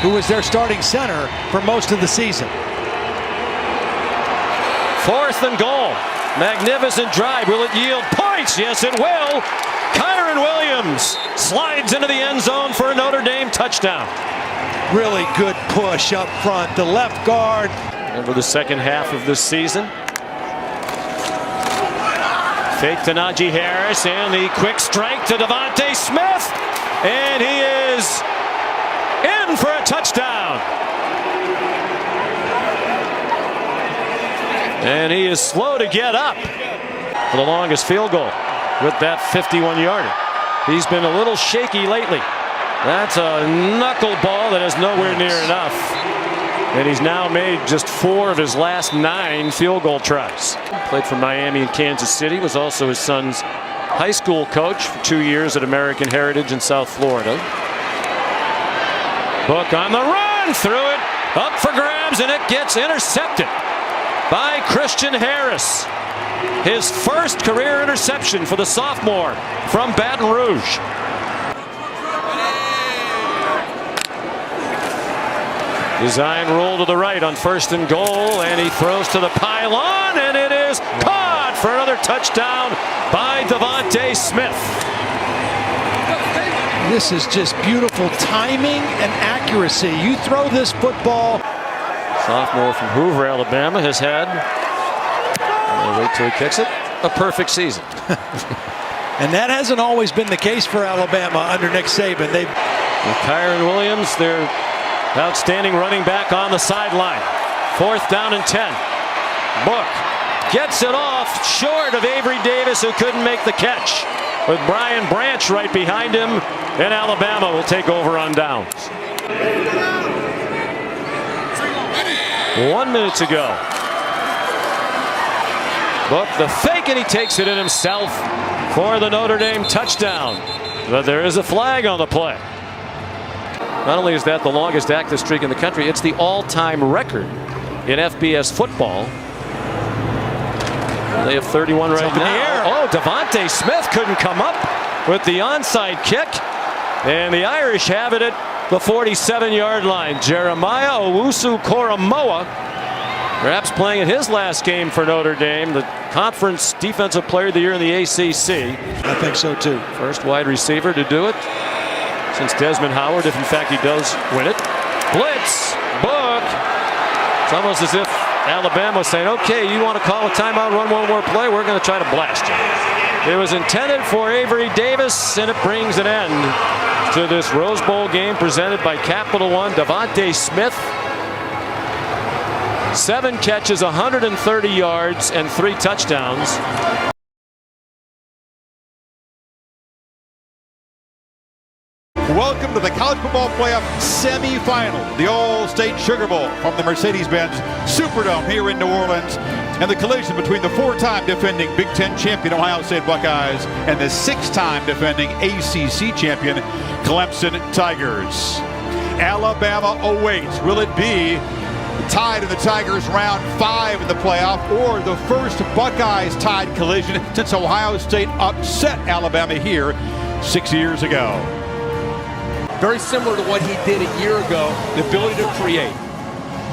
[SPEAKER 5] Who was their starting center for most of the season.
[SPEAKER 10] 4th and goal. Magnificent drive. Will it yield points? Yes, it will. Kyron Williams slides into the end zone for a Notre Dame touchdown.
[SPEAKER 5] Really good push up front. The left guard.
[SPEAKER 10] Over the second half of this season. Fake to Najee Harris, and the quick strike to Devontae Smith. And he is in for a touchdown. And he is slow to get up for the longest field goal with that 51-yarder. He's been a little shaky lately. That's a knuckleball that is nowhere near enough. And he's now made just 4 of his last 9 field goal tries. Played for Miami and Kansas City. Was also his son's high school coach for 2 years at American Heritage in South Florida. Book on the run. Threw it up for grabs, and it gets intercepted by Christian Harris. His first career interception for the sophomore from Baton Rouge. Design roll to the right on 1st and goal, and he throws to the pylon, and it is caught for another touchdown by Devontae Smith.
[SPEAKER 5] This is just beautiful timing and accuracy. You throw this football.
[SPEAKER 10] Sophomore from Hoover, Alabama, has had, wait till he kicks it, a perfect season.
[SPEAKER 5] And that hasn't always been the case for Alabama under Nick Saban.
[SPEAKER 10] With Kyron Williams, their outstanding running back, on the sideline. 4th down and 10. Book gets it off short of Avery Davis, who couldn't make the catch. With Brian Branch right behind him, and Alabama will take over on downs. 1 minute to go. Book the fake, and he takes it in himself for the Notre Dame touchdown. But there is a flag on the play. Not only is that the longest active streak in the country, it's the all-time record in FBS football. They have 31 right now. Oh, Devontae Smith couldn't come up with the onside kick. And the Irish have it at the 47-yard line. Jeremiah Owusu-Koramoah, perhaps playing in his last game for Notre Dame, the Conference Defensive Player of the Year in the ACC.
[SPEAKER 5] I think so too.
[SPEAKER 10] First wide receiver to do it since Desmond Howard, if in fact he does win it. Blitz, Book. It's almost as if Alabama was saying, okay, you want to call a timeout, run one more play, we're going to try to blast you. It was intended for Avery Davis, and it brings an end to this Rose Bowl game presented by Capital One. Devontae Smith, 7 catches, 130 yards, and 3 touchdowns.
[SPEAKER 11] Welcome to the College Football Playoff semifinal, the All-State Sugar Bowl from the Mercedes-Benz Superdome here in New Orleans, and the collision between the 4-time defending Big Ten champion Ohio State Buckeyes and the 6-time defending ACC champion Clemson Tigers. Alabama awaits. Will it be Tide and the Tigers round 5 in the playoff, or the first Buckeyes-Tide collision since Ohio State upset Alabama here 6 years ago?
[SPEAKER 2] Very similar to what he did a year ago, the ability to create.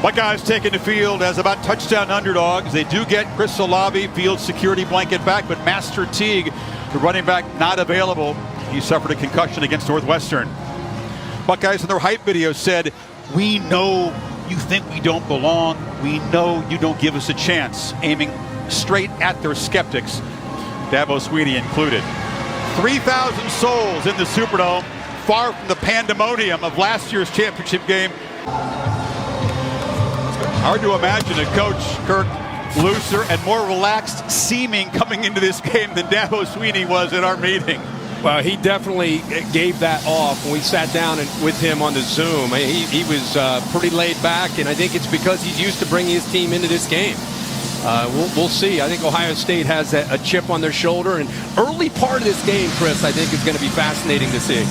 [SPEAKER 11] Buckeyes taking the field as about touchdown underdogs. They do get Chris Olave, field security blanket back, but Master Teague, the running back, not available. He suffered a concussion against Northwestern. Buckeyes in their hype video said, "We know you think we don't belong. We know you don't give us a chance," aiming straight at their skeptics, Dabo Swinney included. 3,000 souls in the Superdome, far from the pandemonium of last year's championship game. Hard to imagine a coach, Kirk, looser and more relaxed seeming coming into this game than Dabo Swinney was at our meeting.
[SPEAKER 12] Well, he definitely gave that off when we sat down with him on the Zoom. He was pretty laid back, and I think it's because he's used to bringing his team into this game. We'll see. I think Ohio State has a chip on their shoulder, and early part of this game, Chris, I think is going to be fascinating to see.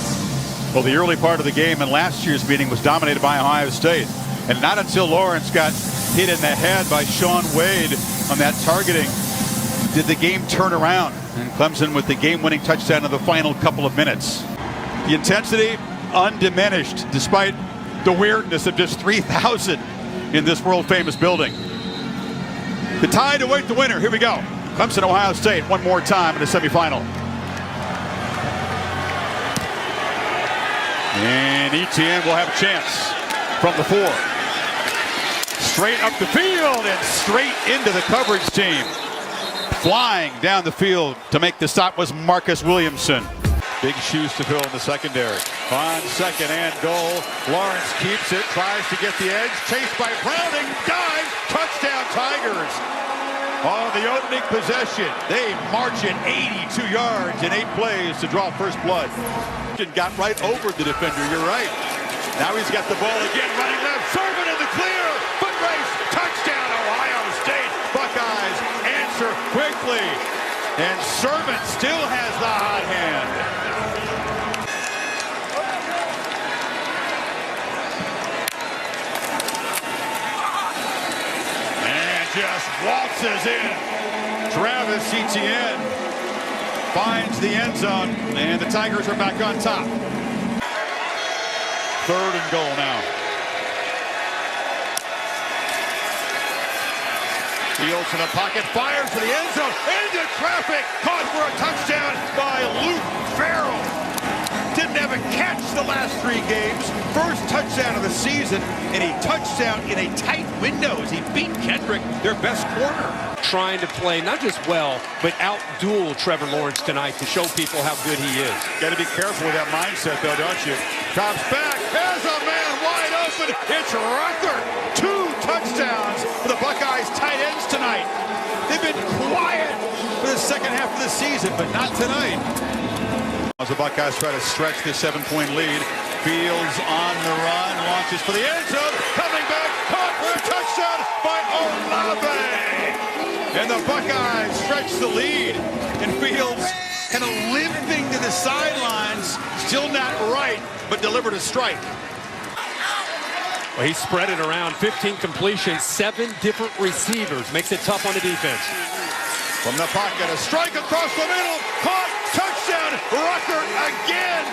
[SPEAKER 11] Well, the early part of the game in last year's meeting was dominated by Ohio State, and not until Lawrence got hit in the head by Sean Wade on that targeting did the game turn around, and Clemson with the game-winning touchdown in the final couple of minutes. The intensity undiminished despite the weirdness of just 3,000 in this world-famous building. The tie to await the winner. Here we go. Clemson, Ohio State, one more time in the semifinal. And ETN will have a chance from the 4. Straight up the field and straight into the coverage team. Flying down the field to make the stop was Marcus Williamson. Big shoes to fill in the secondary. On second and goal, Lawrence keeps it, tries to get the edge, chased by Browning, dives, touchdown Tigers. On the opening possession, they march it 82 yards in 8 plays to draw first blood. Got right over the defender, you're right. Now he's got the ball again, running left, Sermon in the clear, foot race, touchdown Ohio State. Buckeyes answer quickly, and Sermon still has the hot hand. And just waltzes in. Travis Etienne finds the end zone, and the Tigers are back on top. 3rd and goal now. Fields in the pocket, fires for the end zone, into traffic, caught for a touchdown by Luke Farrell. Didn't have a catch the last 3 games. First touchdown of the season, and a touchdown in a tight window as he beat Kendrick, their best corner.
[SPEAKER 12] Trying to play not just well, but out-duel Trevor Lawrence tonight to show people how good he is.
[SPEAKER 11] Got to be careful with that mindset, though, don't you? Drops back, has a man wide open. It's Rucker. 2 touchdowns for the Buckeyes tight ends tonight. They've been quiet for the second half of the season, but not tonight. As the Buckeyes try to stretch this 7-point lead, Fields on the run, launches for the end zone, coming back, caught for a touchdown by Olave. And the Buckeyes stretch the lead, and Fields kind of limping to the sidelines, still not right, but delivered a strike.
[SPEAKER 12] Well, he spread it around, 15 completions, 7 different receivers, makes it tough on the defense.
[SPEAKER 11] From the pocket, a strike across the middle, caught, touchdown, Rucker again.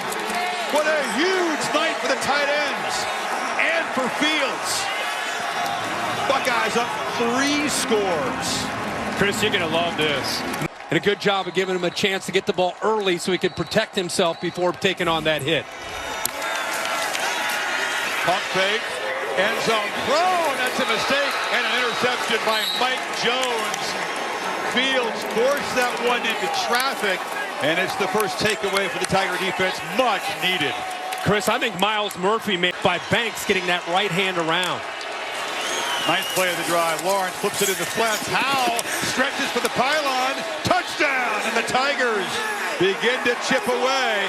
[SPEAKER 11] What a huge night for the tight ends and for Fields. Buckeyes up 3 scores.
[SPEAKER 12] Chris, you're going to love this. And a good job of giving him a chance to get the ball early so he could protect himself before taking on that hit.
[SPEAKER 11] Pump fake, end zone throw, and that's a mistake, and an interception by Mike Jones. Fields forced that one into traffic, and it's the first takeaway for the Tiger defense, much needed.
[SPEAKER 12] Chris, I think Miles Murphy made by Banks getting that right hand around.
[SPEAKER 11] 9th play of the drive. Lawrence flips it in the flats. Howell stretches for the pylon. Touchdown! And the Tigers begin to chip away.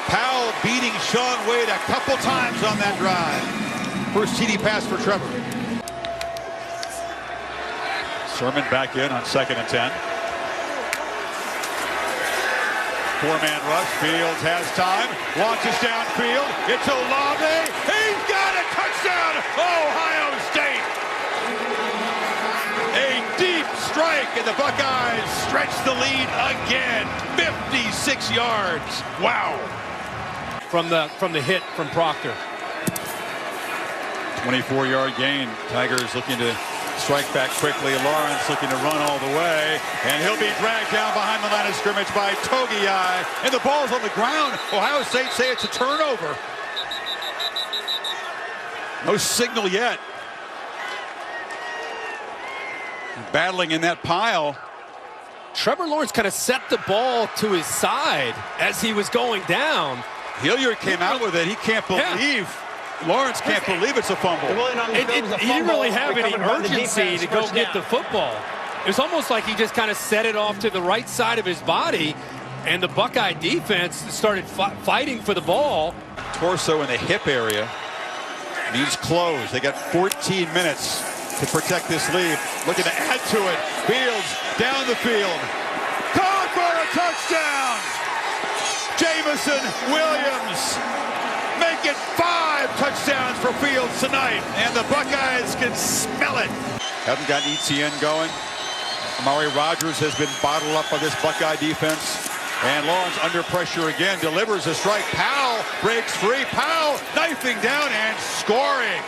[SPEAKER 11] Powell beating Sean Wade a couple times on that drive. First TD pass for Trevor. Sermon back in on 2nd and 10. 4-man rush. Fields has time. Launches downfield. It's Olave. He's got a touchdown! Ohio State! A deep strike, and the Buckeyes stretch the lead again. 56 yards. Wow.
[SPEAKER 12] From the hit from Proctor.
[SPEAKER 11] 24-yard gain. Tigers looking to strike back quickly. Lawrence looking to run all the way, and he'll be dragged down behind the line of scrimmage by Togiai, and the ball's on the ground. Ohio State say it's a turnover. No signal yet. Battling in that pile.
[SPEAKER 12] Trevor Lawrence kind of set the ball to his side as he was going down.
[SPEAKER 11] Hilliard came out with it. He can't believe. Lawrence can't believe it's a fumble.
[SPEAKER 12] He didn't really have any urgency to go get the football. It was almost like he just kind of set it off to the right side of his body, and the Buckeye defense started fighting for the ball.
[SPEAKER 11] Torso in the hip area needs close. They got 14 minutes to protect this lead. Looking to add to it. Fields down the field. Caught for a touchdown. Jamison Williams make it 5 touchdowns for Fields tonight, and the Buckeyes can smell it. Haven't gotten Etienne going. Amari Rodgers has been bottled up by this Buckeye defense. And Lawrence under pressure again, delivers a strike. Powell breaks free. Powell knifing down and scoring.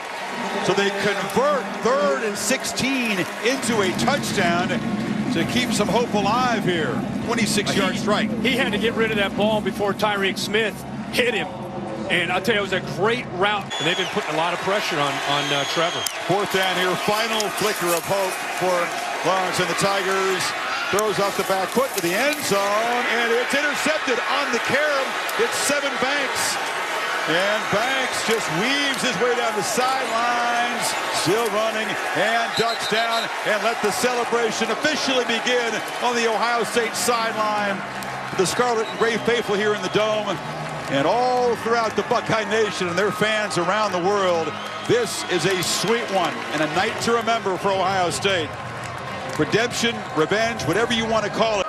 [SPEAKER 11] So they convert 3rd and 16 into a touchdown to keep some hope alive here. 26-yard strike.
[SPEAKER 12] He had to get rid of that ball before Tyreek Smith hit him. And I'll tell you, it was a great route. And they've been putting a lot of pressure on Trevor.
[SPEAKER 11] 4th down here, final flicker of hope for Lawrence and the Tigers. Throws off the back foot to the end zone, and it's intercepted on the carom. It's Sevyn Banks. And Banks just weaves his way down the sidelines, still running, and ducks down, and let the celebration officially begin on the Ohio State sideline. The Scarlet and Gray faithful here in the Dome, and all throughout the Buckeye Nation and their fans around the world. This is a sweet one, and a night to remember for Ohio State. Redemption, revenge, whatever you want to call it.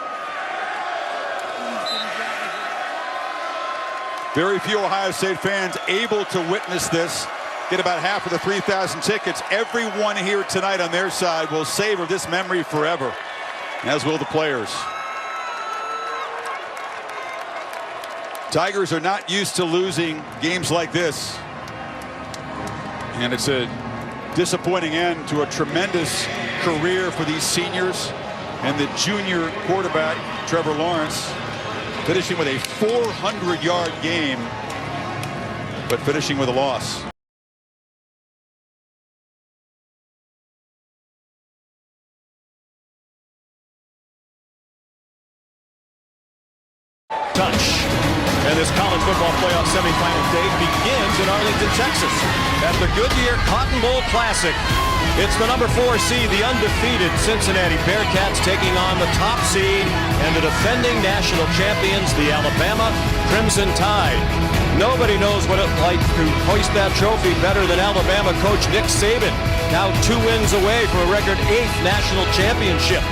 [SPEAKER 11] Very few Ohio State fans able to witness this. Get about half of the 3,000 tickets. Everyone here tonight on their side will savor this memory forever, as will the players. Tigers are not used to losing games like this. And it's a disappointing end to a tremendous career for these seniors, and the junior quarterback Trevor Lawrence finishing with a 400-yard game, but finishing with a loss.
[SPEAKER 10] Touch. And this college football playoff semifinal day begins in Arlington, Texas, at the Goodyear Cotton Bowl Classic. It's the number 4 seed, the undefeated Cincinnati Bearcats, taking on the top seed and the defending national champions, the Alabama Crimson Tide. Nobody knows what it's like to hoist that trophy better than Alabama coach Nick Saban, now 2 wins away for a record 8th national championship.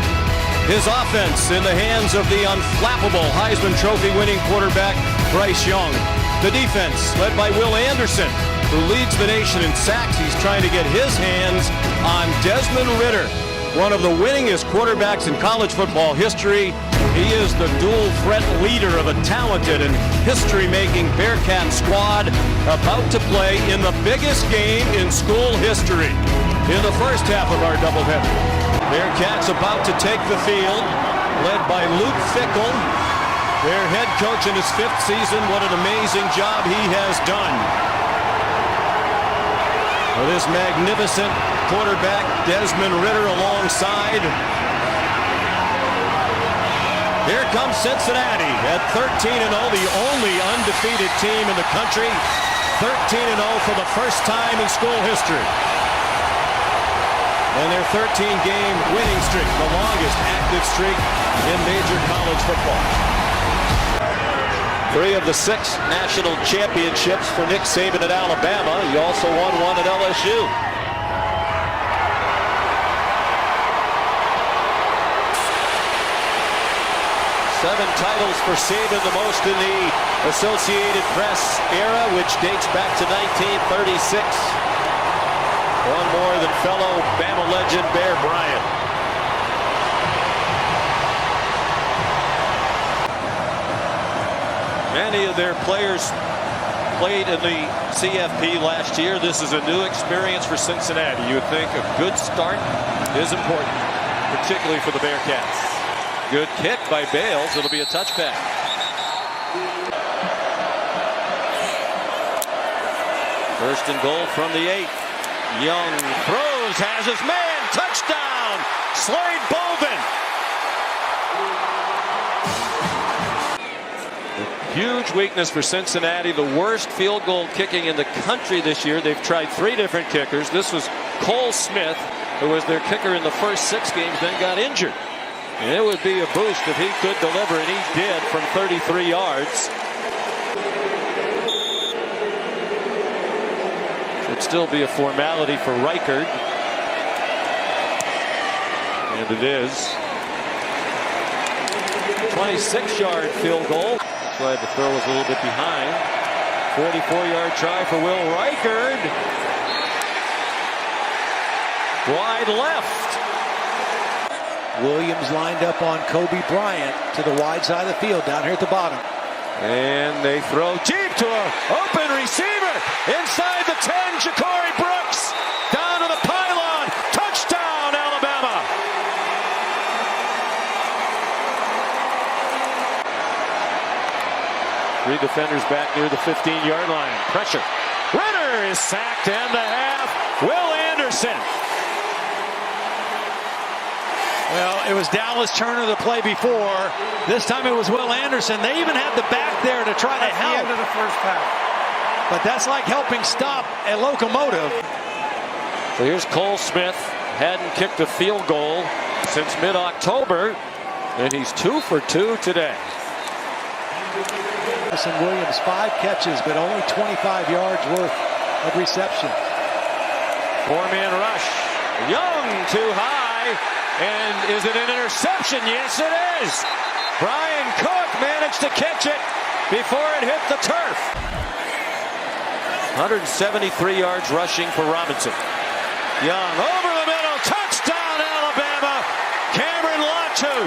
[SPEAKER 10] His offense in the hands of the unflappable Heisman Trophy winning quarterback Bryce Young. The defense led by Will Anderson, who leads the nation in sacks. He's trying to get his hands on Desmond Ridder, one of the winningest quarterbacks in college football history. He is the dual threat leader of a talented and history-making Bearcat squad about to play in the biggest game in school history in the first half of our doubleheader. Bearcats about to take the field, led by Luke Fickell, their head coach in his 5th season. What an amazing job he has done. With this magnificent quarterback, Desmond Ridder, alongside. Here comes Cincinnati at 13-0, the only undefeated team in the country. 13-0 for the first time in school history. And their 13-game winning streak, the longest active streak in major college football. 3 of the 6 national championships for Nick Saban at Alabama. He also won 1 at LSU. Seven titles for Saban, the most in the Associated Press era, which dates back to 1936. One more than fellow Bama legend Bear Bryant. Many of their players played in the CFP last year. This is a new experience for Cincinnati. You would think a good start is important, particularly for the Bearcats. Good kick by Bales. It'll be a touchback. First and goal from the 8. Young throws, has his man, touchdown, Slade Bolden. Huge weakness for Cincinnati, the worst field goal kicking in the country this year. They've tried 3 different kickers. This was Cole Smith, who was their kicker in the first 6 games, then got injured. And it would be a boost if he could deliver, and he did from 33 yards. Should still be a formality for Reichard. And it is. 26-yard field goal. That's why the throw was a little bit behind. 44-yard try for Will Reichard. Wide left.
[SPEAKER 6] Williams lined up on Kobe Bryant to the wide side of the field down here at the bottom.
[SPEAKER 10] And they throw deep to an open receiver. Inside the 10, Ja'Cory Brooks. Down to the pylon. Touchdown, Alabama. Three defenders back near the 15-yard line. Pressure. Ritter is sacked and the half. Will Anderson.
[SPEAKER 5] Well, it was Dallas Turner the play before. This time it was Will Anderson. They even had the back there to try to help.
[SPEAKER 9] At the end of the first half.
[SPEAKER 5] But that's like helping stop a locomotive.
[SPEAKER 10] So here's Cole Smith. Hadn't kicked a field goal since mid-October. And he's 2 for 2 today.
[SPEAKER 6] Williams 5 catches, but only 25 yards worth of reception.
[SPEAKER 10] 4-man rush. Young too high. And is it an interception? Yes, it is. Brian Cook managed to catch it before it hit the turf. 173 yards rushing for Robinson. Young over the middle. Touchdown, Alabama. Cameron Latu.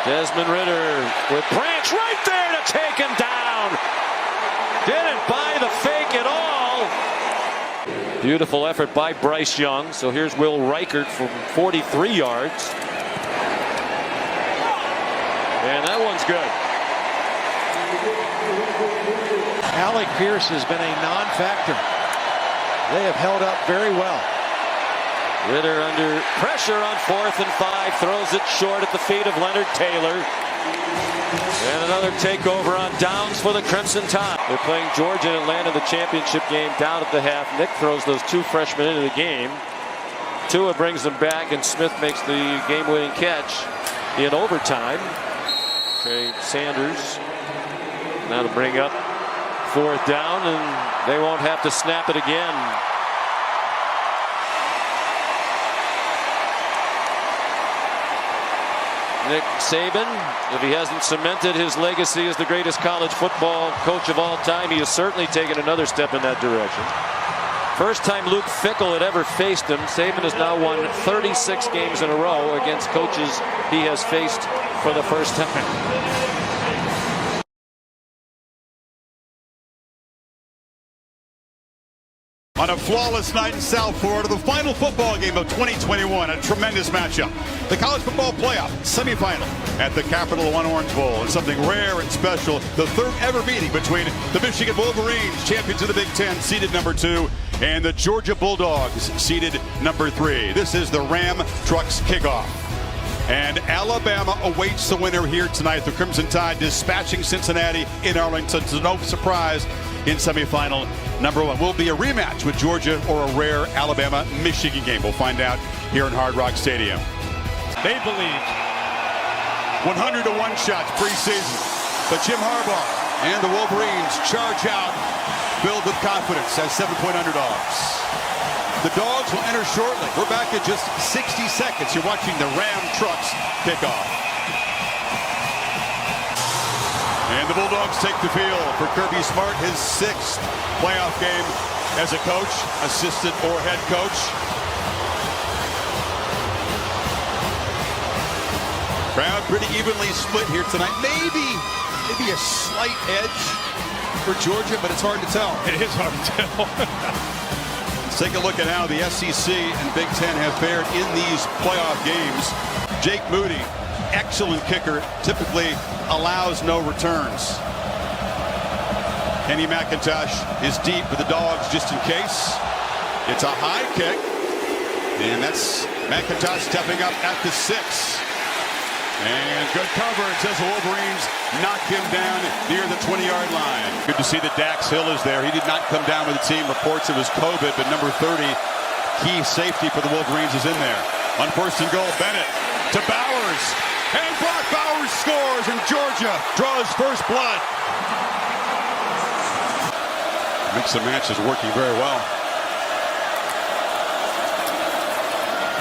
[SPEAKER 10] Desmond Ritter with Branch right there to take him down. Didn't buy the fake at all. Beautiful effort by Bryce Young. So here's Will Reichard from 43 yards. And that one's good.
[SPEAKER 6] Alec Pierce has been a non-factor. They have held up very well.
[SPEAKER 10] Ritter under pressure on 4th and 5. Throws it short at the feet of Leonard Taylor. And another takeover on downs for the Crimson Tide. They're playing Georgia and Atlanta, the championship game, down at the half. Nick throws those 2 freshmen into the game. Tua brings them back, and Smith makes the game-winning catch in overtime. Okay, Sanders now to bring up 4th down, and they won't have to snap it again. Nick Saban, if he hasn't cemented his legacy as the greatest college football coach of all time, he has certainly taken another step in that direction. First time Luke Fickell had ever faced him. Saban has now won 36 games in a row against coaches he has faced for the first time.
[SPEAKER 1] On a flawless night in South Florida, the final football game of 2021, a tremendous matchup. The college football playoff semifinal at the Capital One Orange Bowl. It's something rare and special. The third ever meeting between the Michigan Wolverines, champions of the Big Ten, seeded number 2, and the Georgia Bulldogs, seeded number 3. This is the Ram Trucks kickoff. And Alabama awaits the winner here tonight. The Crimson Tide dispatching Cincinnati in Arlington. So no surprise in semifinal number 1. Will be a rematch with Georgia or a rare Alabama-Michigan game. We'll find out here in Hard Rock Stadium.
[SPEAKER 12] They believe.
[SPEAKER 1] 100-to-1 shots preseason. But Jim Harbaugh and the Wolverines charge out, filled with confidence as 7-point underdogs. The Dogs will enter shortly. We're back in just 60 seconds. You're watching the Ram Trucks kickoff. And the Bulldogs take the field for Kirby Smart, his 6th playoff game as a coach, assistant, or head coach. Crowd pretty evenly split here tonight. Maybe a slight edge for Georgia, but it's hard to tell.
[SPEAKER 12] It is hard to tell.
[SPEAKER 1] Let's take a look at how the SEC and Big Ten have fared in these playoff games. Jake Moody, excellent kicker, typically allows no returns. Kenny McIntosh is deep with the Dogs just in case. It's a high kick, and that's McIntosh stepping up at the 6. And good coverage as the Wolverines knock him down near the 20-yard line. Good to see that Dax Hill is there. He did not come down with the team. Reports it was COVID, but number 30, key safety for the Wolverines, is in there. On 1st and goal, Bennett to Bowers. And Brock Bowers scores, and Georgia draws first blood.
[SPEAKER 11] Mix and match is working very well.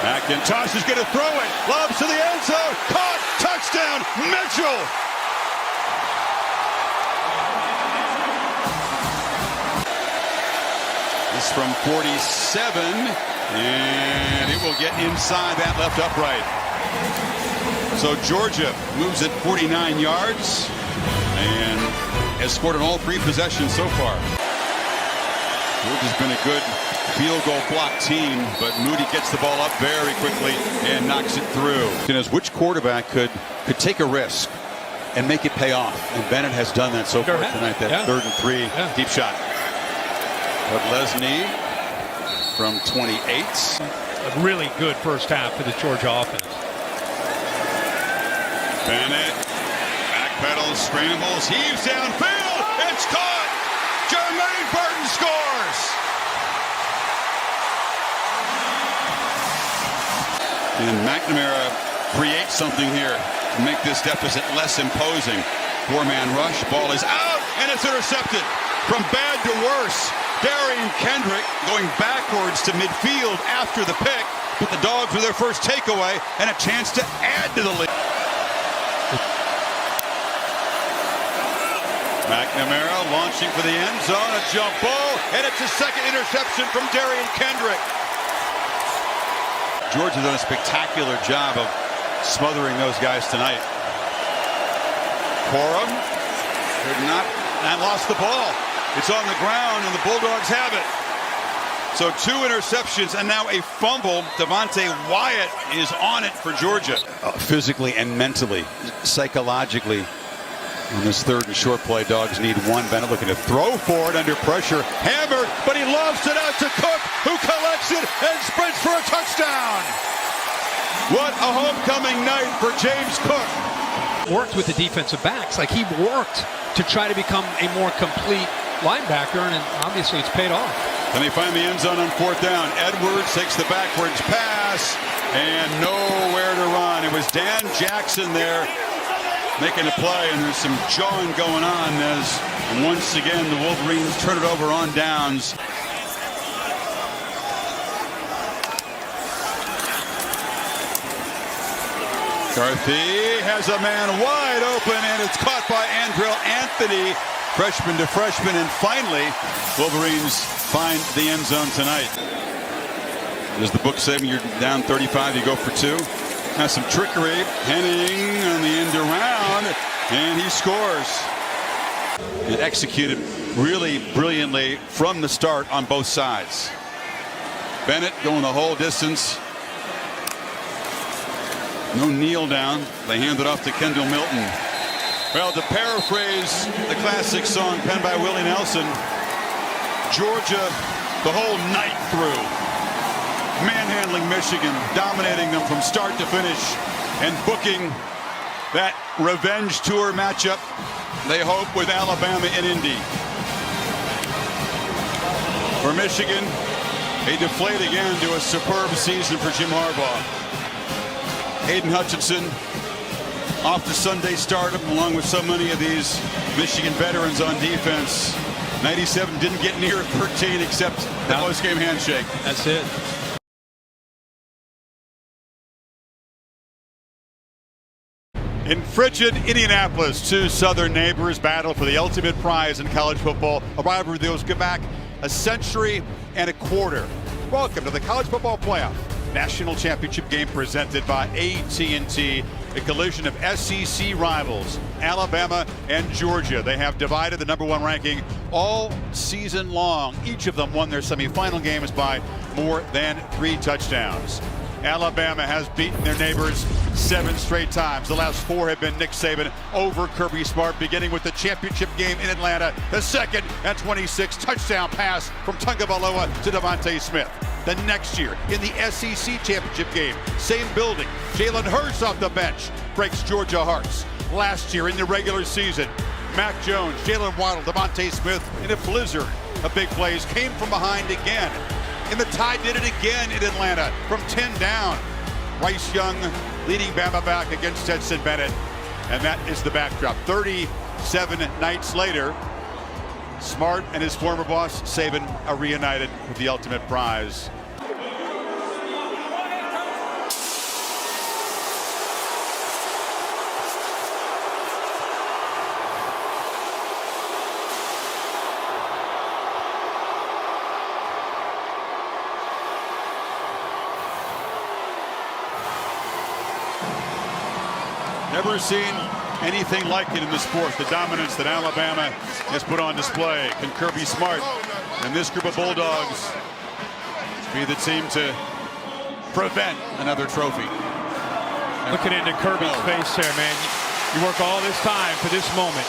[SPEAKER 11] McIntosh is going to throw it. Lobs to the end zone. Caught. Touchdown. Mitchell. This from 47. And it will get inside that left upright. So Georgia moves it 49 yards and has scored on all 3 possessions so far. Georgia's been a good field goal block team, but Moody gets the ball up very quickly and knocks it through. Which quarterback could take a risk and make it pay off? And Bennett has done that so far tonight. That 3rd and 3 deep shot. But Lesney from 28.
[SPEAKER 2] A really good first half for the Georgia offense.
[SPEAKER 11] Bennett backpedals, scrambles, heaves downfield. It's caught. Jermaine Burton scores. And McNamara creates something here to make this deficit less imposing. 4-man rush. Ball is out, and it's intercepted. From bad to worse. Darian Kendrick going backwards to midfield after the pick, but the Dogs with their first takeaway and a chance to add to the lead. McNamara launching for the end zone, a jump ball, and it's a second interception from Darian Kendrick. Georgia's done a spectacular job of smothering those guys tonight. Corum could not, and lost the ball. It's on the ground, and the Bulldogs have it. So 2 interceptions and now a fumble. Devontae Wyatt is on it for Georgia. Physically and mentally, psychologically, on this 3rd and short play, Dogs need 1. Bennett looking to throw for it under pressure. Hammered, but he lofts it out to Cook, who collects it and sprints for a touchdown. What a homecoming night for James Cook.
[SPEAKER 2] Worked with the defensive backs. Like, he worked to try to become a more complete linebacker, and obviously it's paid off.
[SPEAKER 11] Then they find the end zone on 4th down. Edwards takes the backwards pass and nowhere to run. It was Dan Jackson there making a play, and there's some jawing going on as once again the Wolverines turn it over on downs. Carthy has a man wide open, and it's caught by Andrell Anthony, freshman to freshman, and finally Wolverines find the end zone tonight. Does the book say when you're down 35 you go for 2? Has some trickery. Henning on the end around, and he scores. It executed really brilliantly from the start on both sides. Bennett going the whole distance. No kneel down. They hand it off to Kendall Milton. Well, to paraphrase the classic song penned by Willie Nelson, Georgia the whole night through, manhandling Michigan, dominating them from start to finish, and booking that revenge tour matchup, they hope, with Alabama and Indy. For Michigan, they deflate again to a superb season for Jim Harbaugh. Hayden Hutchinson off the Sunday start along with so many of these Michigan veterans on defense. 97 didn't get near 13 except the post-game handshake.
[SPEAKER 2] That's it.
[SPEAKER 11] In frigid Indianapolis, 2 southern neighbors battle for the ultimate prize in college football. A rivalry that goes back a century and a quarter. Welcome to the College Football Playoff National Championship game presented by AT&T, a collision of SEC rivals, Alabama and Georgia. They have divided the #1 ranking all season long. Each of them won their semifinal games by more than 3 touchdowns. Alabama has beaten their neighbors 7 straight times. The last 4 have been Nick Saban over Kirby Smart, beginning with the championship game in Atlanta. The 2nd and 26 touchdown pass from Tagovailoa to Devontae Smith. The next year in the SEC championship game, same building, Jalen Hurts off the bench breaks Georgia hearts. Last year in the regular season, Mac Jones, Jalen Waddle, Devontae Smith in a blizzard of big plays came from behind again. And the Tide did it again in Atlanta from 10 down. Bryce Young leading Bama back against Stetson Bennett. And that is the backdrop. 37 nights later, Smart and his former boss, Saban, are reunited with the ultimate prize. Never seen anything like it in the sport. The dominance that Alabama has put on display. Can Kirby Smart and this group of Bulldogs be the team to prevent another trophy?
[SPEAKER 12] Looking into Kirby's face there, man. You work all this time for this moment.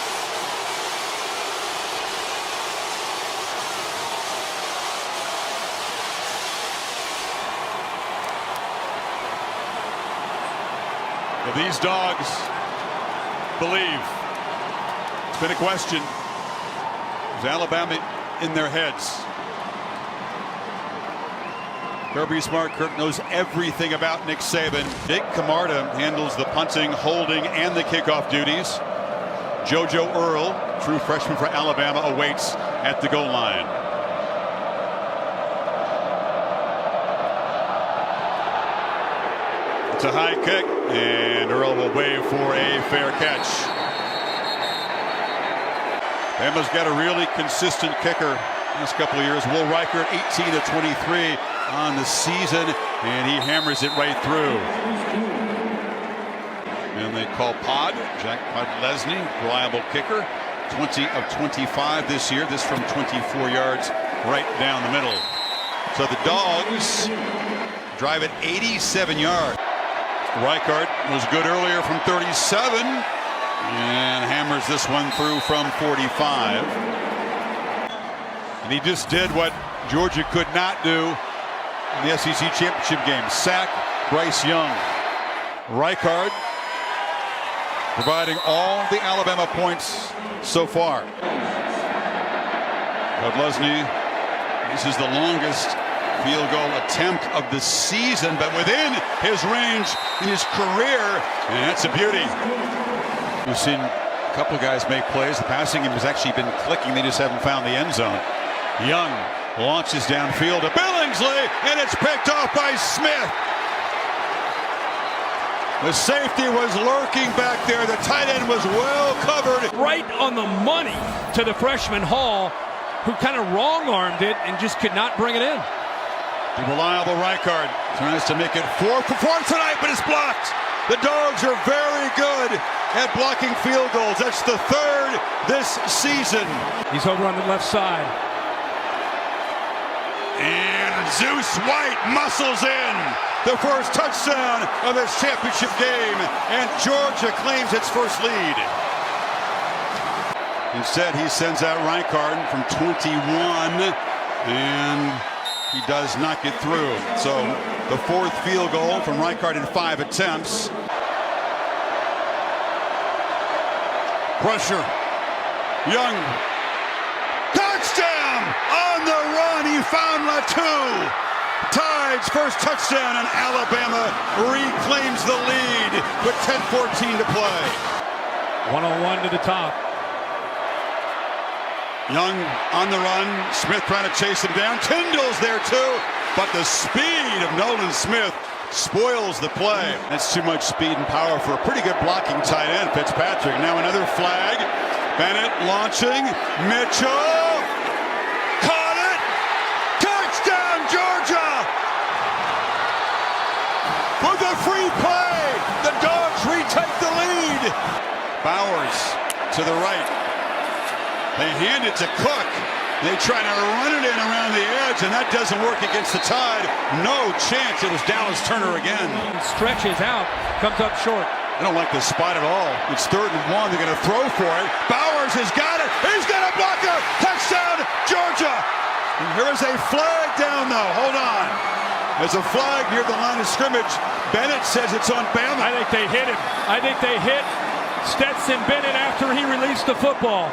[SPEAKER 11] Well, these dogs believe. It's been a question. Is Alabama in their heads? Kirby Smart knows everything about Nick Saban. Dick Camarda handles the punting, holding, and the kickoff duties. JoJo Earl, true freshman for Alabama, awaits at the goal line. It's a high kick, and Earl will wave for a fair catch. Bama's got a really consistent kicker last couple of years. Will Riker, 18 of 23 on the season, and he hammers it right through. And they call Pod, Jack Podlesny, reliable kicker, 20 of 25 this year. This from 24 yards right down the middle. So the Dogs drive it 87 yards. Reichard was good earlier from 37 and hammers this one through from 45. And he just did what Georgia could not do in the SEC championship game. Sack Bryce Young. Reichard providing all the Alabama points so far. Podlesny, this is the longest field goal attempt of the season, but within his range in his career, and that's a beauty. We've seen a couple of guys make plays. The passing game has actually been clicking. They just haven't found the end zone. Young launches downfield to Billingsley, and it's picked off by Smith. The safety was lurking back there. The tight end was well covered.
[SPEAKER 12] Right on the money to the freshman Hall, who kind of wrong-armed it and just could not bring it in.
[SPEAKER 11] The reliable Reichard tries to make it 4 for 4 tonight, but it's blocked. The Dogs are very good at blocking field goals. That's the third this season.
[SPEAKER 12] He's over on the left side.
[SPEAKER 11] And Zeus White muscles in. The first touchdown of this championship game. And Georgia claims its first lead. Instead, he sends out Reichard from 21. And he does not get through. So the fourth field goal from Reichard in 5 attempts. Pressure. Young. Touchdown! On the run, he found Latu. Tide's first touchdown, and Alabama reclaims the lead with 10:14 to play.
[SPEAKER 12] One-on-one to the top.
[SPEAKER 11] Young on the run. Smith trying to chase him down. Tyndall's there too, but the speed of Nolan Smith spoils the play. That's too much speed and power for a pretty good blocking tight end, Fitzpatrick. Now another flag. Bennett launching. Mitchell caught it. Touchdown, Georgia! With a free play, the Dogs retake the lead. Bowers to the right. They hand it to Cook. They try to run it in around the edge, and that doesn't work against the Tide. No chance. It was Dallas Turner again.
[SPEAKER 12] Stretches out, comes up short.
[SPEAKER 11] I don't like the spot at all. It's 3rd and 1. They're going to throw for it. Bowers has got it. He's got a blocker. Touchdown, Georgia. And here is a flag down, though. Hold on. There's a flag near the line of scrimmage. Bennett says it's on Bama.
[SPEAKER 12] I think they hit him. I think they hit Stetson Bennett after he released the football.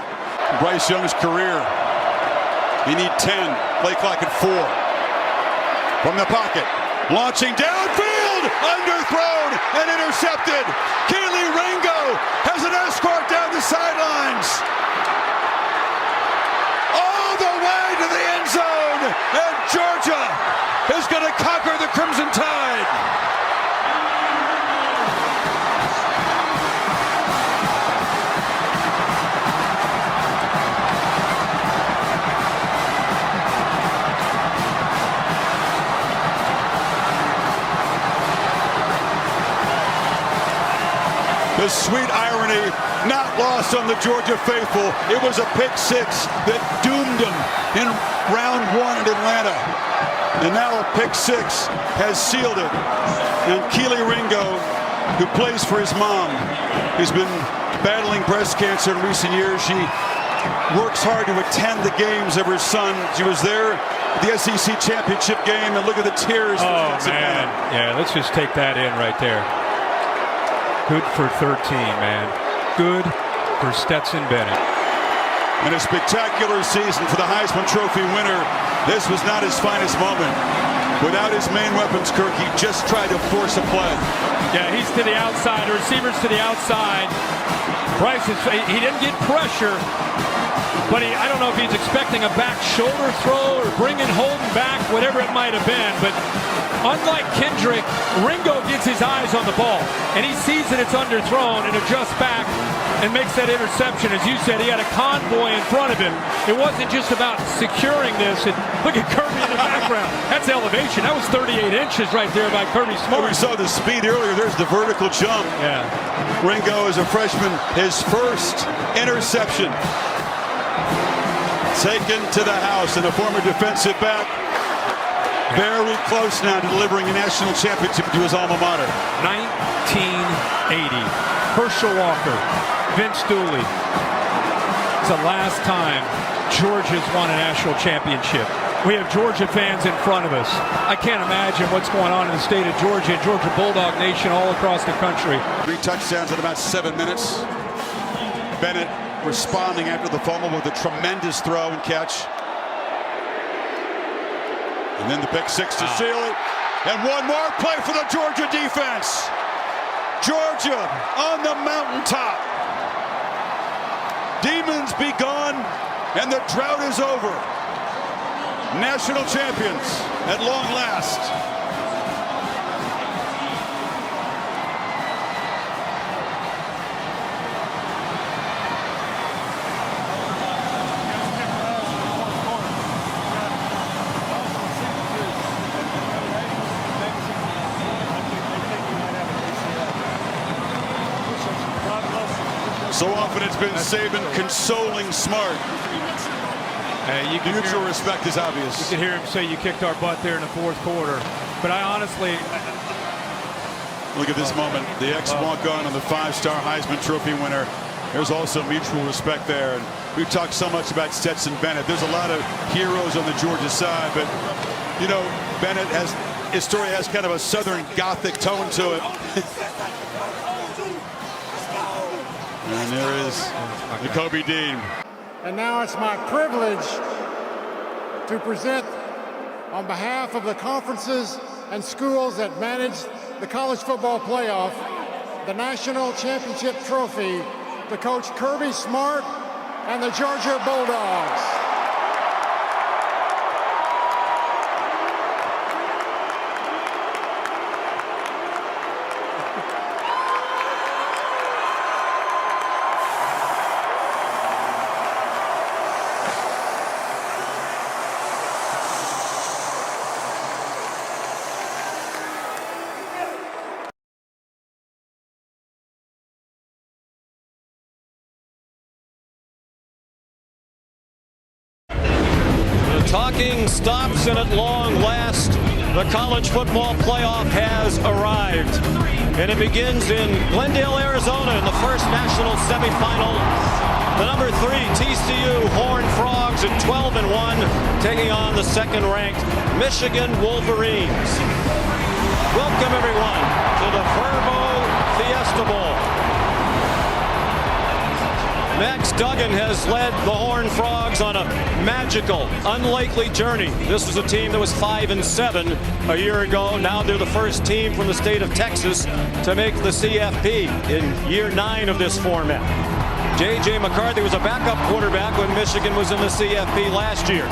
[SPEAKER 11] Bryce Young's career. They need 10. Play clock at 4. From the pocket. Launching downfield. Underthrown and intercepted. Keely Ringo has an escort down the sidelines. way to the end zone, and Georgia is going to conquer the Crimson Tide. The sweet irony not lost on the Georgia faithful. It was a pick six that doomed them in round one in Atlanta. And now a pick six has sealed it. And Keely Ringo, who plays for his mom, who's been battling breast cancer in recent years, she works hard to attend the games of her son. She was there at the SEC championship game, and look at the tears.
[SPEAKER 2] Oh, man. Yeah, let's just take that in right there. Good for 13, man. Good for Stetson Bennett.
[SPEAKER 11] And a spectacular season for the Heisman Trophy winner. This was not his finest moment. Without his main weapons, Kirk, he just tried to force a play.
[SPEAKER 2] Yeah, he's to the outside. The receiver's to the outside. Bryce, he didn't get pressure, but I don't know if he's expecting a back shoulder throw or bringing Holden back, whatever it might have been. But unlike Kendrick, Ringo gets his eyes on the ball, and he sees that it's underthrown and adjusts back and makes that interception. As you said, he had a convoy in front of him. It wasn't just about securing this. And look at Kirby in the background. That's elevation. That was 38 inches right there by Kirby Smart.
[SPEAKER 11] We saw the speed earlier. There's the vertical jump.
[SPEAKER 2] Yeah.
[SPEAKER 11] Ringo, as a freshman, his first interception. Taken to the house, and a former defensive back. Very close now to delivering a national championship to his alma mater.
[SPEAKER 2] 1980. Herschel Walker, Vince Dooley. It's the last time Georgia's won a national championship. We have Georgia fans in front of us. I can't imagine what's going on in the state of Georgia and Georgia Bulldog Nation all across the country.
[SPEAKER 11] 3 touchdowns in about 7 minutes. Bennett responding after the fumble with a tremendous throw and catch. And then the pick six to seal it. And one more play for the Georgia defense. Georgia on the mountaintop. Demons be gone, and the drought is over. National champions at long last. So often it's been Saban consoling Smart. Mutual respect is obvious.
[SPEAKER 2] You can hear him say you kicked our butt there in the fourth quarter. But I honestly...
[SPEAKER 11] Look at this moment. The ex-walk-on and the 5-star Heisman Trophy winner. There's also mutual respect there. And we've talked so much about Stetson Bennett. There's a lot of heroes on the Georgia side. But, you know, Bennett has... His story has kind of a Southern Gothic tone to it. And there is Kobe Dean.
[SPEAKER 7] And now it's my privilege to present, on behalf of the conferences and schools that manage the college football playoff, the national championship trophy to Coach Kirby Smart and the Georgia Bulldogs.
[SPEAKER 10] Talking stops, and at long last, the college football playoff has arrived. And it begins in Glendale, Arizona in the first national semifinal. The number 3 TCU Horned Frogs at 12-1, taking on the second-ranked Michigan Wolverines. Welcome, everyone, to the Verbo Fiesta Bowl. Max Duggan has led the Horned Frogs on a magical, unlikely journey. This was a team that was 5-7 a year ago. Now they're the first team from the state of Texas to make the CFP in year 9 of this format. J.J. McCarthy was a backup quarterback when Michigan was in the CFP last year.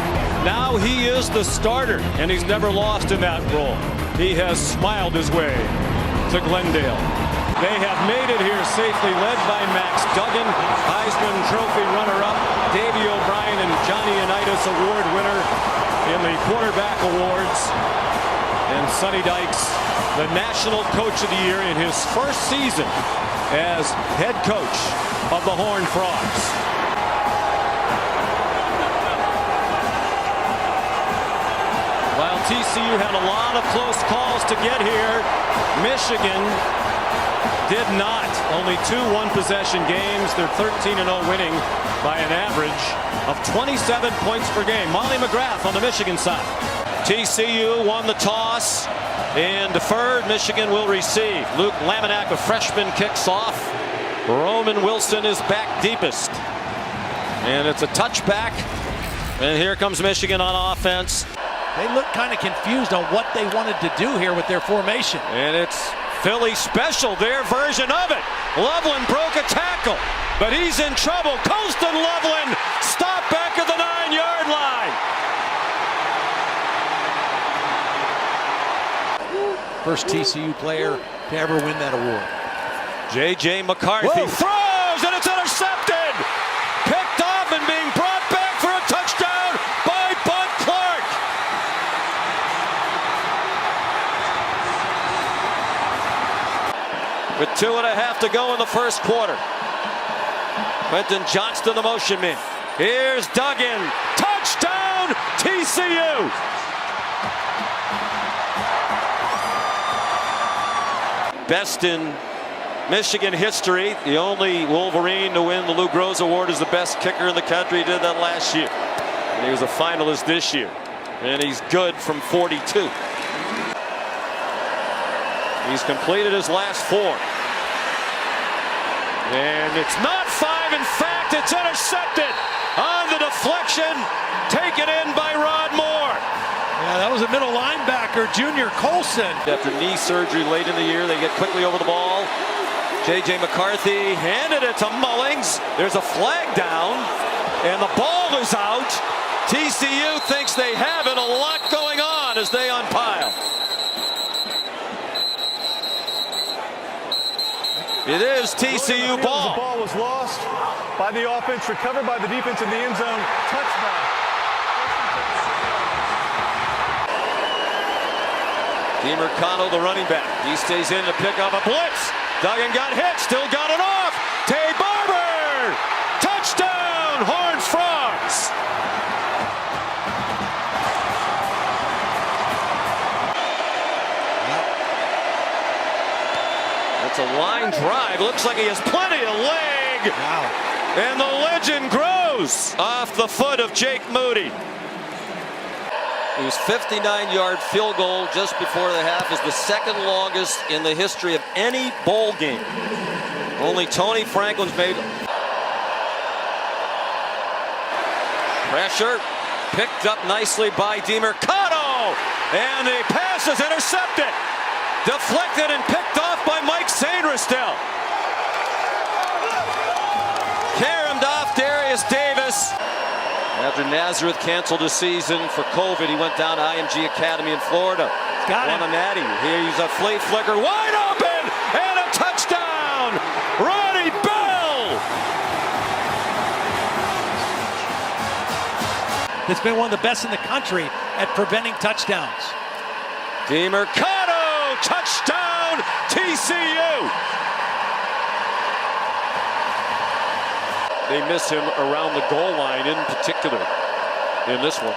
[SPEAKER 10] Now he is the starter, and he's never lost in that role. He has smiled his way to Glendale. They have made it here safely, led by Max Duggan, Heisman Trophy runner-up, Davey O'Brien and Johnny Unitas Award winner in the quarterback awards, and Sonny Dykes, the National Coach of the Year in his first season as head coach of the Horned Frogs. While TCU had a lot of close calls to get here, Michigan did not. Only 2 one-possession games. They're 13-0 winning by an average of 27 points per game. Molly McGrath on the Michigan side. TCU won the toss and deferred. Michigan will receive. Luke Laminack, a freshman, kicks off. Roman Wilson is back deepest. And it's a touchback. And here comes Michigan on offense.
[SPEAKER 5] They look kind of confused on what they wanted to do here with their formation.
[SPEAKER 10] And it's Philly special, their version of it. Loveland broke a tackle, but he's in trouble. Colston Loveland stopped back at the 9-yard line.
[SPEAKER 5] First TCU player to ever win that award.
[SPEAKER 10] J.J. McCarthy throws, and it's intercepted. Picked off and being brought back for a touchdown by Bud Clark. With 2.5 to go in the first quarter. Quentin Johnston, the motion man. Here's Duggan. Touchdown, TCU. Best in Michigan history. The only Wolverine to win the Lou Groza Award as the best kicker in the country. He did that last year. And he was a finalist this year. And he's good from 42. He's completed his last 4. And it's not 5. In fact, it's intercepted on the deflection. Taken in by Rod Moore.
[SPEAKER 5] Yeah, that was a middle linebacker, Junior Colson.
[SPEAKER 10] After knee surgery late in the year, they get quickly over the ball. J.J. McCarthy handed it to Mullings. There's a flag down, and the ball is out. TCU thinks they have it. A lot going on as they unpile. It is TCU ball.
[SPEAKER 9] The ball was lost by the offense, recovered by the defense in the end zone. Touchdown.
[SPEAKER 10] DeMercado, the running back. He stays in to pick up a blitz. Duggan got hit, still got it off. Tay Barber! Touchdown, Horned Frogs! It's a line drive. Looks like he has plenty of leg.
[SPEAKER 5] Wow.
[SPEAKER 10] And the legend grows off the foot of Jake Moody. It was 59-yard field goal just before the half. Is the second longest in the history of any bowl game. Only Tony Franklin's made. Pressure picked up nicely by DeMercado, and the pass is intercepted. Deflected and picked off by Mike Sainristel. Caromed off Darius Davis. After Nazareth canceled his season for COVID, he went down to IMG Academy in Florida. Won a natty. Here's a flea flicker, wide open, and a touchdown! Ronnie Bell!
[SPEAKER 5] It's been one of the best in the country at preventing touchdowns.
[SPEAKER 10] DeMercado, touchdown, TCU! They miss him around the goal line in particular in this one.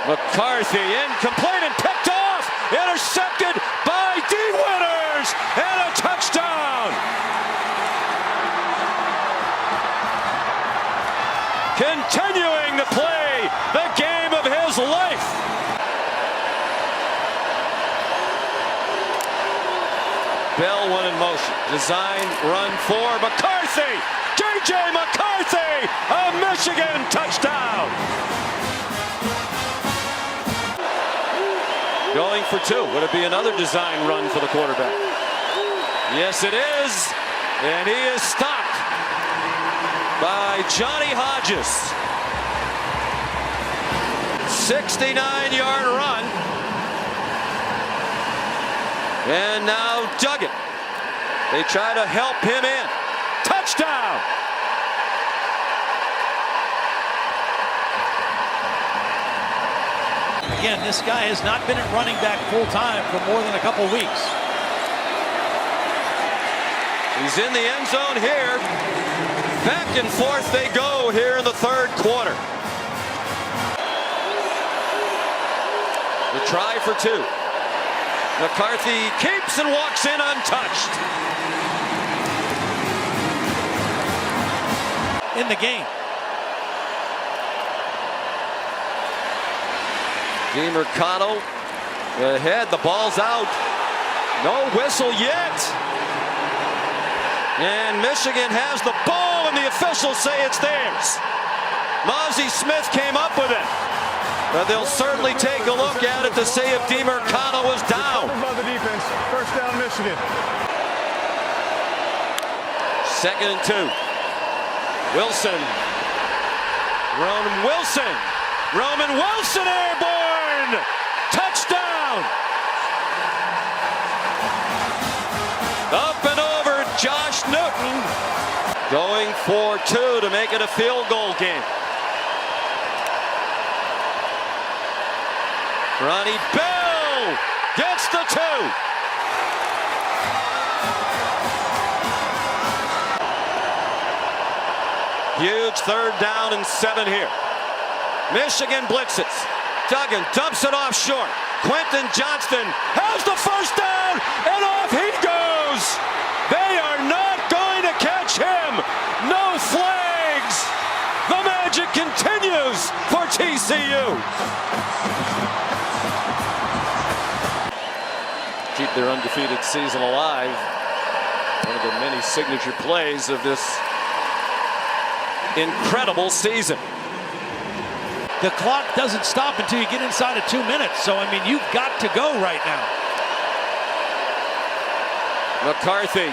[SPEAKER 10] McCarthy incomplete and picked off. Intercepted by D. Winters and a touchdown. Continuing to play the game of his life. Bell went in motion. Design run for McCarthy. J.J. McCarthy, a Michigan touchdown. Going for 2. Would it be another design run for the quarterback? Yes, it is. And he is stopped by Johnny Hodges. 69-yard run. And now Duggan. They try to help him in. Touchdown!
[SPEAKER 5] Again, this guy has not been at running back full time for more than a couple weeks.
[SPEAKER 10] He's in the end zone here. Back and forth they go here in the third quarter. The try for two. McCarthy keeps and walks in untouched.
[SPEAKER 5] In the game.
[SPEAKER 10] DiMercado ahead, the ball's out. No whistle yet. And Michigan has the ball, and the officials say it's theirs. Mozzie Smith came up with it. But they'll certainly take a look at it to see if DiMercado was down.
[SPEAKER 9] By the defense. First down, Michigan.
[SPEAKER 10] 2nd and 2. Wilson. Roman Wilson. Roman Wilson airborne! Touchdown! Up and over Josh Newton. Going for two to make it a field goal game. Ronnie Bell gets the two. Huge 3rd down and 7 here. Michigan blitzes. Duggan dumps it off short. Quentin Johnston has the first down, and off he goes. They are not going to catch him. No flags. The magic continues for TCU. Keep their undefeated season alive. One of the many signature plays of this incredible season.
[SPEAKER 5] The clock doesn't stop until you get inside of 2 minutes. So, I mean, you've got to go right now.
[SPEAKER 10] McCarthy.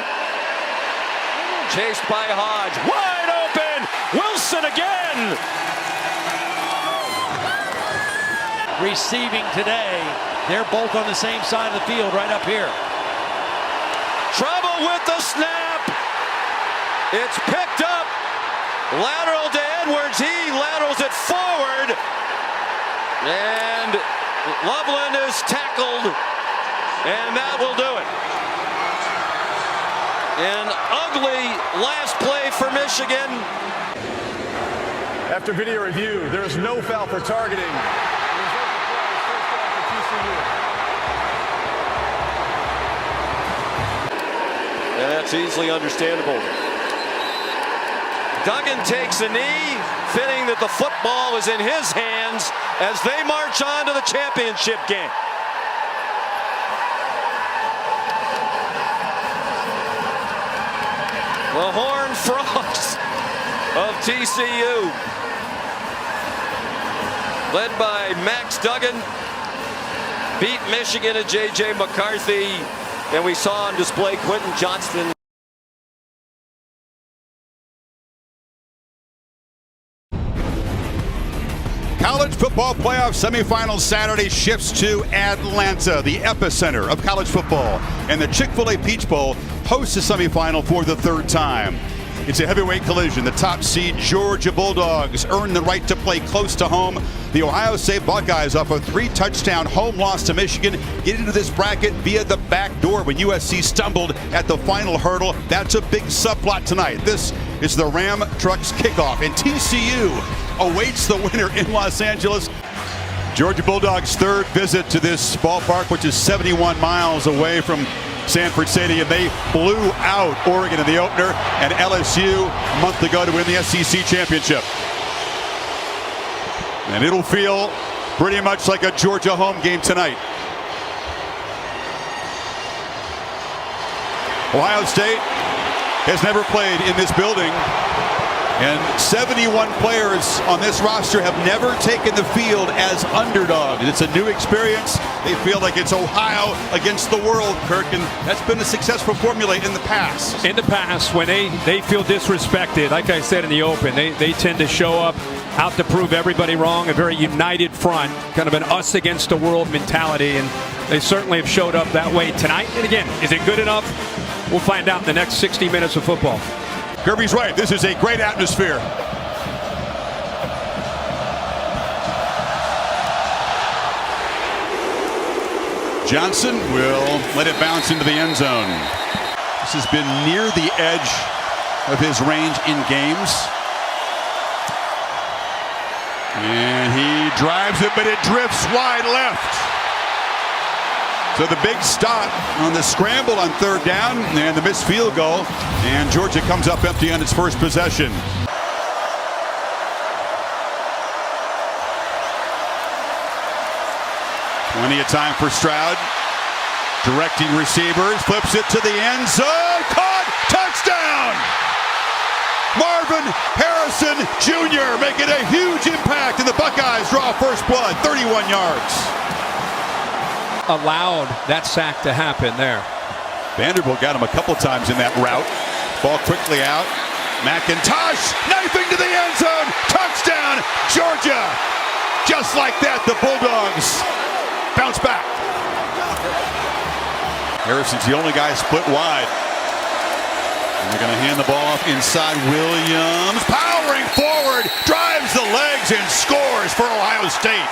[SPEAKER 10] Chased by Hodge. Wide open. Wilson again.
[SPEAKER 5] Receiving today. They're both on the same side of the field right up here.
[SPEAKER 10] Trouble with the snap. It's picked up. Lateral to Edwards. He laterals it forward. And Loveland is tackled. And that will do it. An ugly last play for Michigan.
[SPEAKER 9] After video review, there is no foul for targeting.
[SPEAKER 10] And that's easily understandable. Duggan takes a knee, fitting that the football is in his hands as they march on to the championship game. The Horned Frogs of TCU, led by Max Duggan, beat Michigan and J.J. McCarthy, and we saw on display Quentin Johnston.
[SPEAKER 1] College football playoff semifinals Saturday shifts to Atlanta, the epicenter of college football. And the Chick-fil-A Peach Bowl hosts the semifinal for the 3rd time. It's a heavyweight collision. The top seed Georgia Bulldogs earn the right to play close to home. The Ohio State Buckeyes off a 3-touchdown home loss to Michigan get into this bracket via the back door when USC stumbled at the final hurdle. That's a big subplot tonight. This is the Ram Trucks kickoff, and TCU awaits the winner in Los Angeles. Georgia Bulldogs' 3rd visit to this ballpark, which is 71 miles away from Sanford Stadium. They blew out Oregon in the opener and LSU a month ago to win the SEC championship. And it'll feel pretty much like a Georgia home game tonight. Ohio State has never played in this building
[SPEAKER 11] And 71 players on this roster have never taken the field as underdogs. It's a new experience. They feel like it's Ohio against the world, Kirk, and that's been a successful formula in the past.
[SPEAKER 2] In the past, when they feel disrespected, like I said in the open, they tend to show up out to prove everybody wrong, a very united front, kind of an us against the world mentality, and they certainly have showed up that way tonight. And again, is it good enough? We'll find out in the next 60 minutes of football.
[SPEAKER 11] Kirby's right. This is a great atmosphere. Johnson will let it bounce into the end zone. This has been near the edge of his range in games. And he drives it, but it drifts wide left. So the big stop on the scramble on third down and the missed field goal. And Georgia comes up empty on its first possession. Plenty of time for Stroud. Directing receivers, flips it to the end zone. Caught! Touchdown! Marvin Harrison Jr. making a huge impact, and the Buckeyes draw first blood, 31 yards.
[SPEAKER 2] Allowed that sack to happen there.
[SPEAKER 11] Vanderbilt got him a couple times in that route. Ball quickly out. McIntosh knifing to the end zone. Touchdown, Georgia. Just like that, the Bulldogs bounce back. Harrison's the only guy split wide. And they're going to hand the ball off inside. Williams powering forward, drives the legs and scores for Ohio State.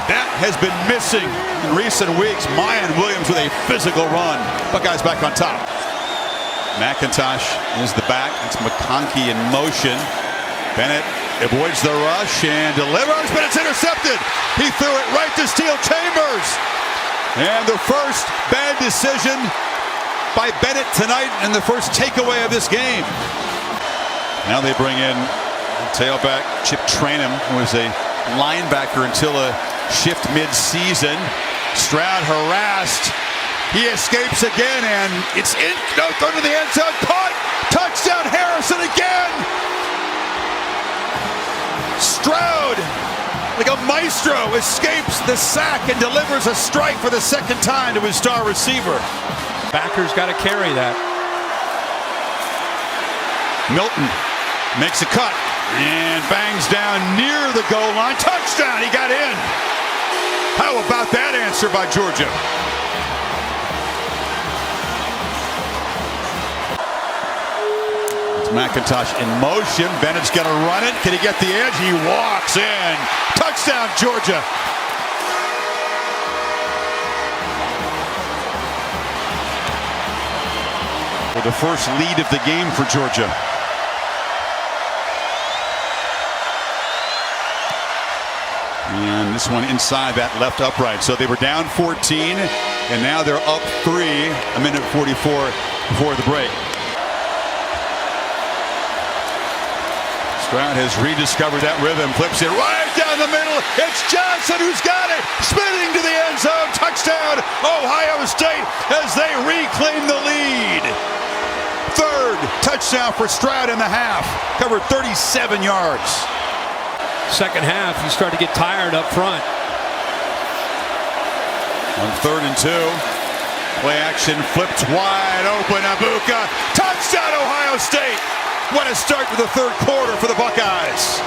[SPEAKER 11] That has been missing in recent weeks. Mayan Williams with a physical run. Buckeyes back on top. McIntosh is the back. It's McConkey in motion. Bennett avoids the rush and delivers, but it's intercepted. He threw it right to Steel Chambers. And the first bad decision by Bennett tonight and the first takeaway of this game. Now they bring in tailback Chip Trainum, who was a linebacker until a shift mid-season. Stroud harassed. He escapes again, and it's in. No, throw to the end zone. Caught. Touchdown, Harrison again. Stroud, like a maestro, escapes the sack and delivers a strike for the second time to his star receiver.
[SPEAKER 2] Backers got to carry that.
[SPEAKER 11] Milton makes a cut and bangs down near the goal line. Touchdown, he got in. How about that answer by Georgia? It's McIntosh in motion. Bennett's going to run it. Can he get the edge? He walks in. Touchdown, Georgia. For the first lead of the game for Georgia. And this one inside that left upright. So they were down 14, and now they're up 3, a minute 44 before the break. Stroud has rediscovered that rhythm, flips it right down the middle. It's Johnson who's got it, spinning to the end zone. Touchdown, Ohio State, as they reclaim the lead. Third touchdown for Stroud in the half, covered 37 yards.
[SPEAKER 2] Second half, you start to get tired up front.
[SPEAKER 11] On 3rd and 2, play action flipped wide open. Abuka, touchdown Ohio State. What a start to the third quarter for the Buckeyes.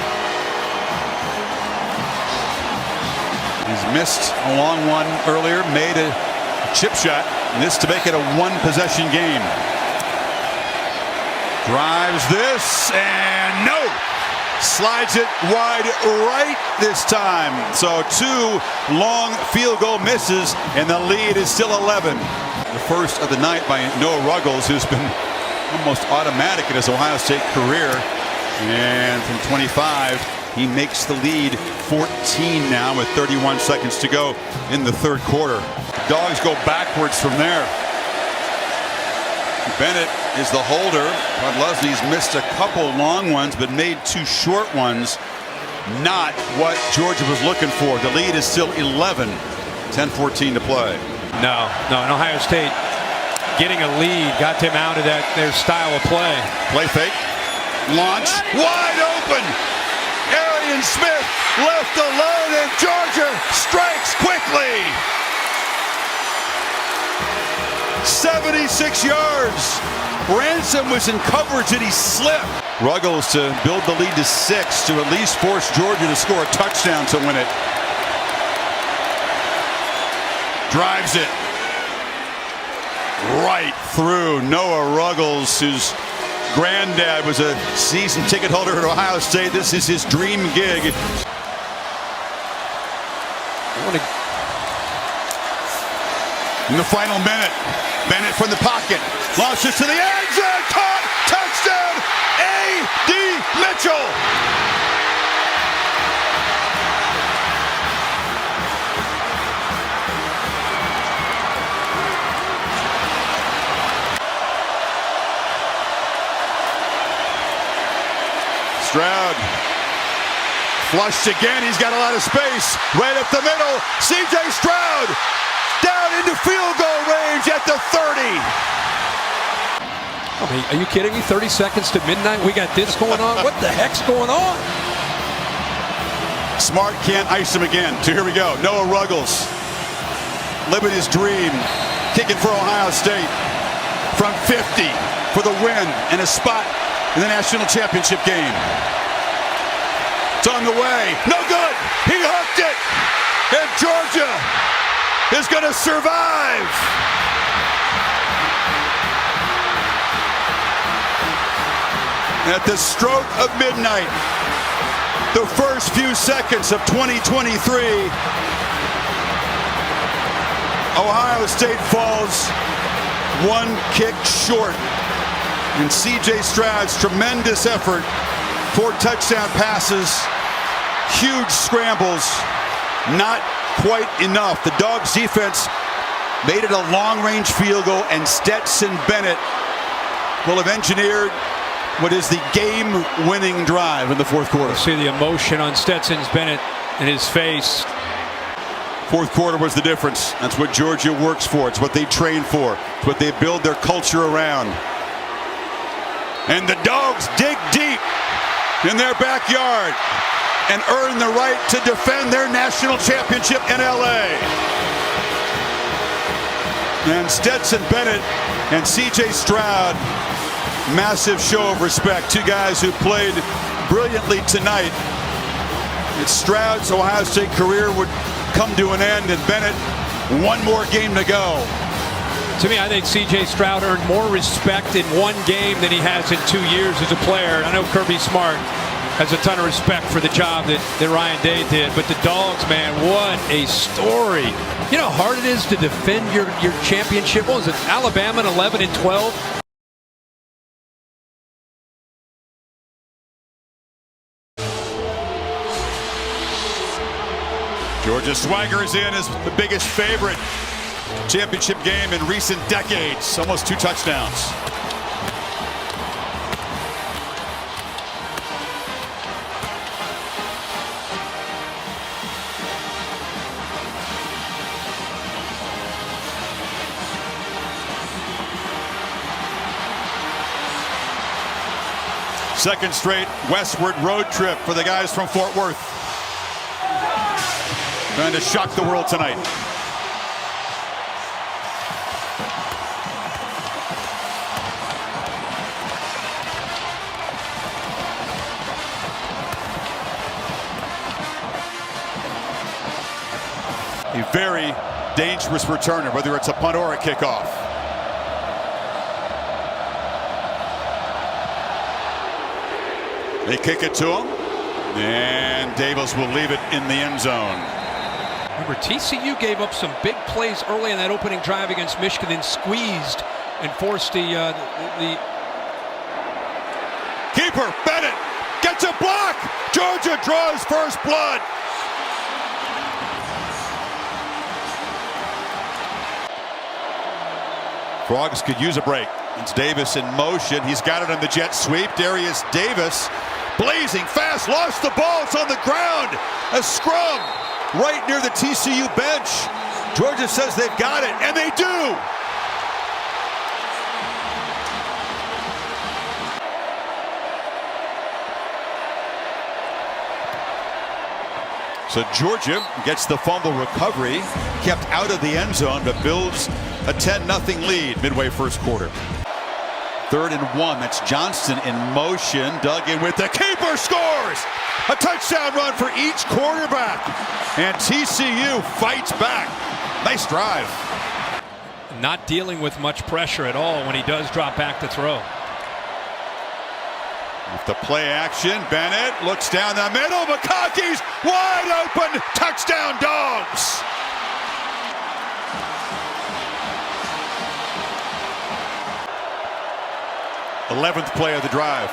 [SPEAKER 11] He's missed a long one earlier, made a chip shot, and this to make it a one-possession game. Drives this, and no! Slides it wide right this time. So 2 long field goal misses, and the lead is still 11. The first of the night by Noah Ruggles, who's been almost automatic in his Ohio State career. And from 25, he makes the lead 14 now with 31 seconds to go in the third quarter. Dogs go backwards from there. Bennett is the holder. Podlesny's missed a couple long ones, but made 2 short ones. Not what Georgia was looking for. The lead is still 11. 10-14 to play.
[SPEAKER 2] No, and Ohio State getting a lead got them out of their style of play.
[SPEAKER 11] Play fake. Launch, wide open. Arian Smith left alone, and Georgia strikes quickly. 76 yards. Ransom was in coverage and he slipped. Ruggles to build the lead to 6 to at least force Georgia to score a touchdown to win it. Drives it right through Noah Ruggles, whose granddad was a season ticket holder at Ohio State. This is his dream gig. In the final minute, Bennett from the pocket launches to the end zone, caught, touchdown, A.D. Mitchell. Stroud flushed again. He's got a lot of space right up the middle. C.J. Stroud down into field goal range at the 30.
[SPEAKER 2] I mean, are you kidding me? 30 seconds to midnight. We got this going on. What the heck's going on?
[SPEAKER 11] Smart can't ice him again. So here we go. Noah Ruggles living his dream, kicking for Ohio State from 50 for the win and a spot in the national championship game. It's on the way. No good. He hooked it. And Georgia is going to survive. At the stroke of midnight, the first few seconds of 2023, Ohio State falls one kick short. And C.J. Stroud's tremendous effort, 4 touchdown passes, huge scrambles, not quite enough. The Dogs defense made it a long-range field goal, and Stetson Bennett will have engineered what is the game-winning drive in the fourth quarter.
[SPEAKER 2] See the emotion on Stetson Bennett in his face.
[SPEAKER 11] Fourth quarter was the difference. That's what Georgia works for. It's what they train for. It's what they build their culture around. And the Dogs dig deep in their backyard and earn the right to defend their national championship in LA. And Stetson Bennett and C.J. Stroud, massive show of respect. Two guys who played brilliantly tonight. It's Stroud's Ohio State career would come to an end, and Bennett, one more game to go.
[SPEAKER 2] To me, I think C.J. Stroud earned more respect in one game than he has in 2 years as a player. I know Kirby Smart has a ton of respect for the job that Ryan Day did, but the Dogs, man, what a story. You know how hard it is to defend your championship? What was it, Alabama in 11 and 12?
[SPEAKER 11] Georgia swaggers in as the biggest favorite. Championship game in recent decades. Almost 2 touchdowns. Second straight westward road trip for the guys from Fort Worth. Trying to shock the world tonight. A very dangerous returner, whether it's a punt or a kickoff. They kick it to him, and Davis will leave it in the end zone.
[SPEAKER 2] Remember, TCU gave up some big plays early in that opening drive against Michigan, and squeezed and forced the
[SPEAKER 11] keeper. Bennett gets a block. Georgia draws first blood. Frogs could use a break. It's Davis in motion. He's got it on the jet sweep. Darius Davis, blazing fast, lost the ball. It's on the ground. A scrum right near the TCU bench. Georgia says they've got it, and they do. So Georgia gets the fumble recovery, kept out of the end zone, but builds a 10-0 lead midway first quarter. 3rd and 1. That's Johnston in motion. Duggan with the keeper, scores! A touchdown run for each quarterback. And TCU fights back. Nice drive.
[SPEAKER 2] Not dealing with much pressure at all when he does drop back to throw.
[SPEAKER 11] With the play action, Bennett looks down the middle. McConkey's wide open. Touchdown, Dogs. th play of the drive.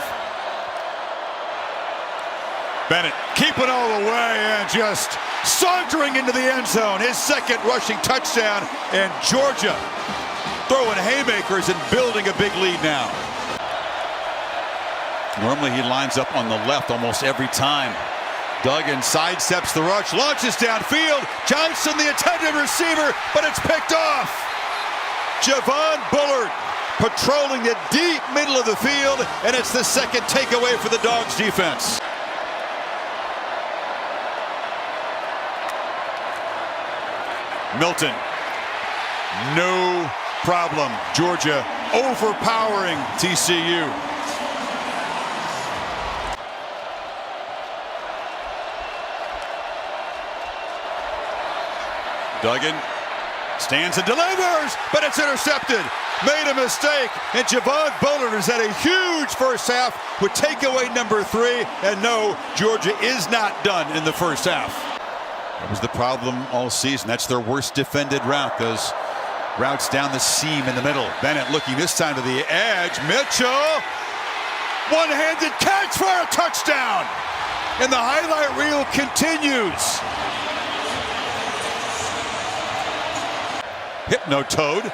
[SPEAKER 11] Bennett keeping all the way and just sauntering into the end zone. His 2nd rushing touchdown, and Georgia throwing haymakers and building a big lead now. Normally he lines up on the left almost every time. Duggan sidesteps the rush, launches downfield. Johnson, the intended receiver, but it's picked off. Javon Bullard patrolling the deep middle of the field, and it's the 2nd takeaway for the Dogs defense. Milton, no problem. Georgia overpowering TCU. Duggan stands and delivers, but it's intercepted. Made a mistake, and Javon Bullard has had a huge first half with takeaway number 3. And no, Georgia is not done in the first half. That was the problem all season. That's their worst defended route. Those routes down the seam in the middle. Bennett looking this time to the edge. Mitchell, one-handed catch for a touchdown. And the highlight reel continues. Hypno-toad.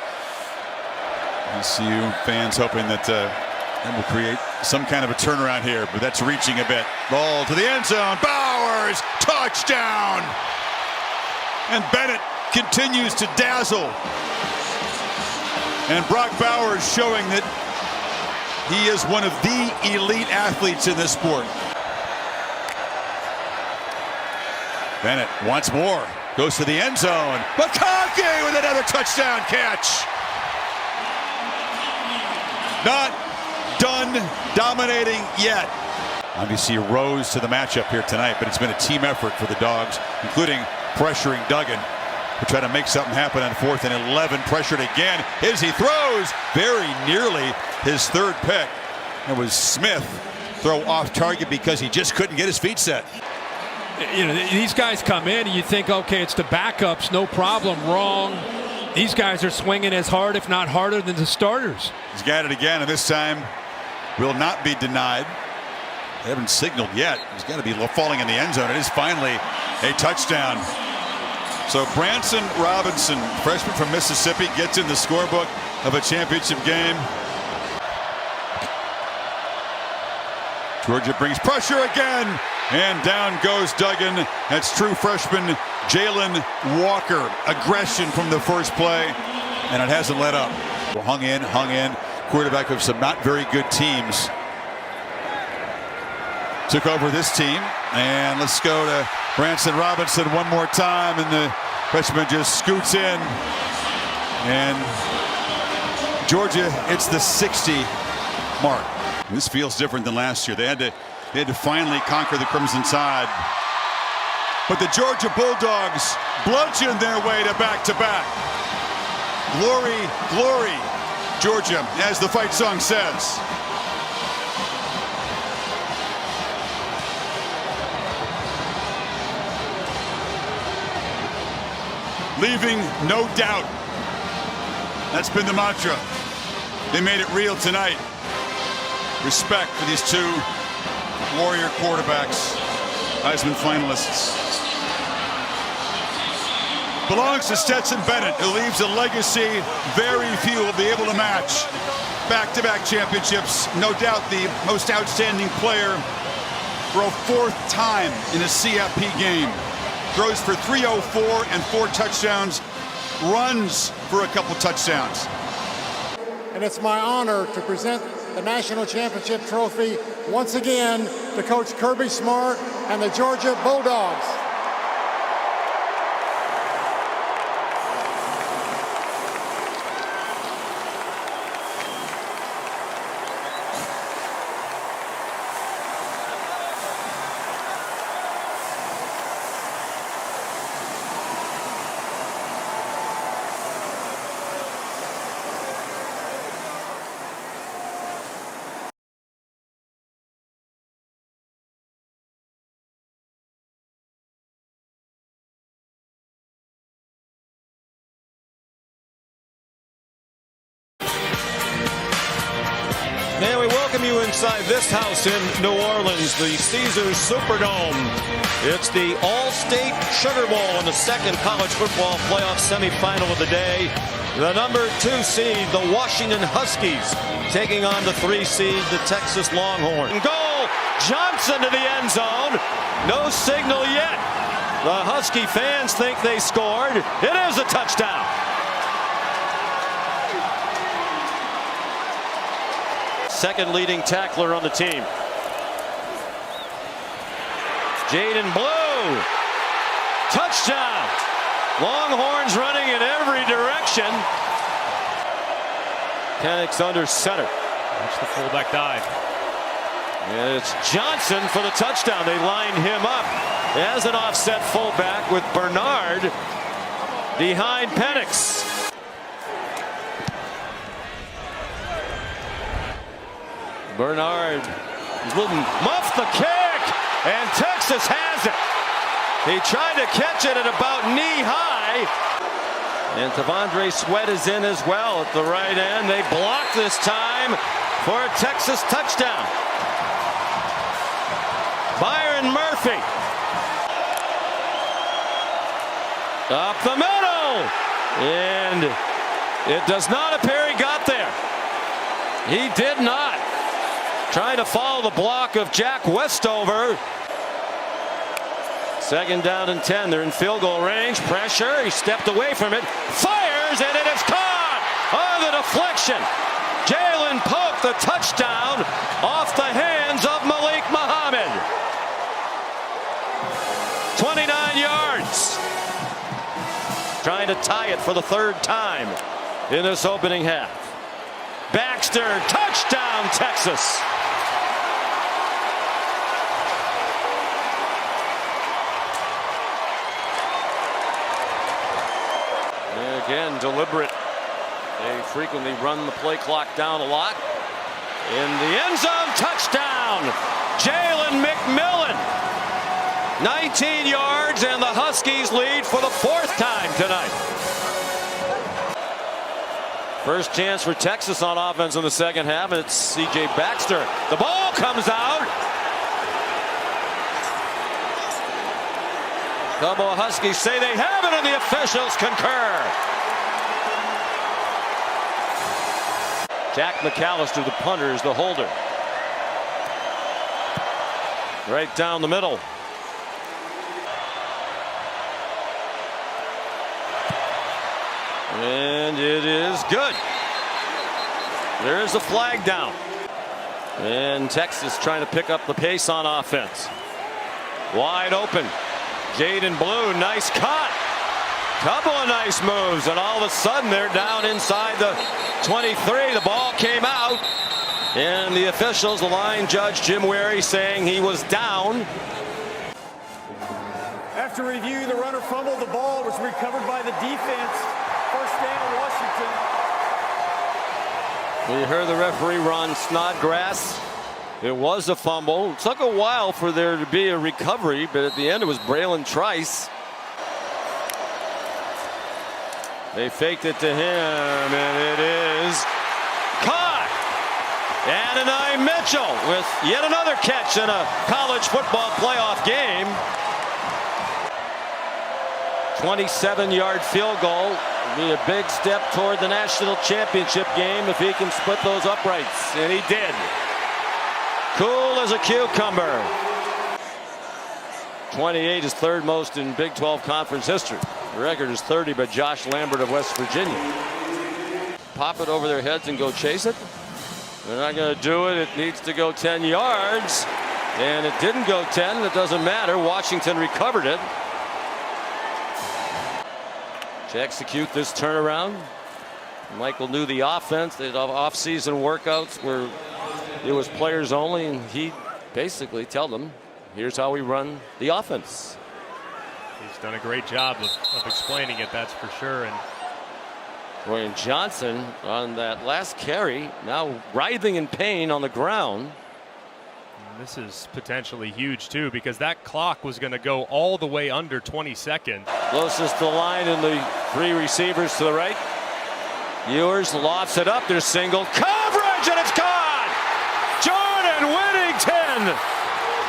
[SPEAKER 11] ECU fans hoping that that will create some kind of a turnaround here, but that's reaching a bit. Ball to the end zone. Bowers, touchdown. And Bennett continues to dazzle. And Brock Bowers showing that he is one of the elite athletes in this sport. Bennett once more goes to the end zone. McConkey with another touchdown catch. Not done dominating yet. Obviously rose to the matchup here tonight, but it's been a team effort for the Dogs, including pressuring Duggan to try to make something happen on 4th and 11. Pressured again as he throws very nearly his 3rd pick. It was Smith throw off target because he just couldn't get his feet set.
[SPEAKER 2] You know, these guys come in and you think, okay, it's the backups, no problem. Wrong. These guys are swinging as hard, if not harder, than the starters.
[SPEAKER 11] He's got it again, and this time will not be denied. They haven't signaled yet. He's got to be falling in the end zone. It is finally a touchdown. So Branson Robinson, freshman from Mississippi, gets in the scorebook of a championship game. Georgia brings pressure again, and down goes Duggan. That's true freshman Jalen Walker. Aggression from the first play, and it hasn't let up. Hung in. Quarterback of some not very good teams. Took over this team, and let's go to Branson Robinson one more time, and the freshman just scoots in. And Georgia, it's the 60 mark. This feels different than last year. They had to finally conquer the Crimson Tide. But the Georgia Bulldogs bludgeoned their way to back-to-back. Glory, glory, Georgia, as the fight song says. Leaving no doubt. That's been the mantra. They made it real tonight. Respect for these two warrior quarterbacks, Heisman finalists. Belongs to Stetson Bennett, who leaves a legacy very few will be able to match. Back-to-back championships, no doubt the most outstanding player for a 4th time in a CFP game. Throws for 304 and 4 touchdowns, runs for a couple touchdowns.
[SPEAKER 7] And it's my honor to present the National Championship Trophy once again to Coach Kirby Smart and the Georgia Bulldogs.
[SPEAKER 10] welcome you inside this house in New Orleans, the Caesars Superdome. It's the All-State Sugar Bowl in the second college football playoff semifinal of the day. The number 2 seed, the Washington Huskies, taking on the 3 seed, the Texas Longhorns. Goal! Johnson to the end zone. No signal yet. The Husky fans think they scored. It is a touchdown. Second leading tackler on the team. Jaden Blue. Touchdown. Longhorns running in every direction. Penix under center.
[SPEAKER 8] Watch the fullback dive.
[SPEAKER 10] And it's Johnson for the touchdown. They line him up as an offset fullback with Bernard behind Penix. Bernard will muff the kick, and Texas has it. He tried to catch it at about knee high. And T'Vondre Sweat is in as well at the right end. They block this time for a Texas touchdown. Byron Murphy. Up the middle. And it does not appear he got there. He did not. Trying to follow the block of Jack Westover. Second down and 10. They're in field goal range. Pressure. He stepped away from it. Fires, and it is caught on the deflection. Jalen Pope, the touchdown off the hands of Malik Muhammad. 29 yards. Trying to tie it for the 3rd time in this opening half. Baxter, touchdown, Texas. And again, deliberate. They frequently run the play clock down a lot. In the end zone, touchdown, Jalen McMillan. 19 yards, and the Huskies lead for the 4th time tonight. First chance for Texas on offense in the second half, and it's C.J. Baxter. The ball comes out. Couple of Huskies say they have it, and the officials concur. Jack McAllister, the punter, is the holder. Right down the middle. And it is good. There's the flag down. And Texas trying to pick up the pace on offense. Wide open. Jaden Blue, nice cut. Couple of nice moves, and all of a sudden they're down inside the 23. The ball came out, and the officials, the line judge Jim Wary, saying he was down.
[SPEAKER 13] After review, the runner fumbled. The ball was recovered by the defense. First down, Washington.
[SPEAKER 10] We heard the referee run Snodgrass. It was a fumble. It took a while for there to be a recovery, but at the end it was Braylon Trice. They faked it to him, and it is caught. Adonai Mitchell with yet another catch in a college football playoff game. 27-yard field goal. Be a big step toward the national championship game if he can split those uprights, and he did. Cool as a cucumber. 28 is 3rd most in Big 12 conference history. The record is 30 by Josh Lambert of West Virginia. Pop it over their heads and go chase it. They're not going to do it. It needs to go 10 yards, and it didn't go 10. It doesn't matter. Washington recovered it. To execute this turnaround, Michael knew the offense. They had off-season workouts where it was players only, and he basically told them, here's how we run the offense.
[SPEAKER 8] He's done a great job of explaining it, that's for sure. And
[SPEAKER 10] Ryan Johnson on that last carry, now writhing in pain on the ground.
[SPEAKER 8] This is potentially huge too, because that clock was going to go all the way under 20 seconds.
[SPEAKER 10] Closest to the line, and the 3 receivers to the right. Ewers lofts it up. There's single coverage, and it's gone. and Whittington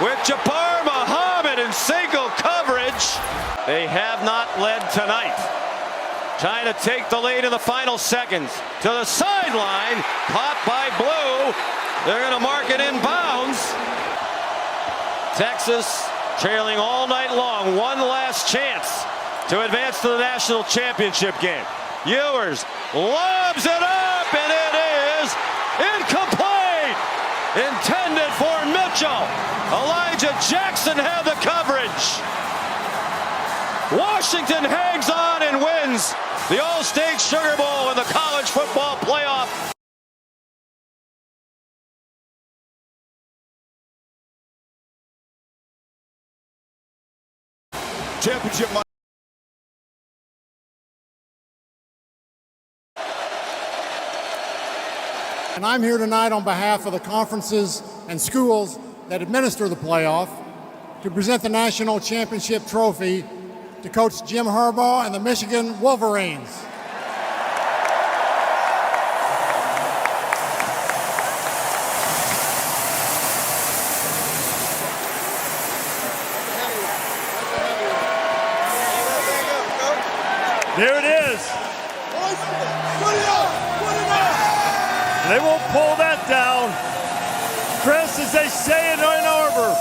[SPEAKER 10] with Jabbar Muhammad in single coverage. They have not led tonight. Trying to take the lead in the final seconds. To the sideline, caught by Blue. They're going to mark it inbounds. Texas trailing all night long. One last chance to advance to the national championship game. Ewers lobs it up, and it is incomplete. Intended for Mitchell. Elijah Jackson had the coverage. Washington hangs on and wins the All-State Sugar Bowl in the college football playoff.
[SPEAKER 11] Championship.
[SPEAKER 7] And I'm here tonight on behalf of the conferences and schools that administer the playoff to present the national championship trophy to Coach Jim Harbaugh and the Michigan Wolverines.
[SPEAKER 9] There it is. They won't pull that down. Chris, as they say in Ann Arbor,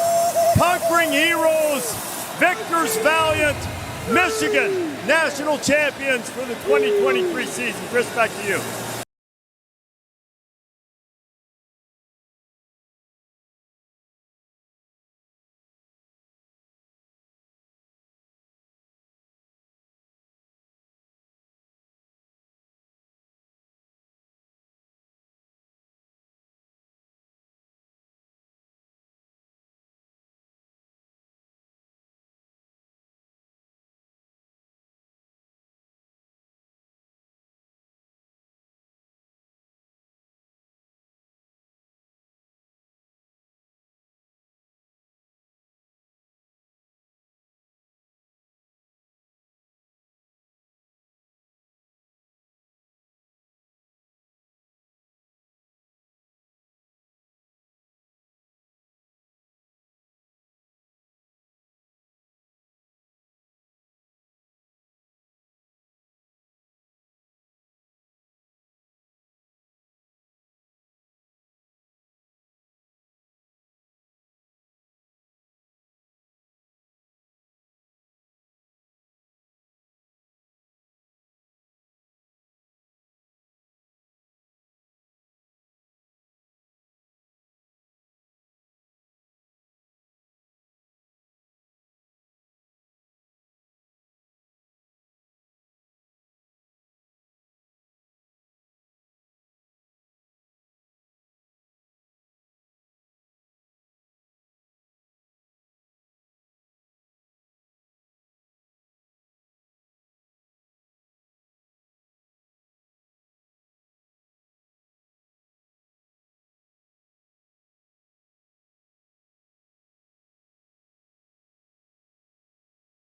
[SPEAKER 9] conquering heroes, victors valiant, Michigan national champions for the 2023 season. Chris, back to you.